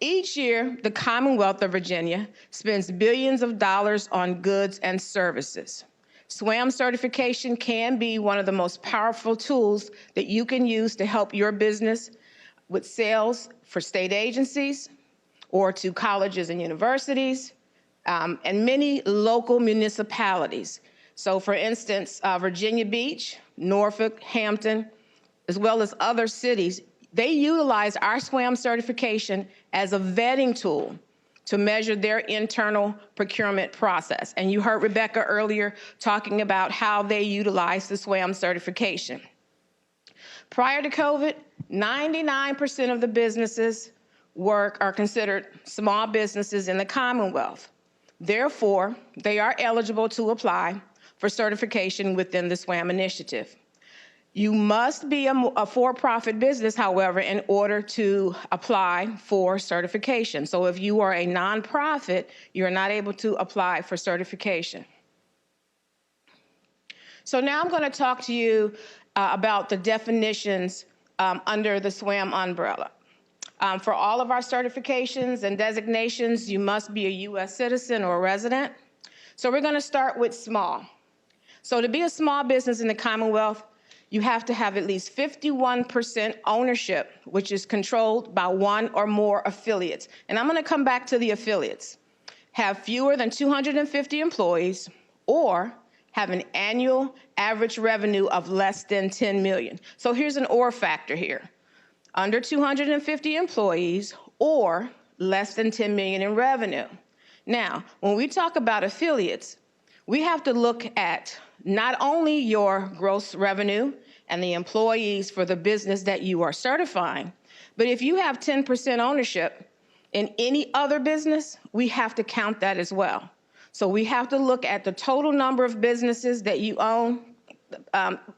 Each year, the Commonwealth of Virginia spends billions of dollars on goods and services. Swam certification can be one of the most powerful tools that you can use to help your business with sales for state agencies or to colleges and universities, and many local municipalities. So for instance, Virginia Beach, Norfolk, Hampton, as well as other cities, they utilize our SWAM certification as a vetting tool to measure their internal procurement process. And you heard Rebecca earlier talking about how they utilize the SWAM certification. Prior to COVID, 99% of the businesses are considered small businesses in the Commonwealth. Therefore, they are eligible to apply for certification within the SWAM initiative. You must be a for-profit business, however, in order to apply for certification. So if you are a nonprofit, you're not able to apply for certification. So now I'm going to talk to you about the definitions under the SWAM umbrella. For all of our certifications and designations, you must be a U.S. citizen or a resident. So we're going to start with small. So to be a small business in the Commonwealth, you have to have at least 51% ownership, which is controlled by one or more affiliates. And I'm going to come back to the affiliates. Have fewer than 250 employees or have an annual average revenue of less than 10 million. So here's an or factor here. Under 250 employees or less than 10 million in revenue. Now, when we talk about affiliates, we have to look at not only your gross revenue and the employees for the business that you are certifying, but if you have 10% ownership in any other business, we have to count that as well. So we have to look at the total number of businesses that you own,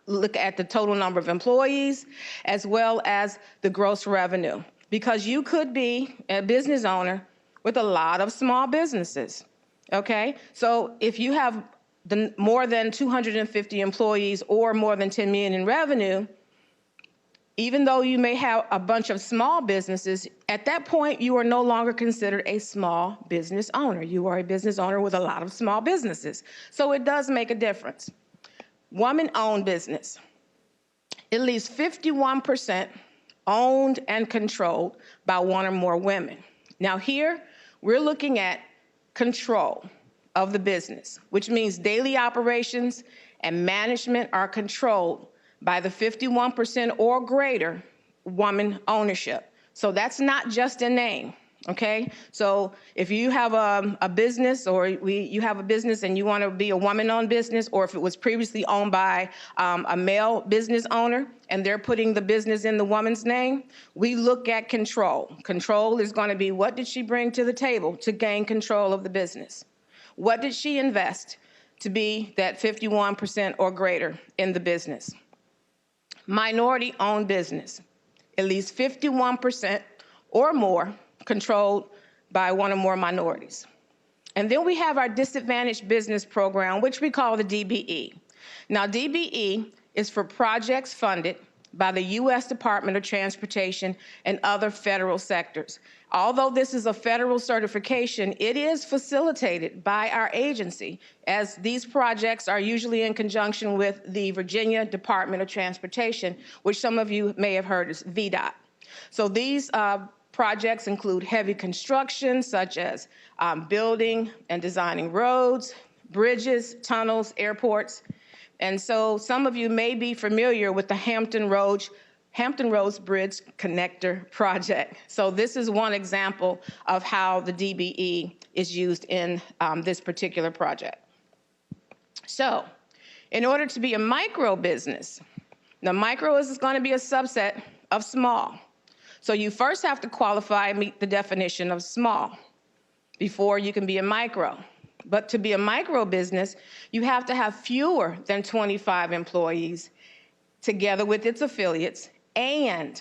look at the total number of employees, as well as the gross revenue. Because you could be a business owner with a lot of small businesses, okay? So if you have more than 250 employees or more than 10 million in revenue, even though you may have a bunch of small businesses, at that point, you are no longer considered a small business owner. You are a business owner with a lot of small businesses. So it does make a difference. Woman-owned business, at least 51% owned and controlled by one or more women. Now here, we're looking at control of the business, which means daily operations and management are controlled by the 51% or greater woman ownership. So that's not just a name, okay? So if you have a business or you have a business and you want to be a woman-owned business, or if it was previously owned by a male business owner and they're putting the business in the woman's name, we look at control. Control is going to be, what did she bring to the table to gain control of the business? What did she invest to be that 51% or greater in the business? Minority-owned business, at least 51% or more controlled by one or more minorities. And then we have our disadvantaged business program, which we call the DBE. Now, DBE is for projects funded by the U.S. Department of Transportation and other federal sectors. Although this is a federal certification, it is facilitated by our agency, as these projects are usually in conjunction with the Virginia Department of Transportation, which some of you may have heard as VDOT. So these projects include heavy construction, such as building and designing roads, bridges, tunnels, airports. And so some of you may be familiar with the Hampton Roads Bridge Connector Project. So this is one example of how the DBE is used in this particular project. So in order to be a micro business, the micro is going to be a subset of small. So you first have to qualify and meet the definition of small before you can be a micro. But to be a micro business, you have to have fewer than 25 employees together with its affiliates and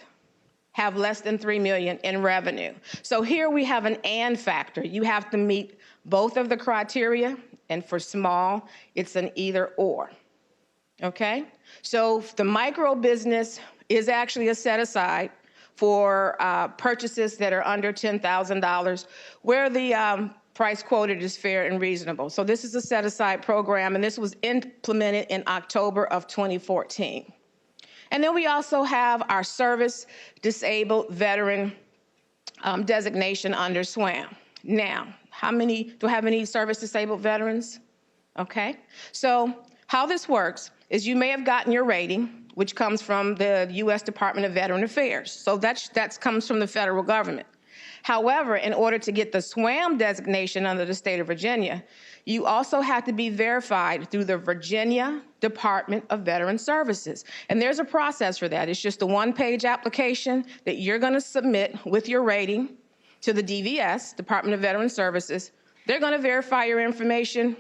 have less than 3 million in revenue. So here we have an and factor. You have to meet both of the criteria, and for small, it's an either or, okay? So the micro business is actually a set aside for purchases that are under $10,000, where the price quoted is fair and reasonable. So this is a set-aside program, and this was implemented in October of 2014. And then we also have our service disabled veteran designation under SWAM. Now, do I have any service disabled veterans? Okay, so how this works is you may have gotten your rating, which comes from the U.S. Department of Veteran Affairs. So that comes from the federal government. However, in order to get the SWAM designation under the state of Virginia, you also have to be verified through the Virginia Department of Veteran Services. And there's a process for that. It's just a one-page application that you're going to submit with your rating to the DVS, Department of Veteran Services. They're going to verify your information.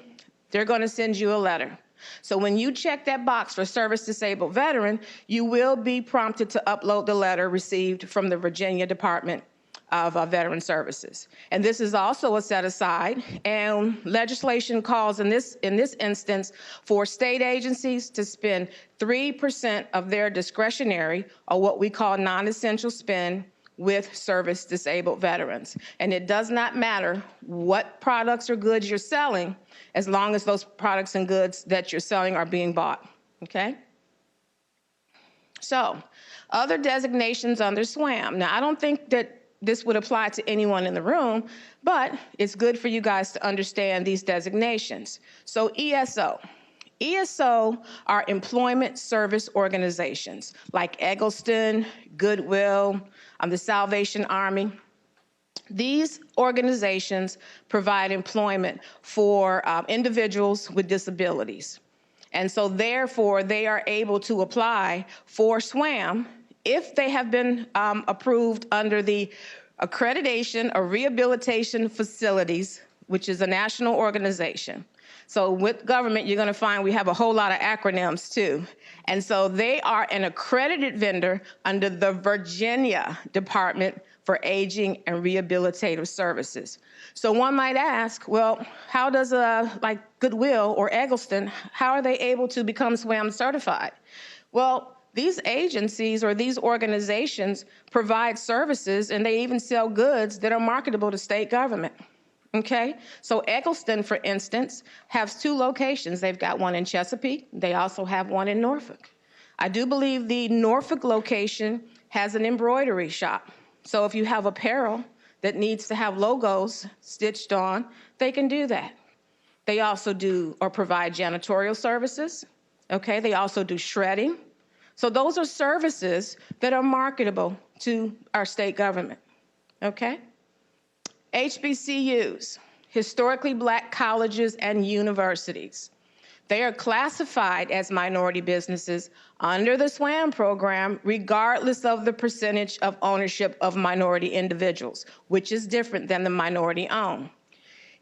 They're going to send you a letter. So when you check that box for service disabled veteran, you will be prompted to upload the letter received from the Virginia Department of Veteran Services. And this is also a set aside, and legislation calls in this instance for state agencies to spend 3% of their discretionary, or what we call non-essential spend, with service disabled veterans. And it does not matter what products or goods you're selling, as long as those products and goods that you're selling are being bought, okay? So, other designations under SWAM. Now, I don't think that this would apply to anyone in the room, but it's good for you guys to understand these designations. So ESO. ESO are employment service organizations like Eggleston, Goodwill, the Salvation Army. These organizations provide employment for individuals with disabilities. And so therefore, they are able to apply for SWAM if they have been approved under the Accreditation of Rehabilitation Facilities, which is a national organization. So with government, you're going to find we have a whole lot of acronyms too. And so they are an accredited vendor under the Virginia Department for Aging and Rehabilitative Services. So one might ask, well, how does like Goodwill or Eggleston, how are they able to become SWAM certified? Well, these agencies or these organizations provide services, and they even sell goods that are marketable to state government. Okay, so Eggleston, for instance, has 2 locations. They've got one in Chesapeake. They also have one in Norfolk. I do believe the Norfolk location has an embroidery shop. So if you have apparel that needs to have logos stitched on, they can do that. They also do or provide janitorial services. Okay, they also do shredding. So those are services that are marketable to our state government. Okay? HBCUs, historically black colleges and universities. They are classified as minority businesses under the SWAM program, regardless of the percentage of ownership of minority individuals, which is different than the minority owned.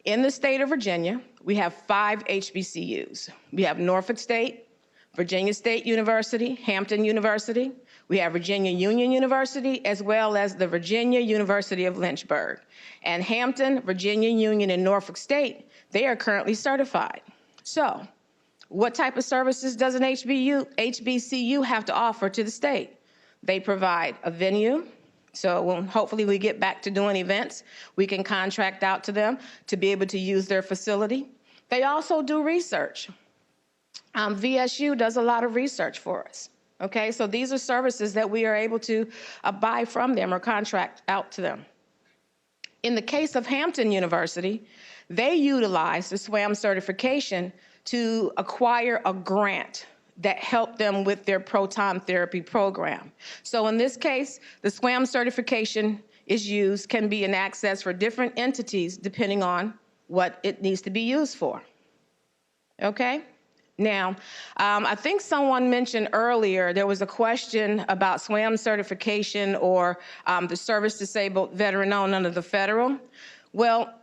In the state of Virginia, we have 5 HBCUs. We have Norfolk State, Virginia State University, Hampton University. We have Virginia Union University, as well as the Virginia University of Lynchburg. And Hampton, Virginia Union, and Norfolk State, they are currently certified. So, what type of services does an HBCU have to offer to the state? They provide a venue. So when hopefully we get back to doing events, we can contract out to them to be able to use their facility. They also do research. VSU does a lot of research for us. Okay, so these are services that we are able to buy from them or contract out to them. In the case of Hampton University, they utilize the SWAM certification to acquire a grant that helped them with their proton therapy program. So in this case, the SWAM certification can be an access for different entities depending on what it needs to be used for. Okay? Now, I think someone mentioned earlier, there was a question about SWAM certification or the service disabled veteran owned under the federal. Well,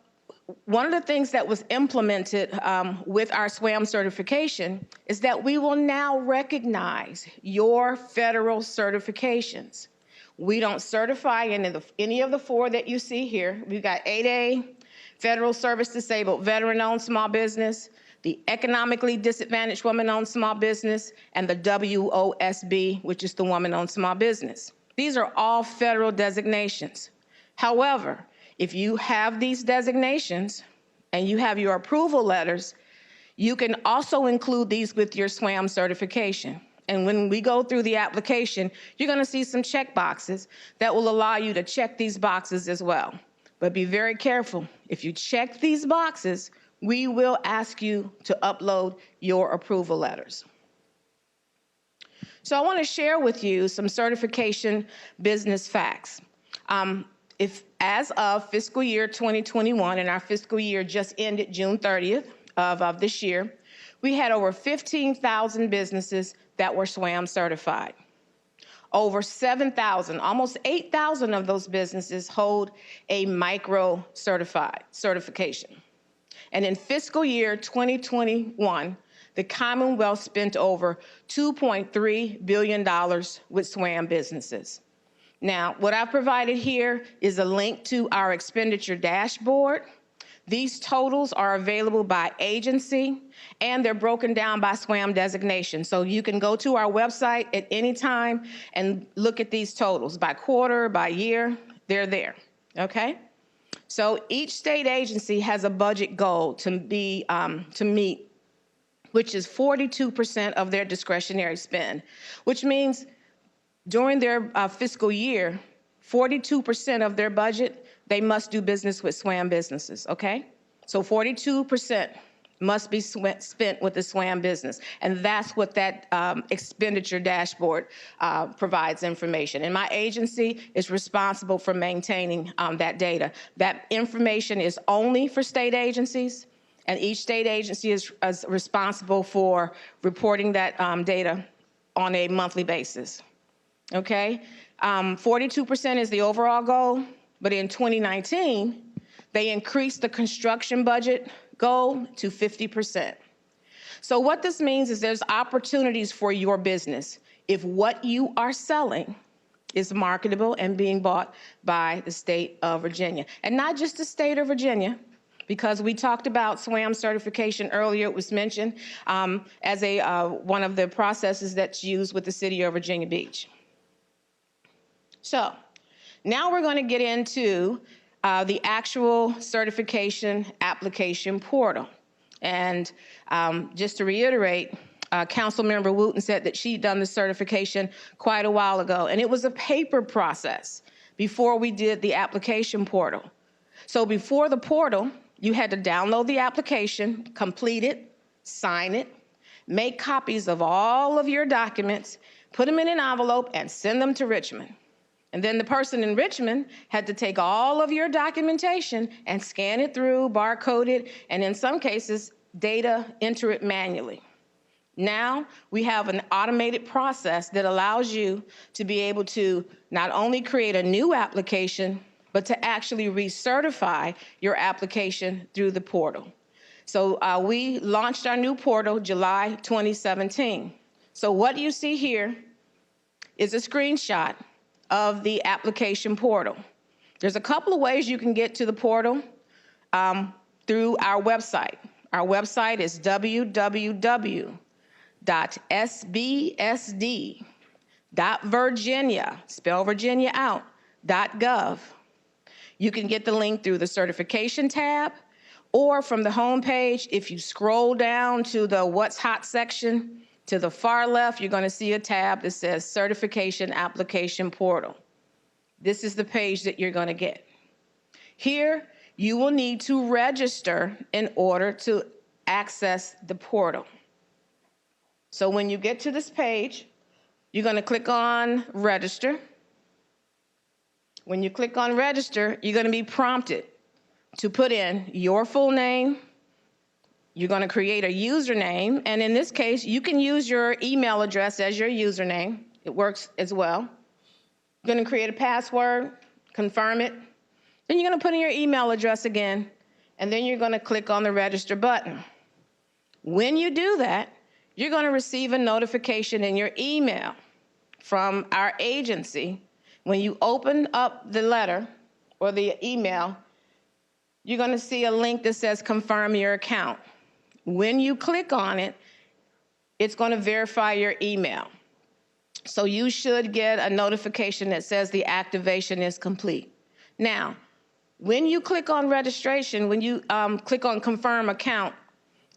one of the things that was implemented with our SWAM certification is that we will now recognize your federal certifications. We don't certify any of the 4 that you see here. We've got 8A, Federal Service Disabled Veteran-Owned Small Business, the Economically Disadvantaged Woman-Owned Small Business, and the WOSB, which is the Woman-Owned Small Business. These are all federal designations. However, if you have these designations and you have your approval letters, you can also include these with your SWAM certification. And when we go through the application, you're going to see some check boxes that will allow you to check these boxes as well. But be very careful. If you check these boxes, we will ask you to upload your approval letters. So I want to share with you some certification business facts. If as of fiscal year 2021, and our fiscal year just ended June 30th of this year, we had over 15,000 businesses that were SWAM certified. Over 7,000, almost 8,000 of those businesses hold a micro certification. And in fiscal year 2021, the Commonwealth spent over $2.3 billion with SWAM businesses. Now, what I've provided here is a link to our expenditure dashboard. These totals are available by agency, and they're broken down by SWAM designation. So you can go to our website at any time and look at these totals by quarter, by year, they're there, okay? So each state agency has a budget goal to meet, which is 42% of their discretionary spend, which means during their fiscal year, 42% of their budget, they must do business with SWAM businesses, okay? So 42% must be spent with the SWAM business. And that's what that expenditure dashboard provides information. And my agency is responsible for maintaining that data. That information is only for state agencies, and each state agency is responsible for reporting that data on a monthly basis, okay? 42% is the overall goal, but in 2019, they increased the construction budget goal to 50%. So what this means is there's opportunities for your business if what you are selling is marketable and being bought by the state of Virginia. And not just the state of Virginia, because we talked about SWAM certification earlier. It was mentioned as one of the processes that's used with the city of Virginia Beach. So now we're going to get into the actual certification application portal. And just to reiterate, Council Member Wooten said that she'd done the certification quite a while ago, and it was a paper process before we did the application portal. So before the portal, you had to download the application, complete it, sign it, make copies of all of your documents, put them in an envelope, and send them to Richmond. And then the person in Richmond had to take all of your documentation and scan it through, barcode it, and in some cases, enter it manually. Now, we have an automated process that allows you to be able to not only create a new application, but to actually recertify your application through the portal. So we launched our new portal July 2017. So what you see here is a screenshot of the application portal. There's a couple of ways you can get to the portal through our website. Our website is www.sbsd.virginia, spell Virginia out, .gov. You can get the link through the certification tab, or from the home page, if you scroll down to the What's Hot section, to the far left, you're going to see a tab that says Certification Application Portal. This is the page that you're going to get. Here, you will need to register in order to access the portal. So when you get to this page, you're going to click on Register. When you click on Register, you're going to be prompted to put in your full name. You're going to create a username, and in this case, you can use your email address as your username. It works as well. You're going to create a password, confirm it. Then you're going to put in your email address again, and then you're going to click on the Register button. When you do that, you're going to receive a notification in your email from our agency. When you open up the letter or the email, you're going to see a link that says Confirm Your Account. When you click on it, it's going to verify your email. So you should get a notification that says the activation is complete. Now, when you click on registration, when you click on confirm account,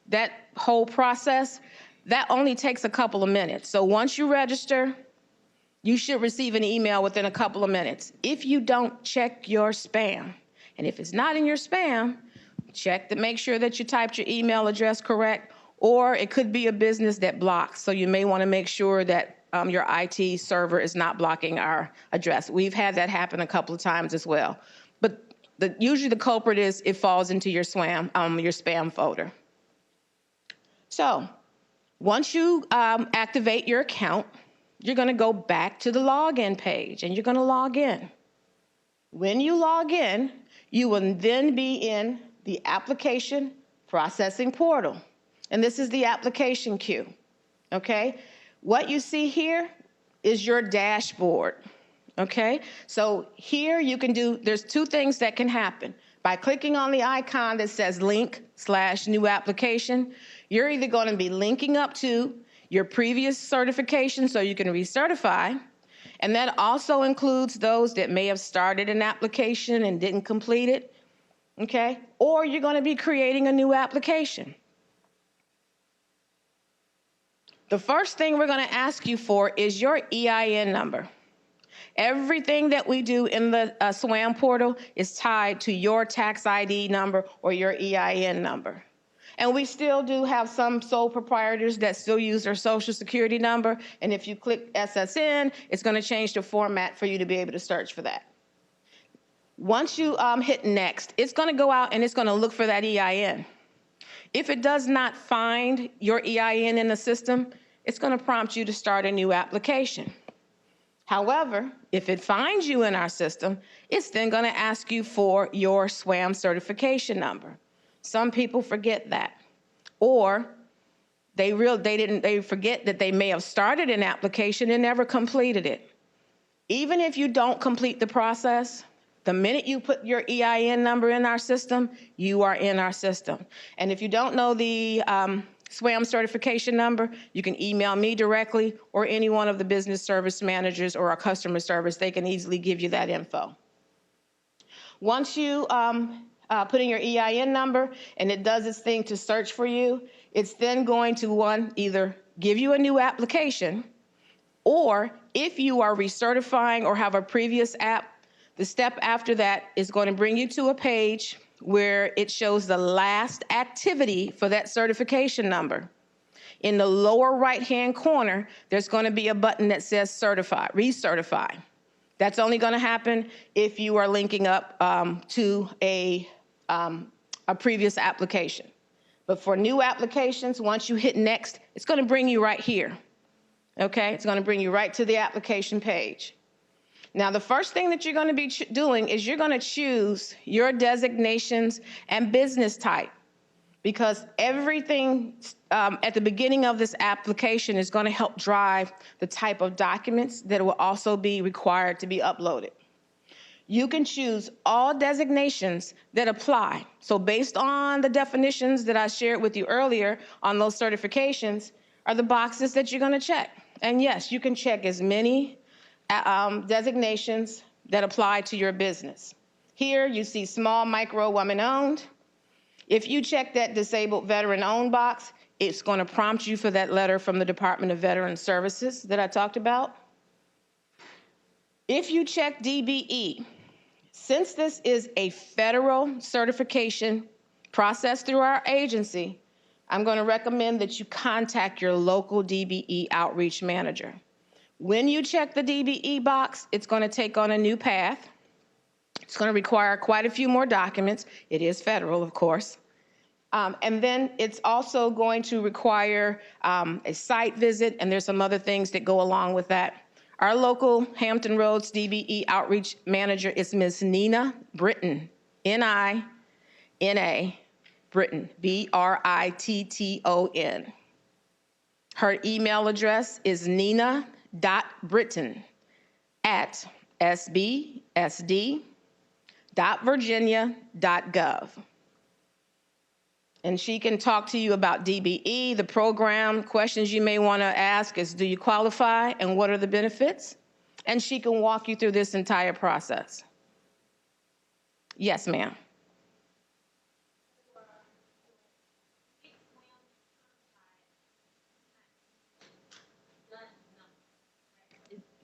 that whole process, that only takes a couple of minutes. So once you register, you should receive an email within a couple of minutes. If you don't, check your spam. And if it's not in your spam, check to make sure that you typed your email address correct, or it could be a business that blocks. So you may want to make sure that your IT server is not blocking our address. We've had that happen a couple of times as well. But usually the culprit is it falls into your spam folder. So once you activate your account, you're going to go back to the login page and you're going to log in. When you log in, you will then be in the application processing portal. And this is the application queue, okay? What you see here is your dashboard, okay? So here you can there's two things that can happen. By clicking on the icon that says link/new application, you're either going to be linking up to your previous certification so you can recertify, and that also includes those that may have started an application and didn't complete it, okay? Or you're going to be creating a new application. The first thing we're going to ask you for is your EIN number. Everything that we do in the SWAM portal is tied to your tax ID number or your EIN number. And we still do have some sole proprietors that still use their social security number. And if you click SSN, it's going to change the format for you to be able to search for that. Once you hit next, it's going to go out and it's going to look for that EIN. If it does not find your EIN in the system, it's going to prompt you to start a new application. However, if it finds you in our system, it's then going to ask you for your SWAM certification number. Some people forget that, or they forget that they may have started an application and never completed it. Even if you don't complete the process, the minute you put your EIN number in our system, you are in our system. And if you don't know the SWAM certification number, you can email me directly or any one of the business service managers or our customer service. They can easily give you that info. Once you put in your EIN number and it does its thing to search for you, it's then going to either give you a new application, or if you are recertifying or have a previous app, the step after that is going to bring you to a page where it shows the last activity for that certification number. In the lower right-hand corner, there's going to be a button that says certify, recertify. That's only going to happen if you are linking up to a previous application. But for new applications, once you hit next, it's going to bring you right here. Okay, it's going to bring you right to the application page. Now, the first thing that you're going to be doing is you're going to choose your designations and business type, because everything at the beginning of this application is going to help drive the type of documents that will also be required to be uploaded. You can choose all designations that apply. So based on the definitions that I shared with you earlier on those certifications are the boxes that you're going to check. And yes, you can check as many designations that apply to your business. Here you see small, micro, woman-owned. If you check that disabled veteran-owned box, it's going to prompt you for that letter from the Department of Veteran Services that I talked about. If you check DBE, since this is a federal certification process through our agency, I'm going to recommend that you contact your local DBE outreach manager. When you check the DBE box, it's going to take on a new path. It's going to require quite a few more documents. It is federal, of course. And then it's also going to require a site visit, and there's some other things that go along with that. Our local Hampton Roads DBE outreach manager is Ms. Nina Britton, N-I-N-A, Britton, B-R-I-T-T-O-N. Her email address is nina.britton@sbsd.virginia.gov. And she can talk to you about DBE, the program. Questions you may want to ask is, do you qualify and what are the benefits? And she can walk you through this entire process. Yes, ma'am.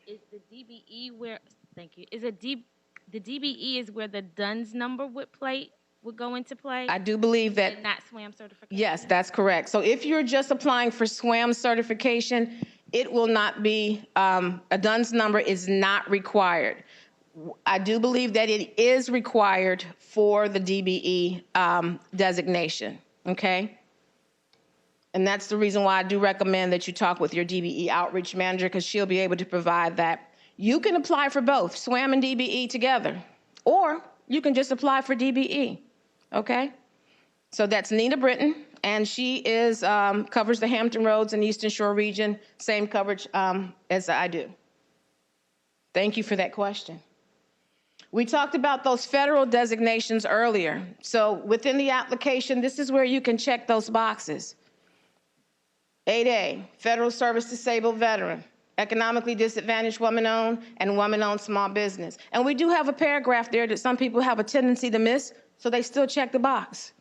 Is the DBE where, thank you, is the DBE is where the DUNS number would go into play? I do believe that. And not SWAM certification? Yes, that's correct. So if you're just applying for SWAM certification, it will not be, a DUNS number is not required. I do believe that it is required for the DBE designation, okay? And that's the reason why I do recommend that you talk with your DBE outreach manager, because she'll be able to provide that. You can apply for both, SWAM and DBE together, or you can just apply for DBE, okay? So that's Nina Britton, and she is, covers the Hampton Roads and Eastern Shore region, same coverage as I do. Thank you for that question. We talked about those federal designations earlier. So within the application, this is where you can check those boxes. 8A, Federal Service Disabled Veteran, Economically Disadvantaged Woman-Owned, and Woman-Owned Small Business. And we do have a paragraph there that some people have a tendency to miss, so they still check the box.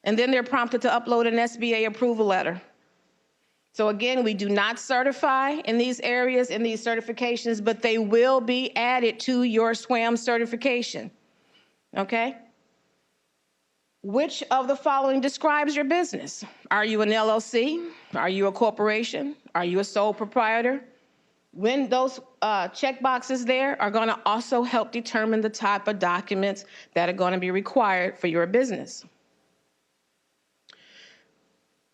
And then they're prompted to upload an SBA approval letter. So again, we do not certify in these areas, in these certifications, but they will be added to your SWAM certification, okay? Which of the following describes your business? Are you an LLC? Are you a corporation? Are you a sole proprietor? When those check boxes there are gonna also help determine the type of documents that are gonna be required for your business.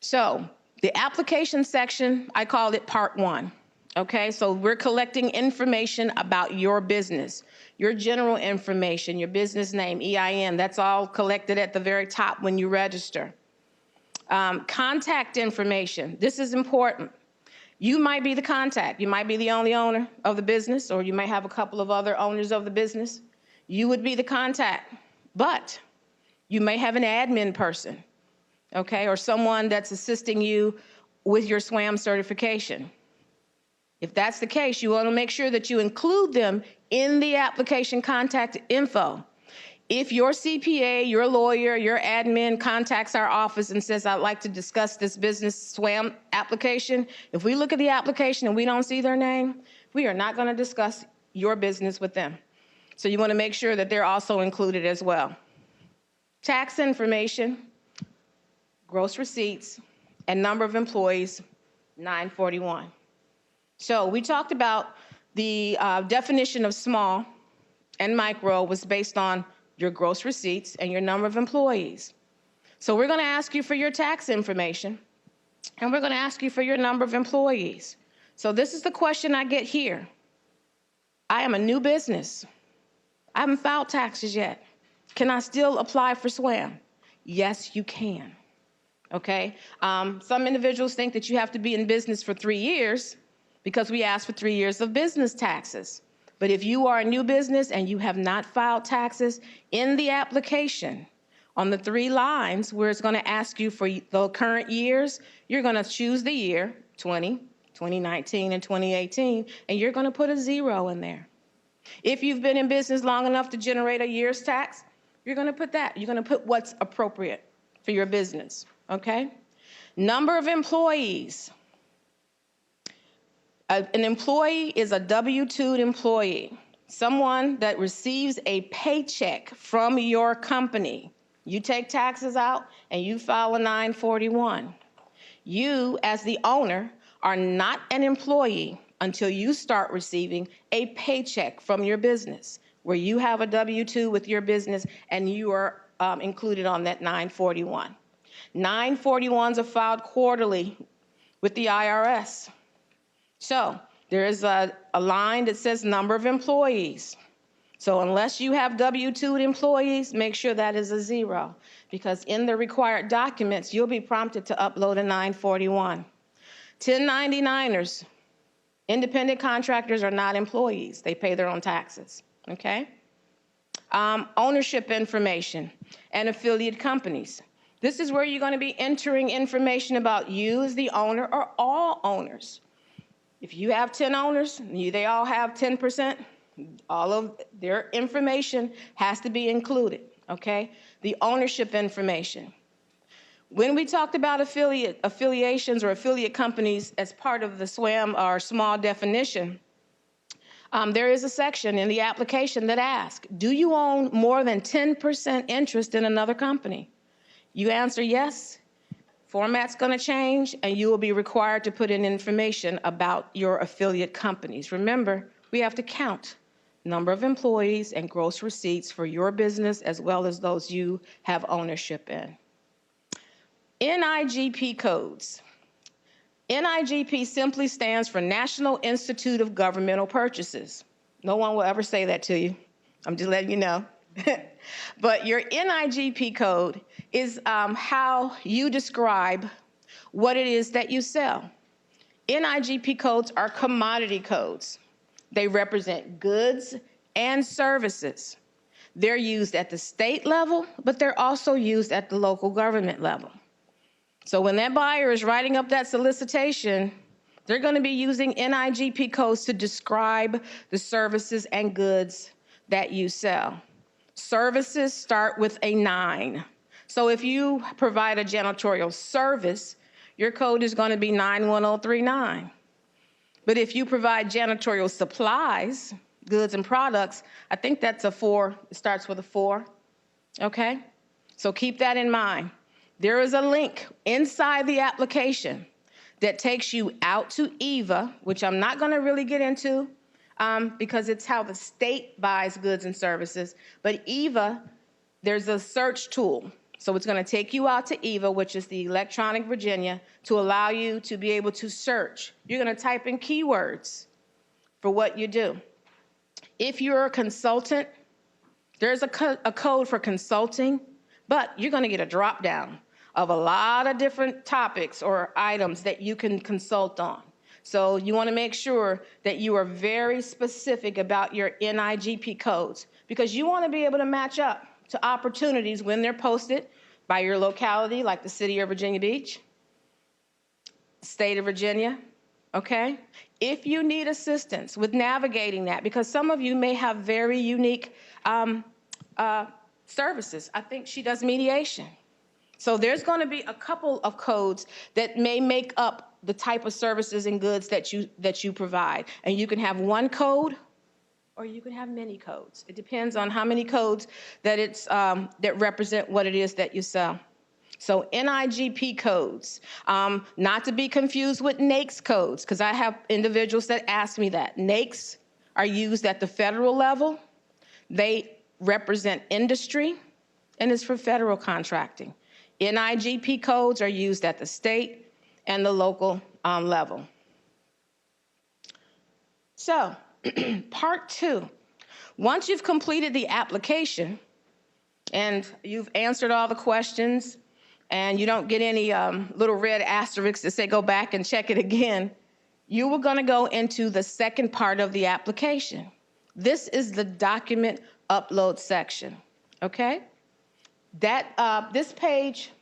So the application section, I call it part 1. Okay, so we're collecting information about your business, your general information, your business name, EIN, that's all collected at the very top when you register. Contact information, this is important. You might be the contact, you might be the only owner of the business, or you may have a couple of other owners of the business. You would be the contact, but you may have an admin person, okay, or someone that's assisting you with your SWAM certification. If that's the case, you want to make sure that you include them in the application contact info. If your CPA, your lawyer, your admin contacts our office and says, I'd like to discuss this business SWAM application, if we look at the application and we don't see their name, we are not going to discuss your business with them. So you want to make sure that they're also included as well. Tax information, gross receipts, and number of employees, 941. So we talked about the definition of small and micro was based on your gross receipts and your number of employees. So we're going to ask you for your tax information, and we're going to ask you for your number of employees. So this is the question I get here. I am a new business. I haven't filed taxes yet. Can I still apply for SWAM? Yes, you can. Okay? Some individuals think that you have to be in business for 3 years because we ask for 3 years of business taxes. But if you are a new business and you have not filed taxes, in the application, on the 3 lines where it's going to ask you for the current years, you're going to choose the year, 2019, and 2018, and you're going to put a 0 in there. If you've been in business long enough to generate a year's tax, you're going to put that. You're going to put what's appropriate for your business, okay? Number of employees. An employee is a W-2 employee, someone that receives a paycheck from your company. You take taxes out and you file a 941. You, as the owner, are not an employee until you start receiving a paycheck from your business, where you have a W-2 with your business and you are included on that 941. 941s are filed quarterly with the IRS. So there is a line that says number of employees. So unless you have W-2 employees, make sure that is a 0, because in the required documents, you'll be prompted to upload a 941. 1099ers, independent contractors are not employees. They pay their own taxes, okay? Ownership information and affiliate companies. This is where you're going to be entering information about you as the owner or all owners. If you have 10 owners, they all have 10%, all of their information has to be included, okay? The ownership information. When we talked about affiliations or affiliate companies as part of the SWAM or small definition, there is a section in the application that asks, do you own more than 10% interest in another company? You answer yes, format's going to change, and you will be required to put in information about your affiliate companies. Remember, we have to count number of employees and gross receipts for your business as well as those you have ownership in. NIGP codes. NIGP simply stands for National Institute of Governmental Purchases. No one will ever say that to you. I'm just letting you know. But your NIGP code is how you describe what it is that you sell. NIGP codes are commodity codes. They represent goods and services. They're used at the state level, but they're also used at the local government level. So when that buyer is writing up that solicitation, they're going to be using NIGP codes to describe the services and goods that you sell. Services start with a 9. So if you provide a janitorial service, your code is going to be 91039. But if you provide janitorial supplies, goods and products, I think that's a 4. It starts with a 4. Okay? So keep that in mind. There is a link inside the application that takes you out to EVA, which I'm not going to really get into because it's how the state buys goods and services. But EVA, there's a search tool. So it's going to take you out to EVA, which is the Electronic Virginia, to allow you to be able to search. You're going to type in keywords for what you do. If you're a consultant, there's a code for consulting, but you're going to get a drop down of a lot of different topics or items that you can consult on. So you want to make sure that you are very specific about your NIGP codes because you want to be able to match up to opportunities when they're posted by your locality, like the city of Virginia Beach, state of Virginia, okay? If you need assistance with navigating that, because some of you may have very unique services. I think she does mediation. So there's going to be a couple of codes that may make up the type of services and goods that you provide. And you can have one code or you can have many codes. It depends on how many codes that that represent what it is that you sell. So NIGP codes, not to be confused with NAICS codes, because I have individuals that ask me that. NAICS are used at the federal level. They represent industry, and it's for federal contracting. NIGP codes are used at the state and the local level. So, part 2, once you've completed the application and you've answered all the questions and you don't get any little red asterisks that say go back and check it again, you are going to go into the second part of the application. This is the document upload section, okay? This page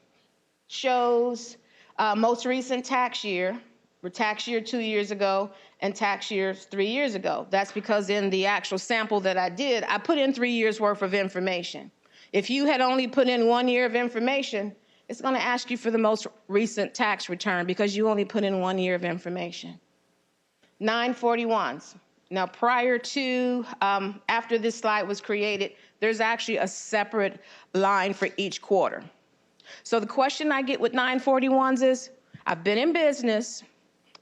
shows most recent tax year, tax year 2 years ago, and tax years 3 years ago. That's because in the actual sample that I did, I put in 3 years worth of information. If you had only put in 1 year of information, it's going to ask you for the most recent tax return because you only put in 1 year of information. 941s. Now, prior to, after this slide was created, there's actually a separate line for each quarter. So the question I get with 941s is, I've been in business,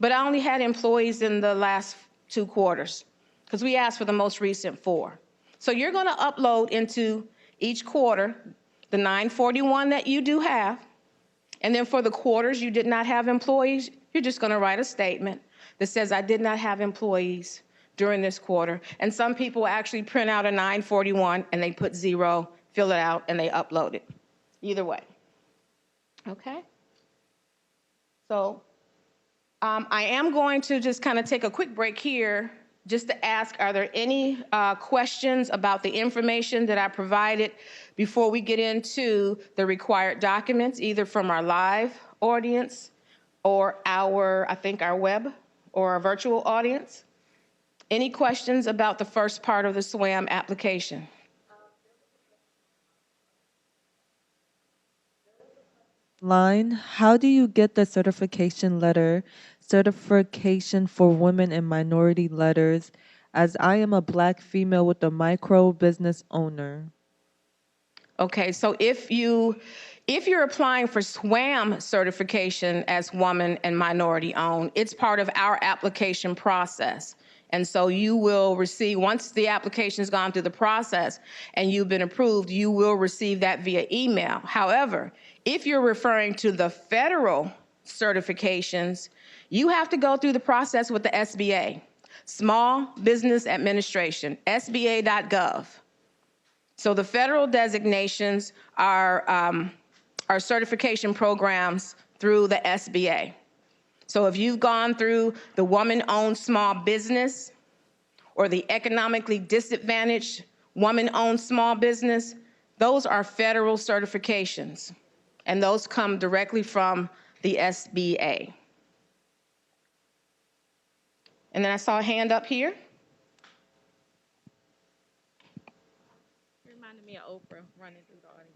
but I only had employees in the last 2 quarters because we asked for the most recent 4. So you're going to upload into each quarter the 941 that you do have, and then for the quarters you did not have employees, you're just going to write a statement that says, I did not have employees during this quarter. And some people actually print out a 941 and they put 0, fill it out, and they upload it. Either way. Okay? So I am going to just kind of take a quick break here just to ask, are there any questions about the information that I provided before we get into the required documents, either from our live audience or our web or our virtual audience? Any questions about the first part of the SWAM application? How do you get the certification letter, certification for women and minority letters, as I am a Black female with a micro business owner? Okay, so if you're applying for SWAM certification as woman and minority owned, it's part of our application process. And so you will receive, once the application's gone through the process and you've been approved, you will receive that via email. However, if you're referring to the federal certifications, you have to go through the process with the SBA, Small Business Administration, sba.gov. So the federal designations are certification programs through the SBA. So if you've gone through the woman-owned small business or the economically disadvantaged woman-owned small business, those are federal certifications, and those come directly from the SBA. And then I saw a hand up here. Reminded me of Oprah running through the audience.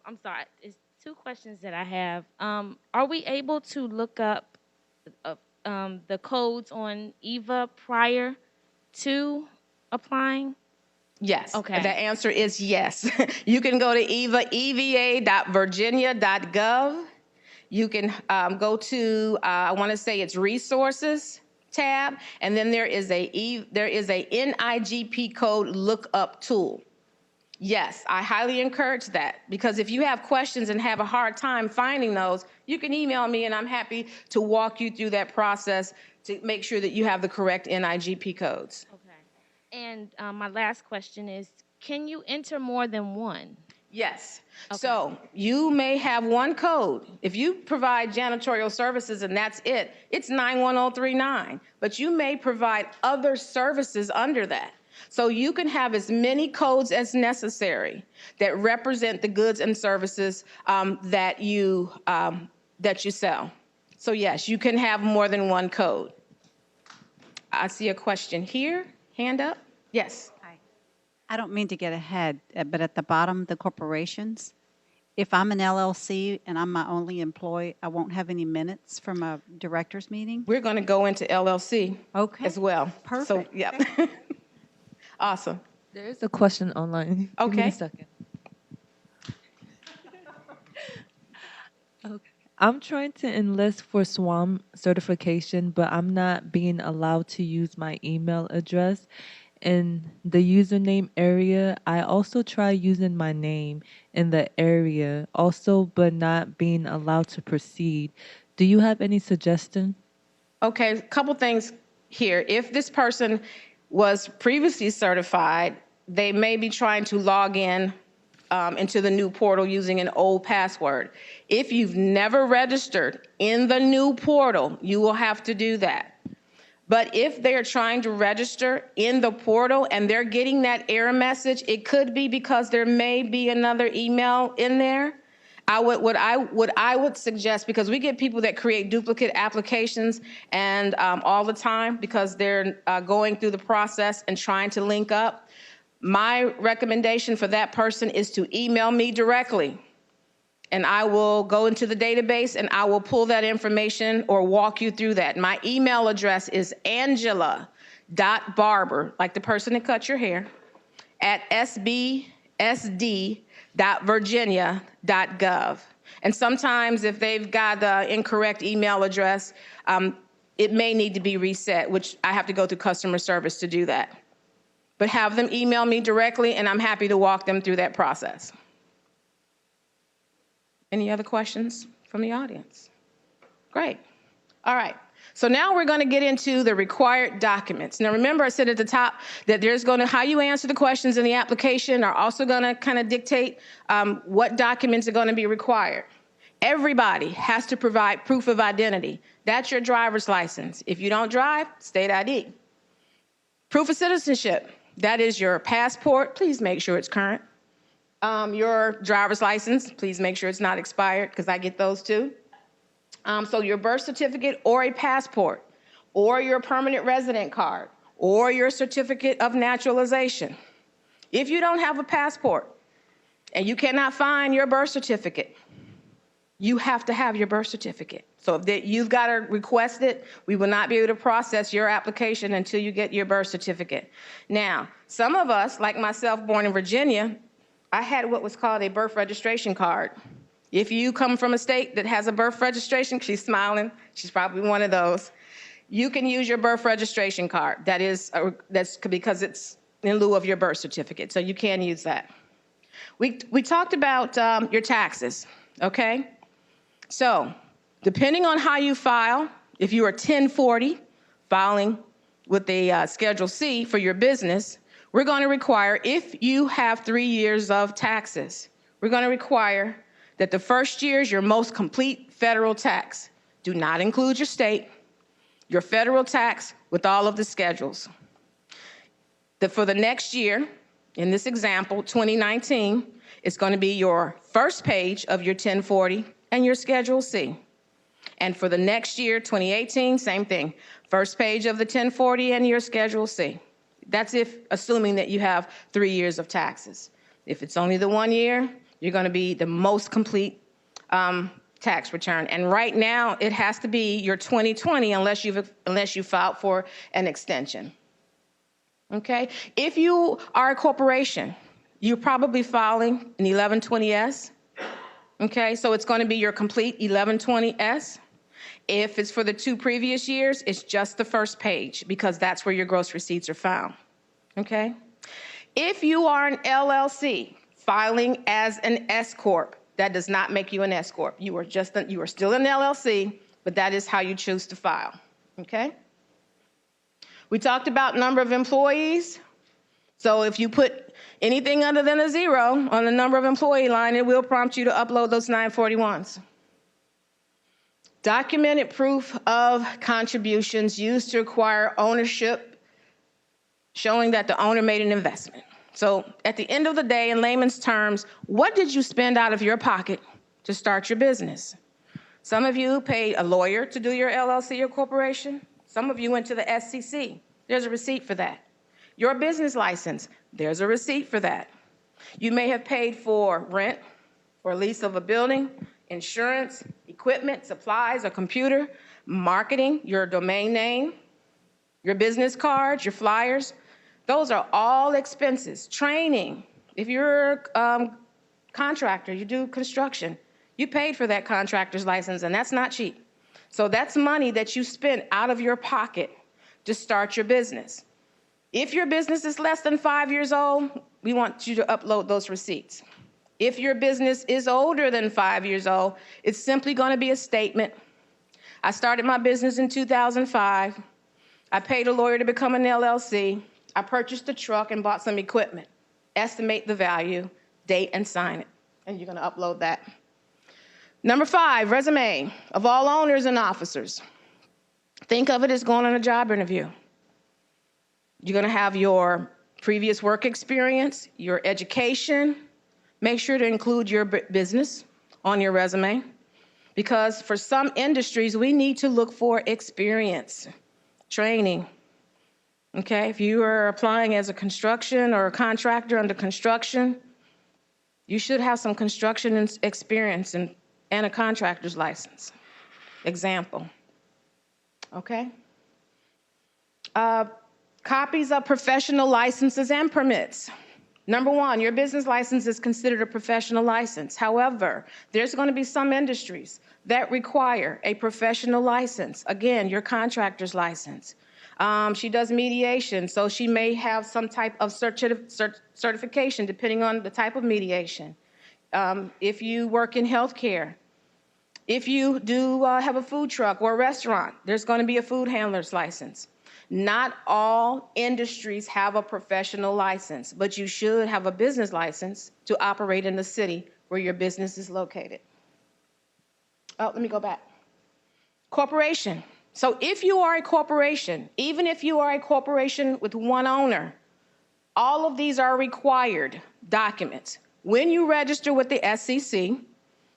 I'm sorry. It's two questions that I have. Are we able to look up the codes on EVA prior to applying? Yes. Okay. The answer is yes. You can go to eva.virginia.gov. You can go to, I want to say it's resources tab, and then there is a NIGP code lookup tool. Yes, I highly encourage that, because if you have questions and have a hard time finding those, you can email me and I'm happy to walk you through that process to make sure that you have the correct NIGP codes. Okay. And my last question is, can you enter more than one? Yes. Okay. So you may have one code. If you provide janitorial services and that's it, it's 91039. But you may provide other services under that. So you can have as many codes as necessary that represent the goods and services that you sell. So yes, you can have more than one code. I see a question here. Hand up. Yes. Hi. I don't mean to get ahead, but at the bottom, the corporations, if I'm an LLC and I'm my only employee, I won't have any minutes from a director's meeting? We're going to go into LLC Okay. as well. Perfect. So, yep. Awesome. There is a question online. Okay. Give me a second. Okay. I'm trying to enlist for SWAM certification, but I'm not being allowed to use my email address in the username area. I also try using my name in the area also, but not being allowed to proceed. Do you have any suggestion? Okay, a couple things here. If this person was previously certified, they may be trying to log in into the new portal using an old password. If you've never registered in the new portal, you will have to do that. But if they're trying to register in the portal and they're getting that error message, it could be because there may be another email in there. What I would suggest, because we get people that create duplicate applications and all the time because they're going through the process and trying to link up. My recommendation for that person is to email me directly, and I will go into the database and I will pull that information or walk you through that. My email address is angela.barber, like the person that cut your hair, at sbsd.virginia.gov. And sometimes if they've got the incorrect email address, it may need to be reset, which I have to go through customer service to do that. But have them email me directly, and I'm happy to walk them through that process. Any other questions from the audience? Great. All right. So now we're going to get into the required documents. Now, remember I said at the top that how you answer the questions in the application are also going to kind of dictate what documents are going to be required. Everybody has to provide proof of identity. That's your driver's license. If you don't drive, state ID. Proof of citizenship, that is your passport. Please make sure it's current. Your driver's license, please make sure it's not expired, because I get those too. So your birth certificate or a passport, or your permanent resident card, or your certificate of naturalization. If you don't have a passport and you cannot find your birth certificate, you have to have your birth certificate. So if you've got to request it, we will not be able to process your application until you get your birth certificate. Now, some of us, like myself, born in Virginia, I had what was called a birth registration card. If you come from a state that has a birth registration, she's smiling, she's probably one of those, you can use your birth registration card. That's because it's in lieu of your birth certificate, so you can use that. We talked about your taxes, okay? So, depending on how you file, if you are 1040, filing with the Schedule C for your business, we're going to require, if you have 3 years of taxes, we're going to require that the first year is your most complete federal tax. Do not include your state, your federal tax with all of the schedules. For the next year, in this example, 2019, it's going to be your first page of your 1040 and your Schedule C. And for the next year, 2018, same thing. First page of the 1040 and your Schedule C. That's assuming that you have 3 years of taxes. If it's only the 1 year, you're going to be the most complete tax return. And right now, it has to be your 2020 unless you filed for an extension. Okay? If you are a corporation, you're probably filing an 1120S. Okay, so it's going to be your complete 1120S. If it's for the 2 previous years, it's just the first page because that's where your gross receipts are found. Okay? If you are an LLC filing as an S Corp, that does not make you an S Corp. You are still an LLC, but that is how you choose to file. Okay? We talked about number of employees. So if you put anything other than a 0 on the number of employee line, it will prompt you to upload those 941s. Documented proof of contributions used to acquire ownership, showing that the owner made an investment. So at the end of the day, in layman's terms, what did you spend out of your pocket to start your business? Some of you paid a lawyer to do your LLC or corporation. Some of you went to the SCC. There's a receipt for that. Your business license, there's a receipt for that. You may have paid for rent or lease of a building, insurance, equipment, supplies, a computer, marketing, your domain name, your business cards, your flyers. Those are all expenses. Training. If you're a contractor, you do construction, you paid for that contractor's license, and that's not cheap. So that's money that you spent out of your pocket to start your business. If your business is less than 5 years old, we want you to upload those receipts. If your business is older than 5 years old, it's simply going to be a statement. I started my business in 2005. I paid a lawyer to become an LLC. I purchased a truck and bought some equipment. Estimate the value, date, and sign it. And you're going to upload that. Number 5, resume of all owners and officers. Think of it as going on a job interview. You're going to have your previous work experience, your education. Make sure to include your business on your resume, because for some industries, we need to look for experience, training. Okay, if you are applying as a construction or a contractor under construction, you should have some construction experience and a contractor's license. Example. Okay? Copies of professional licenses and permits. Number 1, your business license is considered a professional license. However, there's going to be some industries that require a professional license. Again, your contractor's license. She does mediation, so she may have some type of certification depending on the type of mediation. If you work in healthcare, if you do have a food truck or a restaurant, there's going to be a food handler's license. Not all industries have a professional license, but you should have a business license to operate in the city where your business is located. Oh, let me go back. Corporation. So if you are a corporation, even if you are a corporation with one owner, all of these are required documents. When you register with the SEC,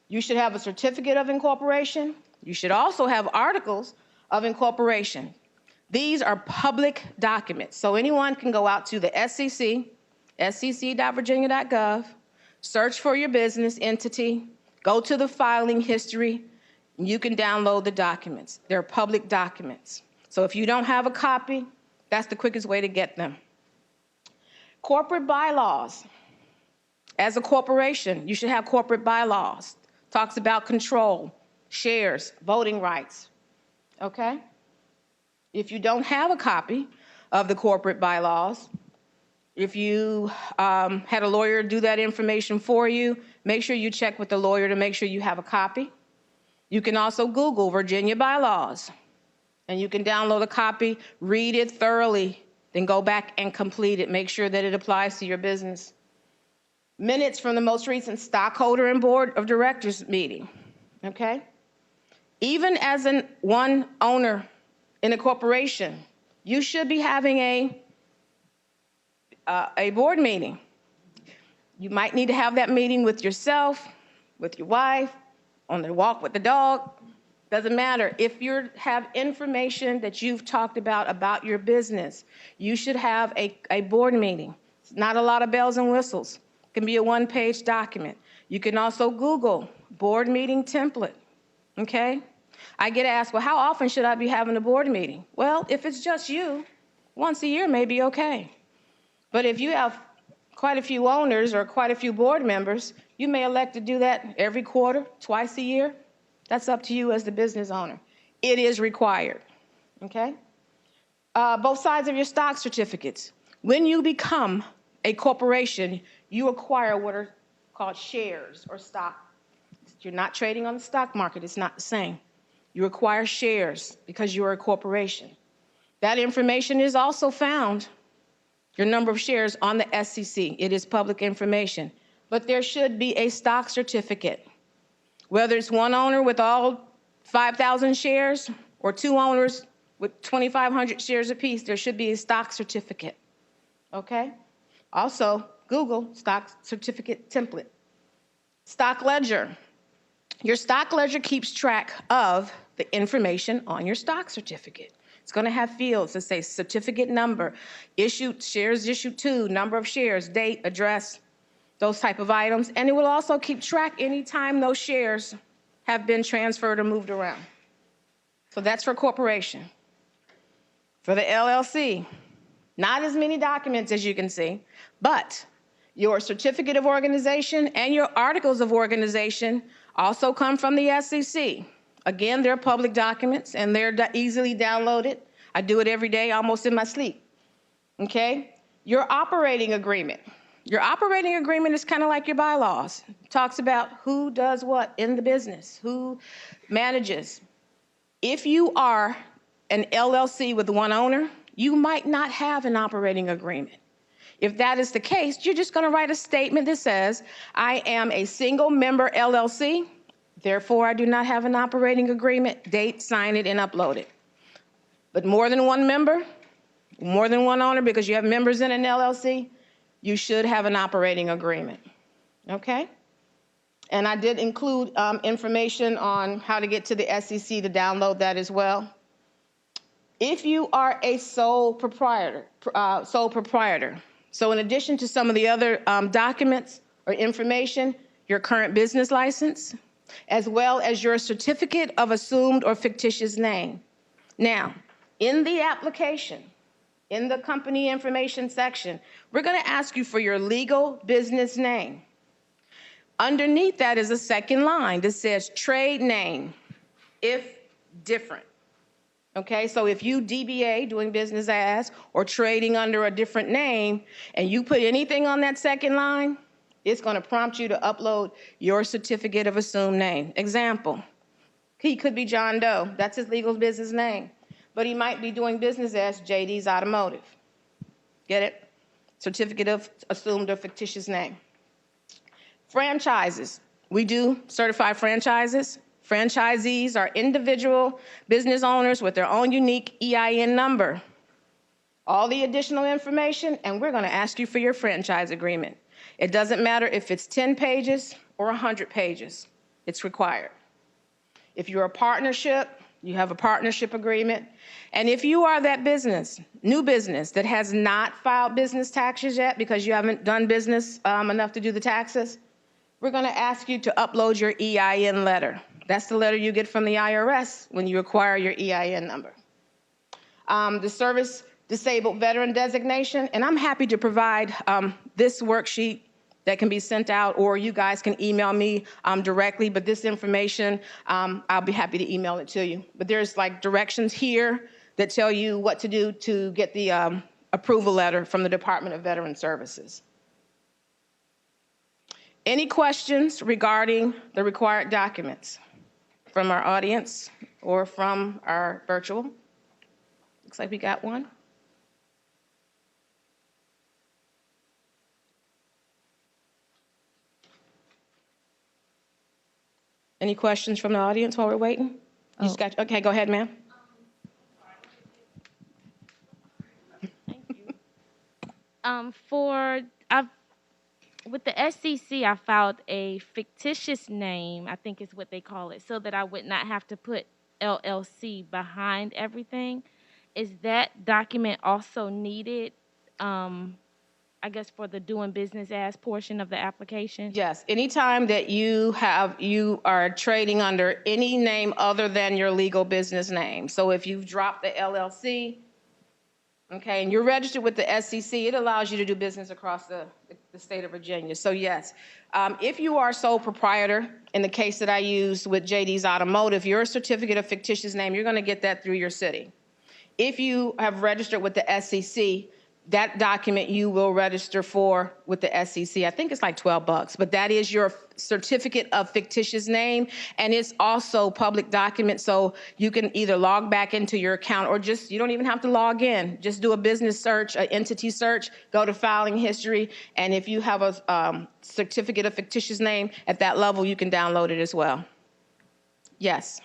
you should have a certificate of incorporation. You should also have articles of incorporation. These are public documents. So anyone can go out to the SEC, sec.virginia.gov, search for your business entity, go to the filing history, and you can download the documents. They're public documents. So if you don't have a copy, that's the quickest way to get them. Corporate bylaws. As a corporation, you should have corporate bylaws. Talks about control, shares, voting rights, okay? If you don't have a copy of the corporate bylaws, if you had a lawyer do that information for you, make sure you check with the lawyer to make sure you have a copy. You can also Google Virginia bylaws, and you can download a copy, read it thoroughly, then go back and complete it. Make sure that it applies to your business. Minutes from the most recent stockholder and board of directors meeting, okay? Even as one owner in a corporation, you should be having a board meeting. You might need to have that meeting with yourself, with your wife, on the walk with the dog. Doesn't matter. If you have information that you've talked about your business, you should have a board meeting. It's not a lot of bells and whistles. It can be a one-page document. You can also Google board meeting template, okay? I get asked, well, how often should I be having a board meeting? Well, if it's just you, once a year may be okay. But if you have quite a few owners or quite a few board members, you may elect to do that every quarter, twice a year. That's up to you as the business owner. It is required, okay? Both sides of your stock certificates. When you become a corporation, you acquire what are called shares or stock. You're not trading on the stock market. It's not the same. You acquire shares because you are a corporation. That information is also found, your number of shares, on the SEC. It is public information. But there should be a stock certificate. Whether it's one owner with all 5,000 shares or two owners with 2,500 shares apiece, there should be a stock certificate, okay? Also, Google stock certificate template. Stock ledger. Your stock ledger keeps track of the information on your stock certificate. It's going to have fields that say certificate number, issued, shares issued to, number of shares, date, address, those type of items. And it will also keep track anytime those shares have been transferred or moved around. So that's for corporation. For the LLC, not as many documents as you can see, but your certificate of organization and your articles of organization also come from the SEC. Again, they're public documents and they're easily downloaded. I do it every day, almost in my sleep, okay? Your operating agreement. Your operating agreement is kind of like your bylaws. It talks about who does what in the business, who manages. If you are an LLC with one owner, you might not have an operating agreement. If that is the case, you're just going to write a statement that says, I am a single member LLC, therefore I do not have an operating agreement, date, sign it, and upload it. But more than one member, more than one owner, because you have members in an LLC, you should have an operating agreement, okay? And I did include information on how to get to the SEC to download that as well. If you are a sole proprietor, so in addition to some of the other documents or information, your current business license, as well as your certificate of assumed or fictitious name. Now, in the application, in the company information section, we're going to ask you for your legal business name. Underneath that is a second line that says trade name, if different. Okay, so if you DBA, doing business as, or trading under a different name, and you put anything on that second line, it's going to prompt you to upload your certificate of assumed name. Example, he could be John Doe. That's his legal business name. But he might be doing business as JD's Automotive. Get it? Certificate of assumed or fictitious name. Franchises. We do certified franchises. Franchisees are individual business owners with their own unique EIN number. All the additional information, and we're going to ask you for your franchise agreement. It doesn't matter if it's 10 pages or 100 pages. It's required. If you're a partnership, you have a partnership agreement. And if you are that business, new business, that has not filed business taxes yet because you haven't done business enough to do the taxes, we're going to ask you to upload your EIN letter. That's the letter you get from the IRS when you acquire your EIN number. The service disabled veteran designation, and I'm happy to provide this worksheet that can be sent out, or you guys can email me directly, but this information, I'll be happy to email it to you. But there's like directions here that tell you what to do to get the approval letter from the Department of Veteran Services. Any questions regarding the required documents from our audience or from our virtual? Looks like we got one. Any questions from the audience while we're waiting? Okay, go ahead, ma'am. Thank you. With the SEC, I filed a fictitious name, I think is what they call it, so that I would not have to put LLC behind everything. Is that document also needed, I guess, for the doing business as portion of the application? Yes, anytime that you are trading under any name other than your legal business name. So if you've dropped the LLC, okay, and you're registered with the SEC, it allows you to do business across the state of Virginia. So yes, if you are sole proprietor, in the case that I used with JD's Automotive, your certificate of fictitious name, you're gonna get that through your city. If you have registered with the SEC, that document you will register for with the SEC. I think it's like $12, but that is your certificate of fictitious name, and it's also public document, so you can either log back into your account or just, you don't even have to log in. Just do a business search, an entity search, go to filing history, and if you have a certificate of fictitious name at that level, you can download it as well. Yes.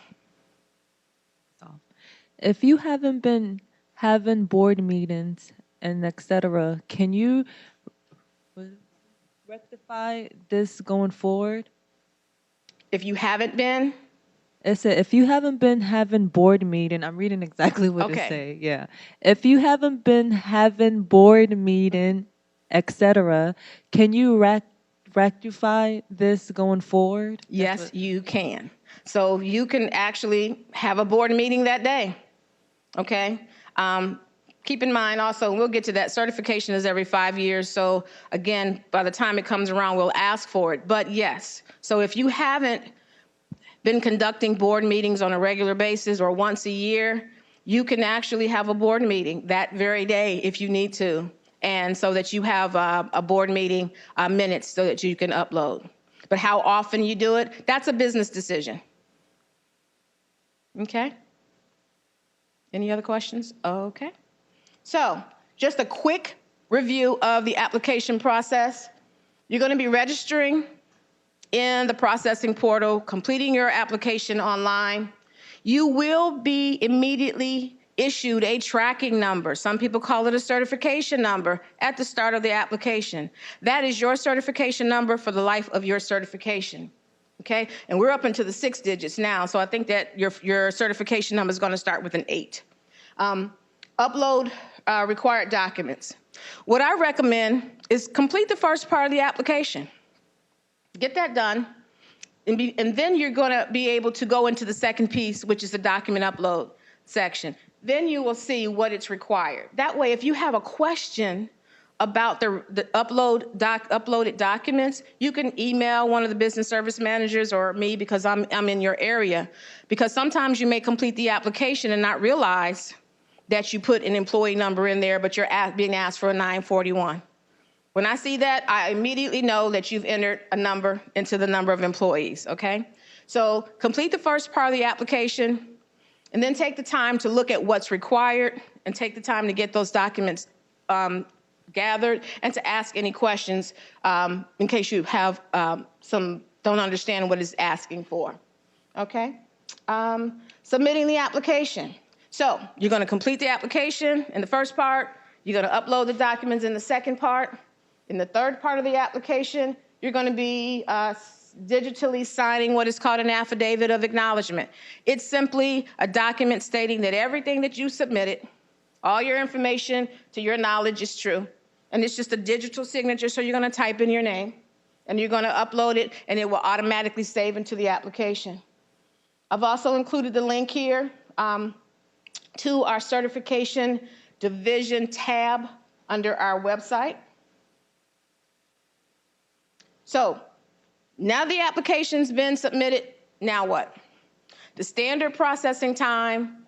If you haven't been having board meetings and et cetera, can you rectify this going forward? If you haven't been? It said, if you haven't been having board meeting, I'm reading exactly what it say, yeah. If you haven't been having board meeting, et cetera, can you rectify this going forward? Yes, you can. So you can actually have a board meeting that day, okay? Keep in mind also, and we'll get to that, certification is every 5 years. So again, by the time it comes around, we'll ask for it. But yes, so if you haven't been conducting board meetings on a regular basis or once a year, you can actually have a board meeting that very day if you need to. And so that you have a board meeting minutes so that you can upload. But how often you do it, that's a business decision. Okay? Any other questions? Okay. So just a quick review of the application process. You're going to be registering in the processing portal, completing your application online. You will be immediately issued a tracking number. Some people call it a certification number at the start of the application. That is your certification number for the life of your certification. Okay? And we're up into the 6 digits now, so I think that your certification number is going to start with an 8. Upload required documents. What I recommend is complete the first part of the application. Get that done, and then you're going to be able to go into the second piece, which is the document upload section. Then you will see what it's required. That way, if you have a question about the uploaded documents, you can email one of the business service managers or me, because I'm in your area. Because sometimes you may complete the application and not realize that you put an employee number in there, but you're being asked for a 941. When I see that, I immediately know that you've entered a number into the number of employees, okay? So complete the first part of the application, and then take the time to look at what's required, and take the time to get those documents gathered, and to ask any questions in case you have don't understand what it's asking for. Okay? Submitting the application. So you're going to complete the application in the first part. You're going to upload the documents in the second part. In the third part of the application, you're going to be digitally signing what is called an affidavit of acknowledgement. It's simply a document stating that everything that you submitted, all your information to your knowledge is true. And it's just a digital signature, so you're going to type in your name, and you're going to upload it, and it will automatically save into the application. I've also included the link here to our certification division tab under our website. So now the application's been submitted, now what? The standard processing time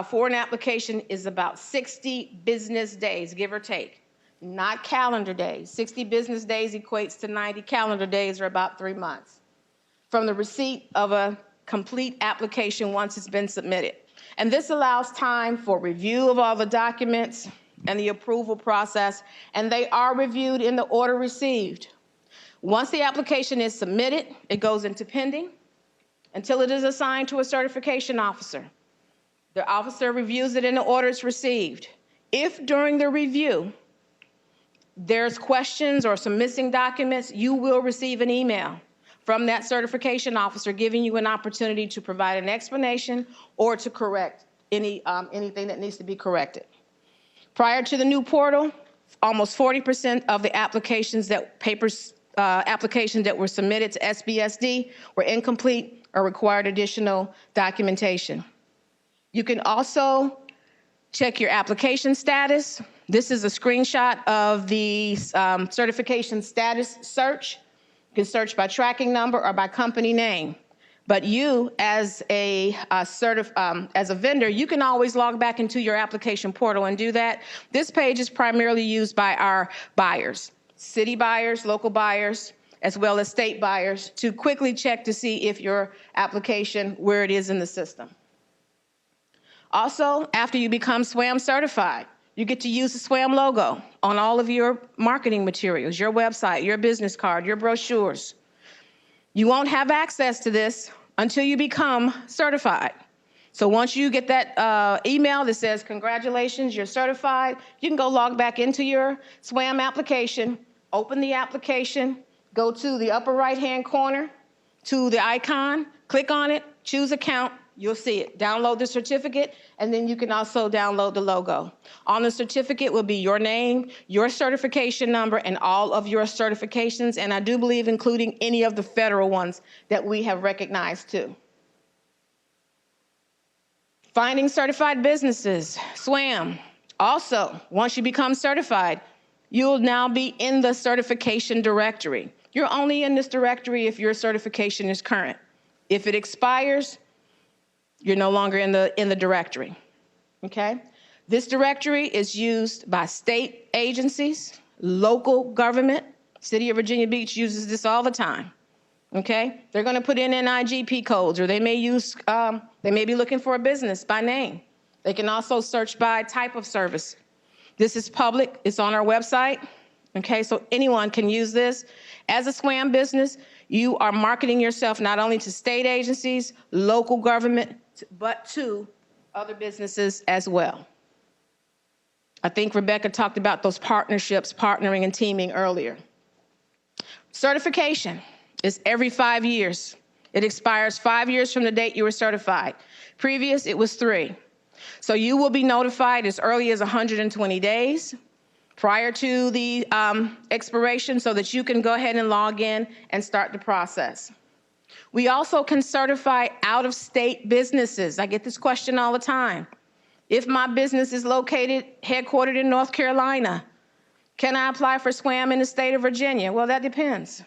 for an application is about 60 business days, give or take, not calendar days. 60 business days equates to 90 calendar days, or about 3 months, from the receipt of a complete application once it's been submitted. And this allows time for review of all the documents and the approval process, and they are reviewed in the order received. Once the application is submitted, it goes into pending until it is assigned to a certification officer. The officer reviews it in the order it's received. If during the review there's questions or some missing documents, you will receive an email from that certification officer giving you an opportunity to provide an explanation or to correct anything that needs to be corrected. Prior to the new portal, almost 40% of the applications that were submitted to SBSD were incomplete or required additional documentation. You can also check your application status. This is a screenshot of the certification status search. You can search by tracking number or by company name. But you, as a vendor, you can always log back into your application portal and do that. This page is primarily used by our buyers, city buyers, local buyers, as well as state buyers, to quickly check to see if your application, where it is in the system. Also, after you become SWAM certified, you get to use the SWAM logo on all of your marketing materials, your website, your business card, your brochures. You won't have access to this until you become certified. So once you get that email that says, congratulations, you're certified, you can go log back into your SWAM application, open the application, go to the upper right-hand corner to the icon, click on it, choose account, you'll see it. Download the certificate, and then you can also download the logo. On the certificate will be your name, your certification number, and all of your certifications, and I do believe including any of the federal ones that we have recognized too. Finding certified businesses, SWAM. Also, once you become certified, you'll now be in the certification directory. You're only in this directory if your certification is current. If it expires, you're no longer in the directory, okay? This directory is used by state agencies, local government. City of Virginia Beach uses this all the time, okay? They're gonna put in NIGP codes, or they may be looking for a business by name. They can also search by type of service. This is public, it's on our website, okay? So anyone can use this. As a SWAM business, you are marketing yourself not only to state agencies, local government, but to other businesses as well. I think Rebecca talked about those partnerships, partnering and teaming earlier. Certification is every 5 years. It expires 5 years from the date you were certified. Previous, it was 3. So you will be notified as early as 120 days prior to the expiration so that you can go ahead and log in and start the process. We also can certify out-of-state businesses. I get this question all the time. If my business is headquartered in North Carolina, can I apply for SWAM in the state of Virginia? Well, that depends.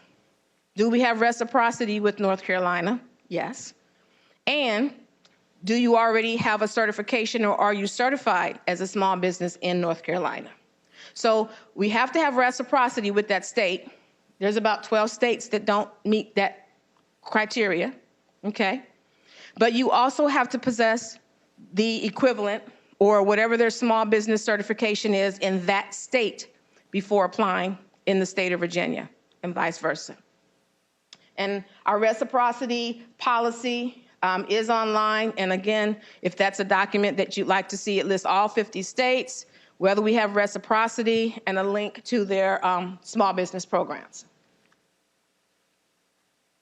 Do we have reciprocity with North Carolina? Yes. And do you already have a certification, or are you certified as a small business in North Carolina? So we have to have reciprocity with that state. There's about 12 states that don't meet that criteria, okay? But you also have to possess the equivalent, or whatever their small business certification is in that state before applying in the state of Virginia, and vice versa. And our reciprocity policy is online. And again, if that's a document that you'd like to see, it lists all 50 states, whether we have reciprocity, and a link to their small business programs.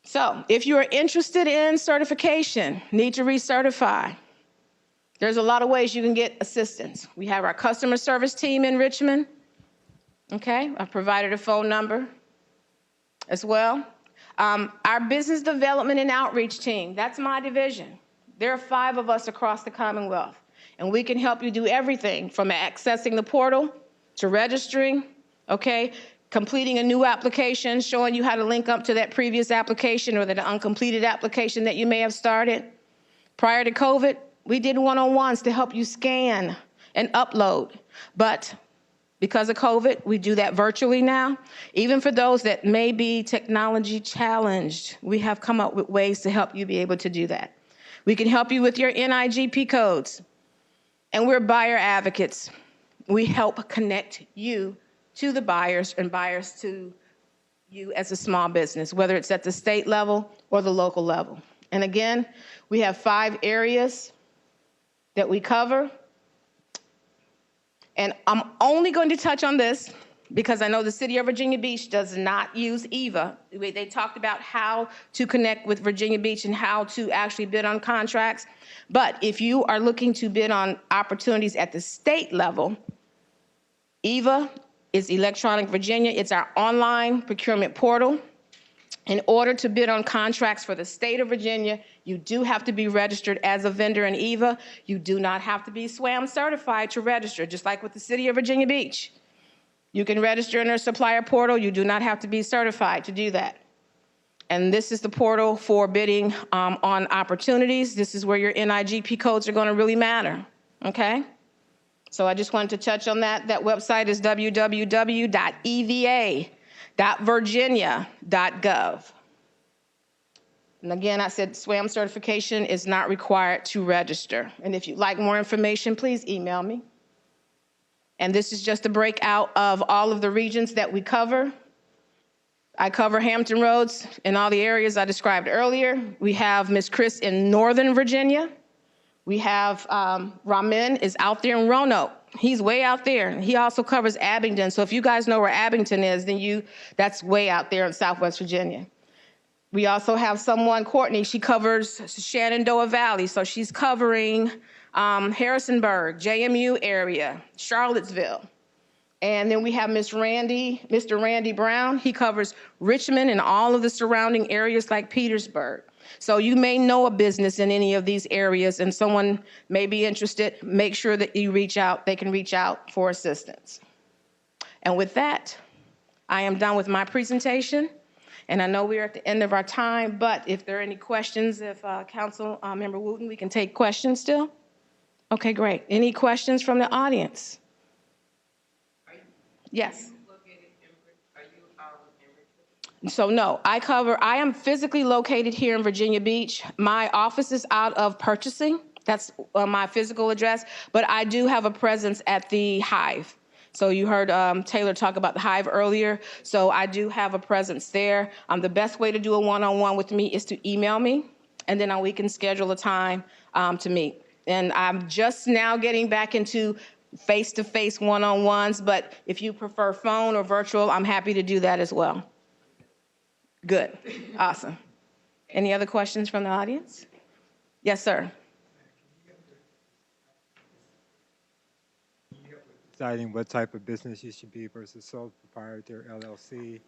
So if you are interested in certification, need to recertify, there's a lot of ways you can get assistance. We have our customer service team in Richmond. Okay, I've provided a phone number as well. Our business development and outreach team, that's my division. There are 5 of us across the Commonwealth, and we can help you do everything from accessing the portal to registering, okay, completing a new application, showing you how to link up to that previous application or that uncompleted application that you may have started. Prior to COVID, we did one-on-ones to help you scan and upload, but because of COVID, we do that virtually now. Even for those that may be technology challenged, we have come up with ways to help you be able to do that. We can help you with your NIGP codes, and we're buyer advocates. We help connect you to the buyers and buyers to you as a small business, whether it's at the state level or the local level. And again, we have 5 areas that we cover. And I'm only going to touch on this because I know the city of Virginia Beach does not use EVA. They talked about how to connect with Virginia Beach and how to actually bid on contracts. But if you are looking to bid on opportunities at the state level, EVA is Electronic Virginia. It's our online procurement portal. In order to bid on contracts for the state of Virginia, you do have to be registered as a vendor in EVA. You do not have to be SWAM certified to register, just like with the city of Virginia Beach. You can register in their supplier portal. You do not have to be certified to do that. And this is the portal for bidding on opportunities. This is where your NIGP codes are going to really matter, okay? So I just wanted to touch on that. That website is www.eva.virginia.gov. And again, I said SWAM certification is not required to register. And if you'd like more information, please email me. And this is just a breakout of all of the regions that we cover. I cover Hampton Roads in all the areas I described earlier. We have Ms. Chris in Northern Virginia. We have Ramin is out there in Roanoke. He's way out there. He also covers Abingdon. So if you guys know where Abingdon is, then that's way out there in Southwest Virginia. We also have someone, Courtney, she covers Shenandoah Valley. So she's covering Harrisonburg, JMU area, Charlottesville. And then we have Mr. Randy Brown. He covers Richmond and all of the surrounding areas like Petersburg. So you may know a business in any of these areas and someone may be interested. Make sure that you reach out. They can reach out for assistance. And with that, I am done with my presentation. And I know we're at the end of our time, but if there are any questions, if Council Member Wooten, we can take questions still? Okay, great. Any questions from the audience? Yes. So no, I am physically located here in Virginia Beach. My office is out of purchasing. That's my physical address, but I do have a presence at the Hive. So you heard Taylor talk about the Hive earlier. So I do have a presence there. The best way to do a one-on-one with me is to email me, and then we can schedule a time to meet. And I'm just now getting back into face-to-face one-on-ones, but if you prefer phone or virtual, I'm happy to do that as well. Good, awesome. Any other questions from the audience? Yes, sir. Deciding what type of business you should be versus sole proprietor, LLC,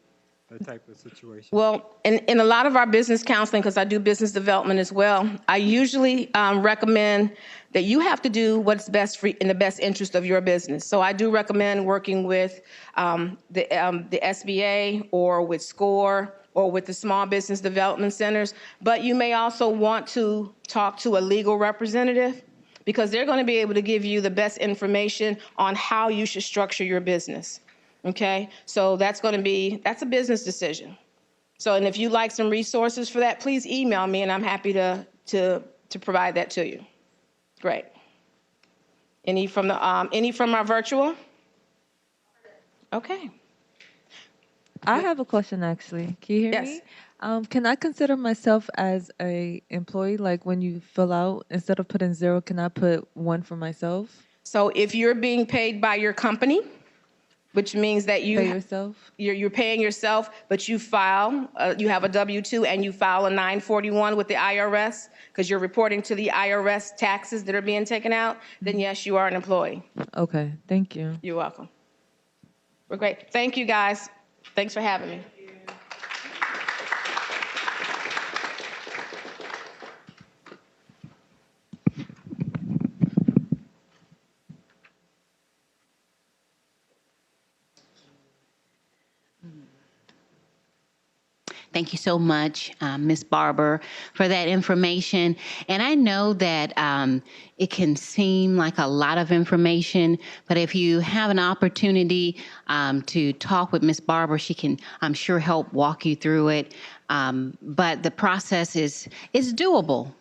that type of situation? Well, in a lot of our business counseling, because I do business development as well, I usually recommend that you have to do what's best for in the best interest of your business. So I do recommend working with the SBA or with SCORE or with the small business development centers. But you may also want to talk to a legal representative because they're going to be able to give you the best information on how you should structure your business. Okay, so that's a business decision. So, and if you'd like some resources for that, please email me and I'm happy to provide that to you. Great. Any from our virtual? Okay. I have a question actually. Can you hear me? Can I consider myself as a employee? Like when you fill out, instead of putting 0, can I put 1 for myself? So if you're being paid by your company, which means that Pay yourself? you're paying yourself, but you file, you have a W-2 and you file a 941 with the IRS because you're reporting to the IRS taxes that are being taken out, then yes, you are an employee. Okay, thank you. You're welcome. We're great. Thank you, guys. Thanks for having me. Thank you so much, Ms. Barber, for that information. And I know that it can seem like a lot of information, but if you have an opportunity to talk with Ms. Barber, she can, I'm sure, help walk you through it. But the process is doable.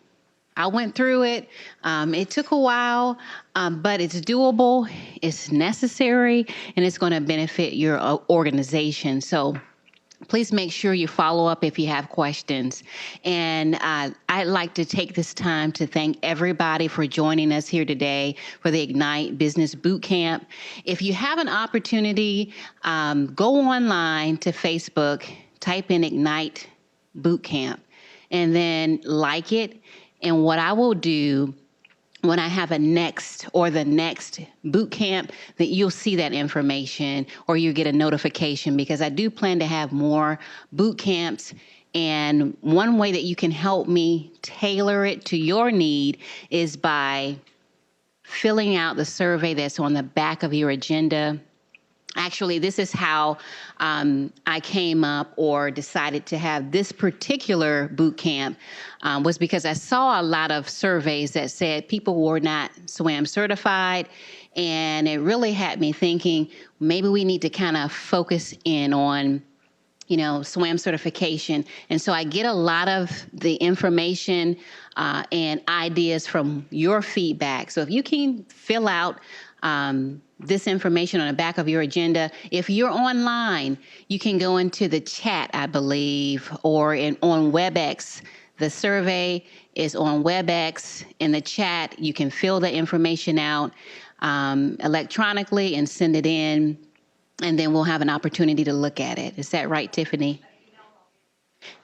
I went through it. It took a while, but it's doable, it's necessary, and it's going to benefit your organization. So please make sure you follow up if you have questions. And I'd like to take this time to thank everybody for joining us here today for the Ignite Business Bootcamp. If you have an opportunity, go online to Facebook, type in Ignite Bootcamp, and then like it. And what I will do when I have the next boot camp, that you'll see that information or you get a notification, because I do plan to have more boot camps. And one way that you can help me tailor it to your need is by filling out the survey that's on the back of your agenda. Actually, this is how I came up or decided to have this particular boot camp, was because I saw a lot of surveys that said people were not SWAM certified, and it really had me thinking maybe we need to kind of focus in on, you know, SWAM certification. And so I get a lot of the information and ideas from your feedback. So if you can fill out this information on the back of your agenda. If you're online, you can go into the chat, I believe, or on WebEx. The survey is on WebEx. In the chat, you can fill the information out electronically and send it in, and then we'll have an opportunity to look at it. Is that right, Tiffany?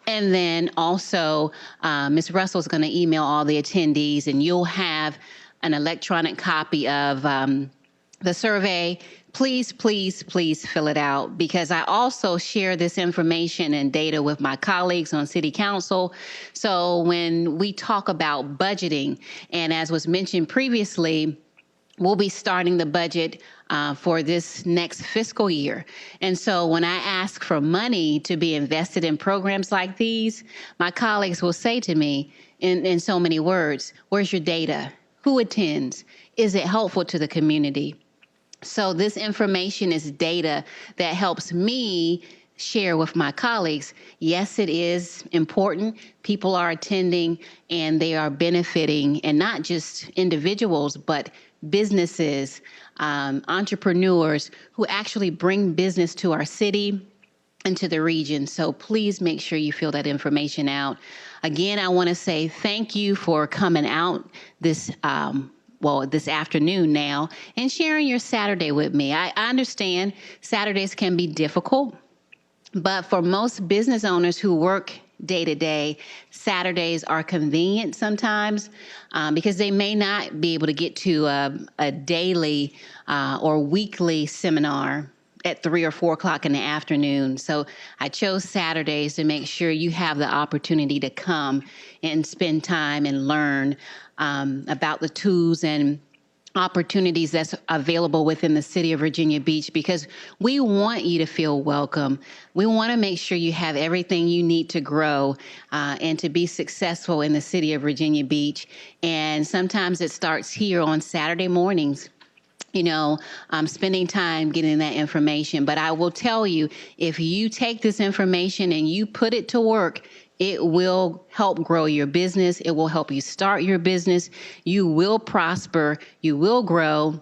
And then also, Ms. Russell's going to email all the attendees, and you'll have an electronic copy of the survey. Please, please, please fill it out, because I also share this information and data with my colleagues on City Council. So when we talk about budgeting, and as was mentioned previously, we'll be starting the budget for this next fiscal year. And so when I ask for money to be invested in programs like these, my colleagues will say to me in so many words, where's your data? Who attends? Is it helpful to the community? So this information is data that helps me share with my colleagues. Yes, it is important. People are attending and they are benefiting, and not just individuals, but businesses, entrepreneurs who actually bring business to our city and to the region. So please make sure you fill that information out. Again, I want to say thank you for coming out this this afternoon now and sharing your Saturday with me. I understand Saturdays can be difficult, but for most business owners who work day to day, Saturdays are convenient sometimes because they may not be able to get to a daily or weekly seminar at 3 or 4 o'clock in the afternoon. So I chose Saturdays to make sure you have the opportunity to come and spend time and learn about the tools and opportunities that's available within the city of Virginia Beach, because we want you to feel welcome. We want to make sure you have everything you need to grow and to be successful in the city of Virginia Beach. And sometimes it starts here on Saturday mornings, you know, spending time getting that information. But I will tell you, if you take this information and you put it to work, it will help grow your business. It will help you start your business. You will prosper. You will grow.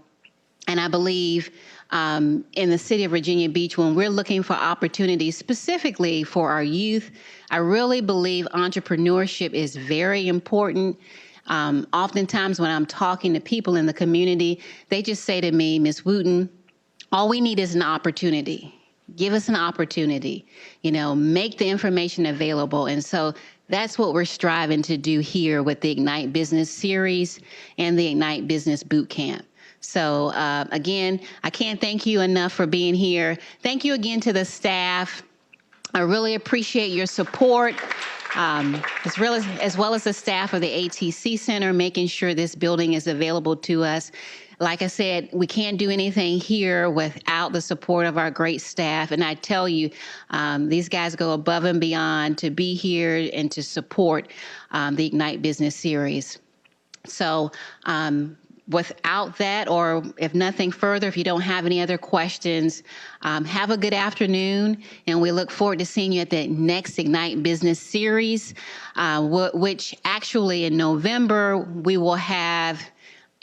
And I believe in the city of Virginia Beach, when we're looking for opportunities specifically for our youth, I really believe entrepreneurship is very important. Oftentimes when I'm talking to people in the community, they just say to me, Ms. Wooten, all we need is an opportunity. Give us an opportunity, make the information available. And so that's what we're striving to do here with the Ignite Business series and the Ignite Business Bootcamp. So again, I can't thank you enough for being here. Thank you again to the staff. I really appreciate your support, as well as the staff of the ATC Center, making sure this building is available to us. Like I said, we can't do anything here without the support of our great staff. And I tell you, these guys go above and beyond to be here and to support the Ignite Business series. So without that, or if nothing further, if you don't have any other questions, have a good afternoon. And we look forward to seeing you at the next Ignite Business series, which actually in November we will have.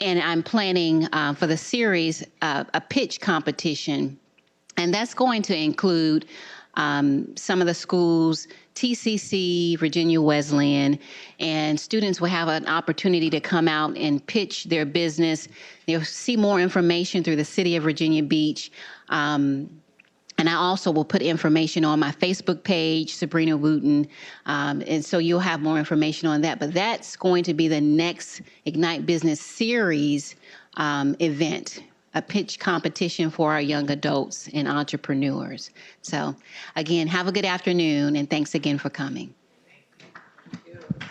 And I'm planning for the series a pitch competition. And that's going to include some of the schools, TCC, Virginia Wesleyan, and students will have an opportunity to come out and pitch their business. They'll see more information through the City of Virginia Beach. And I also will put information on my Facebook page, Sabrina Wooten, and so you'll have more information on that. But that's going to be the next Ignite Business series event, a pitch competition for our young adults and entrepreneurs. So again, have a good afternoon, and thanks again for coming. Thank you.